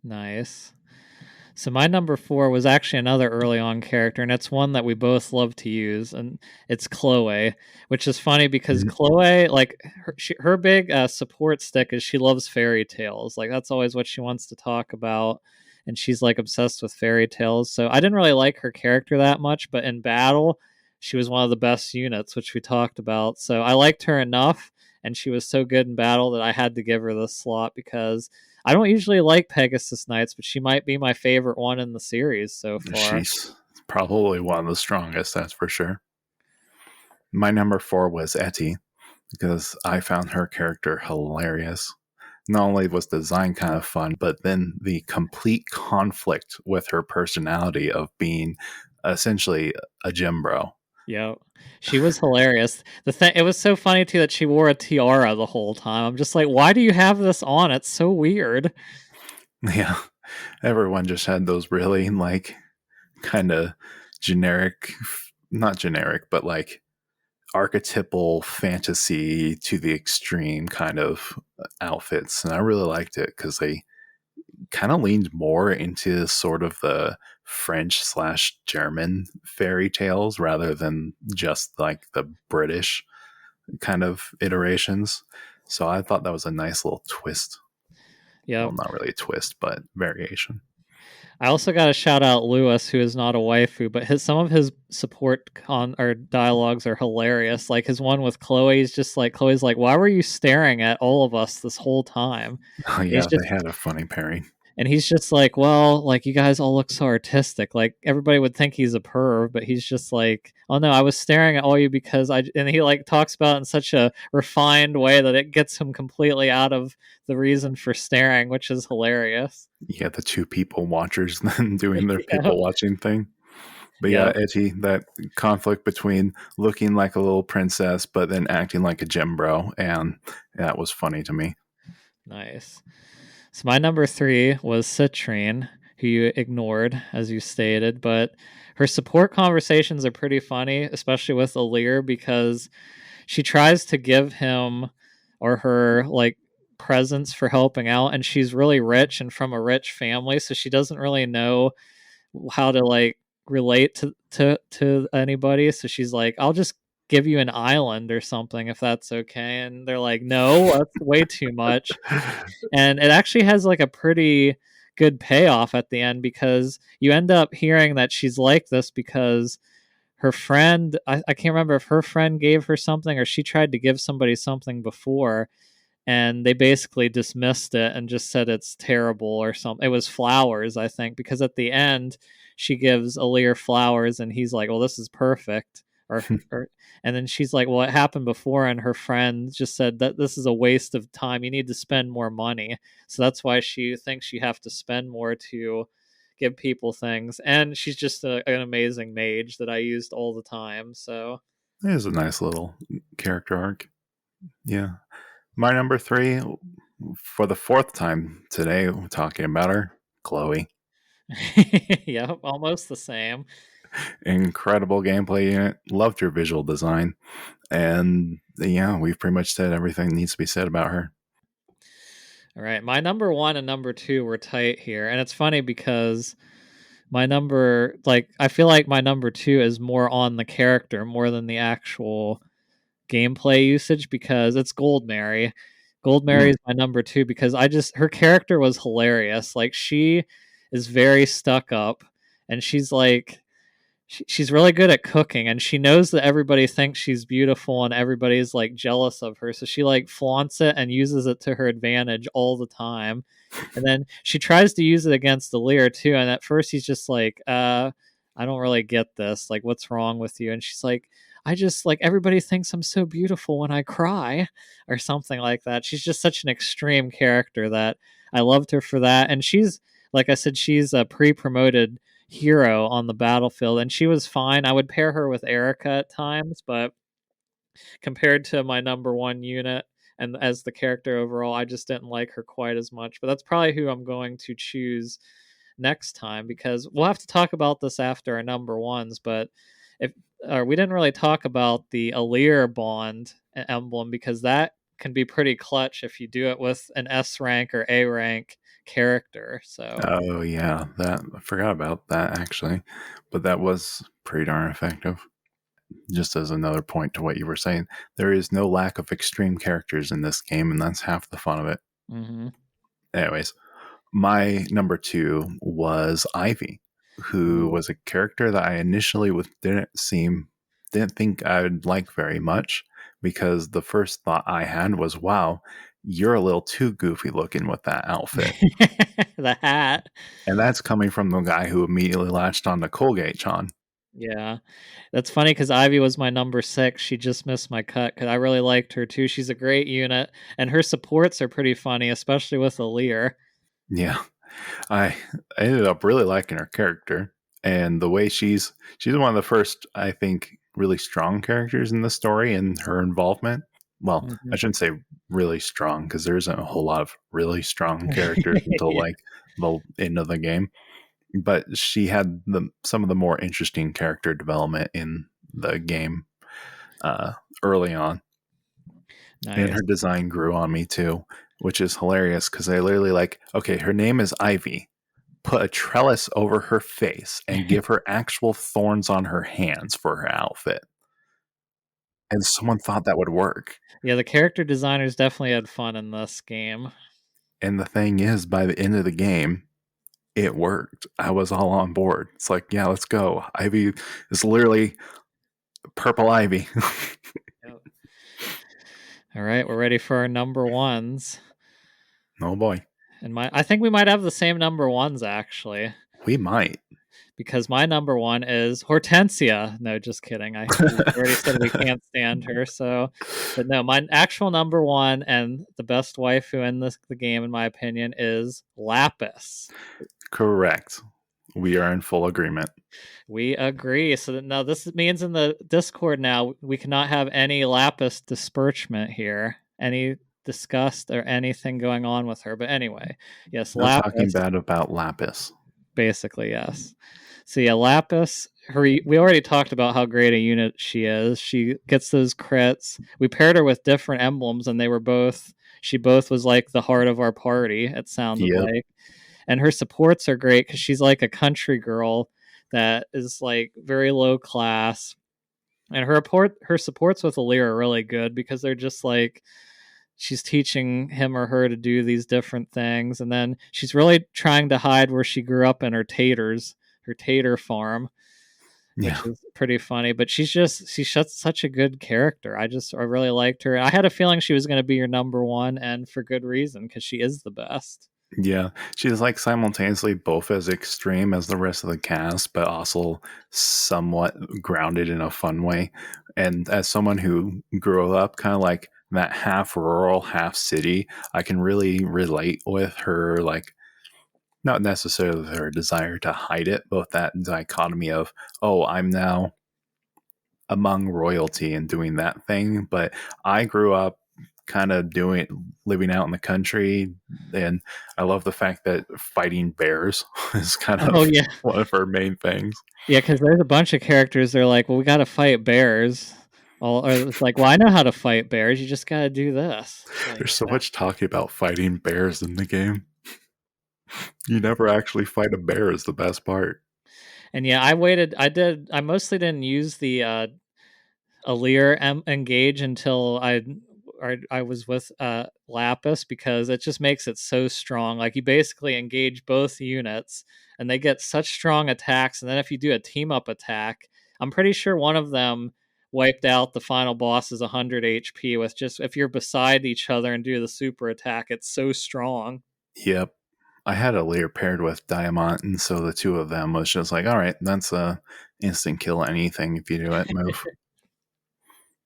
Nice. So my number 4 was actually another early on character, and it's one that we both love to use, and it's Chloe, which is funny because Mhm. Chloe, like her big support stick is she loves fairy tales. Like that's always what she wants to talk about, and she's like obsessed with fairy tales. So I didn't really like her character that much, but in battle, she was one of the best units, which we talked about. So I liked her enough, and she was so good in battle that I had to give her this slot because I don't usually like Pegasus Knights, but she might be my favorite one in the series so far. She's probably one of the strongest, that's for sure. My number 4 was Etty because I found her character hilarious. Not only was the design kind of fun, but then the complete conflict with her personality of being essentially a gym bro. Yeah, she was hilarious. The thing, it was so funny too that she wore a tiara the whole time. I'm just like, why do you have this on? It's so weird. Yeah, everyone just had those really like kind of generic, not generic, but like archetypal fantasy to the extreme kind of outfits. And I really liked it because they kind of leaned more into sort of the French slash German fairy tales rather than just like the British kind of iterations. So I thought that was a nice little twist. Well, Yep. not really a twist, but variation. I also got to shout out Lewis, who is not a waifu, but some of his support con or dialogues are hilarious. Like his one with Chloe is just like Chloe's like, "Why were you staring at all of us this whole time?" Oh, And he's yeah, just they had a funny pairing. And he's just like, well, like you guys all look so artistic. Like everybody would think he's a perv, but he's just like, oh no, I was staring at all you because I. And he like talks about it in such a refined way that it gets him completely out of the reason for staring, which is hilarious. Yeah, the two people watchers then doing their Yep. people watching thing. But yeah, Yep. Etty, that conflict between looking like a little princess but then acting like a gym bro, and that was funny to me. Nice. So my number 3 was Citrine, who you ignored, as you stated, but her support conversations are pretty funny, especially with Alir, because she tries to give him or her like presents for helping out, and she's really rich and from a rich family, so she doesn't really know how to like relate to anybody. So she's like, I'll just give you an island or something if that's okay. And they're like, no, that's way too much. And it actually has like a pretty good payoff at the end because you end up hearing that she's like this because her friend, I can't remember if her friend gave her something or she tried to give somebody something before, and they basically dismissed it and just said it's terrible or something. It was flowers, I think, because at the end she gives Alir flowers and he's like, well, this is perfect. Or and then she's like, well, it happened before, and her friend just said that this is a waste of time. You need to spend more money. So that's why she thinks you have to spend more to give people things. And she's just an amazing mage that I used all the time. So It is a nice little character arc. Yeah. My number 3, for the 4th time today, we're talking about her, Chloe. yeah, almost the same. Incredible gameplay unit. Loved your visual design. And yeah, we've pretty much said everything that needs to be said about her. All right, my number one and number two were tight here, and it's funny because my number, like, I feel like my number two is more on the character more than the actual gameplay usage because it's Gold Mary. Gold Mary Mm. is my number two because her character was hilarious. Like, she is very stuck up, and she's like she's really good at cooking, and she knows that everybody thinks she's beautiful and everybody's like jealous of her, so she like flaunts it and uses it to her advantage all the time. And then she tries to use it against the Lear too, and at first he's just like, I don't really get this, like, what's wrong with you? And she's like, I just, like, everybody thinks I'm so beautiful when I cry, or something like that. She's just such an extreme character that I loved her for that. And she's, like I said, she's a pre-promoted hero on the battlefield, and she was fine. I would pair her with Erica at times, but compared to my number one unit and as the character overall, I just didn't like her quite as much. But that's probably who I'm going to choose next time, because we'll have to talk about this after our number ones. But if we didn't really talk about the Alir bond emblem, because that can be pretty clutch if you do it with an S rank or A rank character. So Oh yeah, that I forgot about that actually, but that was pretty darn effective. Just as another point to what you were saying, there is no lack of extreme characters in this game, and that's half the fun of it. mhm. Anyways, my number two was Ivy, who Ooh. was a character that I initially didn't think I would like very much, because the first thought I had was, wow, you're a little too goofy looking with that outfit. The hat. And that's coming from the guy who immediately latched on to Colgate-chan. Yeah. That's funny because Ivy was my number 6. She just missed my cut because I really liked her too. She's a great unit, and her supports are pretty funny, especially with Aaliyah. Yeah. I I ended up really liking her character, and the way she's one of the first, I think, really strong characters in the story, and her involvement. Well, I Mhm. shouldn't say really strong, because there isn't a whole lot of really strong characters until Yeah. like the end of the game. But she had some of the more interesting character development in the game uh, early on, and Nice. her design grew on me too, which is hilarious because I literally like, okay, her name is Ivy, put a trellis over her face and give her actual thorns on her hands for her outfit. And someone thought that would work. Yeah, the character designers definitely had fun in this game. And the thing is, by the end of the game, it worked. I was all on board. It's like, yeah, let's go. Ivy is literally purple Ivy. Yep. All right, we're ready for our number ones. Oh boy. And I think we might have the same number ones actually, We might. because my number one is Hortensia. No, just kidding. We already said we can't stand her. So, but no, my actual number one and the best waifu in the game, in my opinion, is Lapis. Correct. We are in full agreement. We agree. So that now this means in the Discord now we cannot have any Lapis disparagement here, any disgust or anything going on with her. But anyway, yes, No talking Lapis. bad about Lapis. Basically, yes. So yeah, Lapis. We already talked about how great a unit she is. She gets those crits. We paired her with different emblems, and they were both. She both was like the heart of our party. It sounded Yep. like, and her supports are great because she's like a country girl that is like very low class, and her supports with Alir are really good because they're just like she's teaching him or her to do these different things, and then she's really trying to hide where she grew up in her tater farm, Yeah. which is pretty funny. But she's such a good character. I really liked her. I had a feeling she was going to be your number one, and for good reason, because she is the best. Yeah, she's like simultaneously both as extreme as the rest of the cast, but also somewhat grounded in a fun way. And as someone who grew up kind of like that half rural, half city, I can really relate with her, like, not necessarily her desire to hide it, but that dichotomy of, oh, I'm now among royalty and doing that thing. But I grew up kind of living out in the country. And I love the fact that fighting bears is kind Oh of yeah, one of her main things. yeah. Because there's a bunch of characters. They're like, well, we got to fight bears. Or it's like, well, I know how to fight bears. You just got to do this. It's like, There's so much talking about fighting bears in the game. You never actually fight a bear is the best part. and yeah, I waited. I mostly didn't use the Engage until I was with Lapis because it just makes it so strong. Like you basically engage both units and they get such strong attacks. And then if you do a team up attack, I'm pretty sure one of them wiped out the final boss's 100 HP with just if you're beside each other and do the super attack. It's so strong. Yep. I had a layer paired with Diamant, and so the two of them was just like, all right, that's a instant kill anything if you do it move.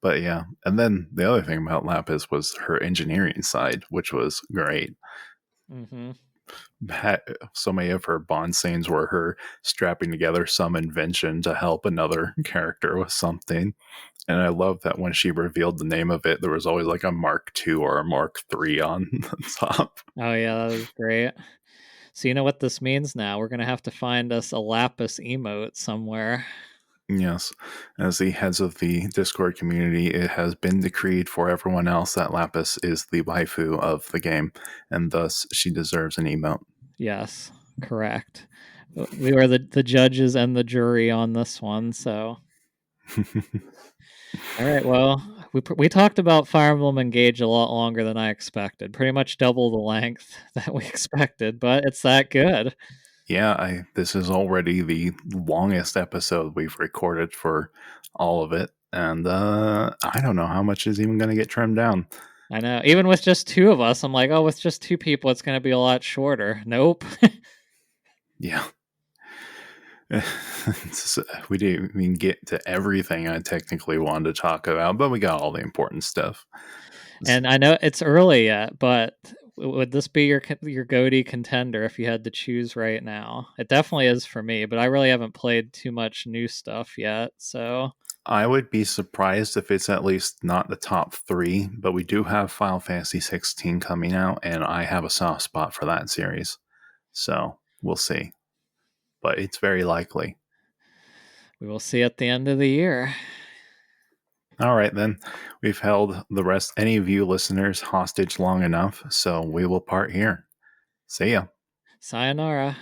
But yeah, and then the other thing about Lapis was her engineering side, which was great. Mm-hmm. So many of her bond scenes were her strapping together some invention to help another character with something. And I love that when she revealed the name of it, there was always like a Mark II or a Mark III on the top. Oh yeah, that was great. So you know what this means now? We're gonna have to find us a Lapis emote somewhere. Yes, as the heads of the Discord community, it has been decreed for everyone else that Lapis is the waifu of the game, and thus she deserves an emote. Yes, correct. We were the judges and the jury on this one. So, all right. Well, we talked about Fire Emblem Engage a lot longer than I expected. Pretty much double the length that we expected, but it's that good. Yeah, this is already the longest episode we've recorded for all of it, and I don't know how much is even going to get trimmed down. I know. Even with just two of us, I'm like, oh, with just two people, it's going to be a lot shorter. Nope. Yeah. We didn't even get to everything I technically wanted to talk about, but we got all the important stuff. And I know it's early yet, but would this be your GOTY contender if you had to choose right now? It definitely is for me, but I really haven't played too much new stuff yet. So I would be surprised if it's at least not the top three, but we do have Final Fantasy 16 coming out, and I have a soft spot for that series. So we'll see. But it's very likely. we will see at the end of the year. All right, then. We've held any of you listeners hostage long enough, so we will part here. See ya. Sayonara.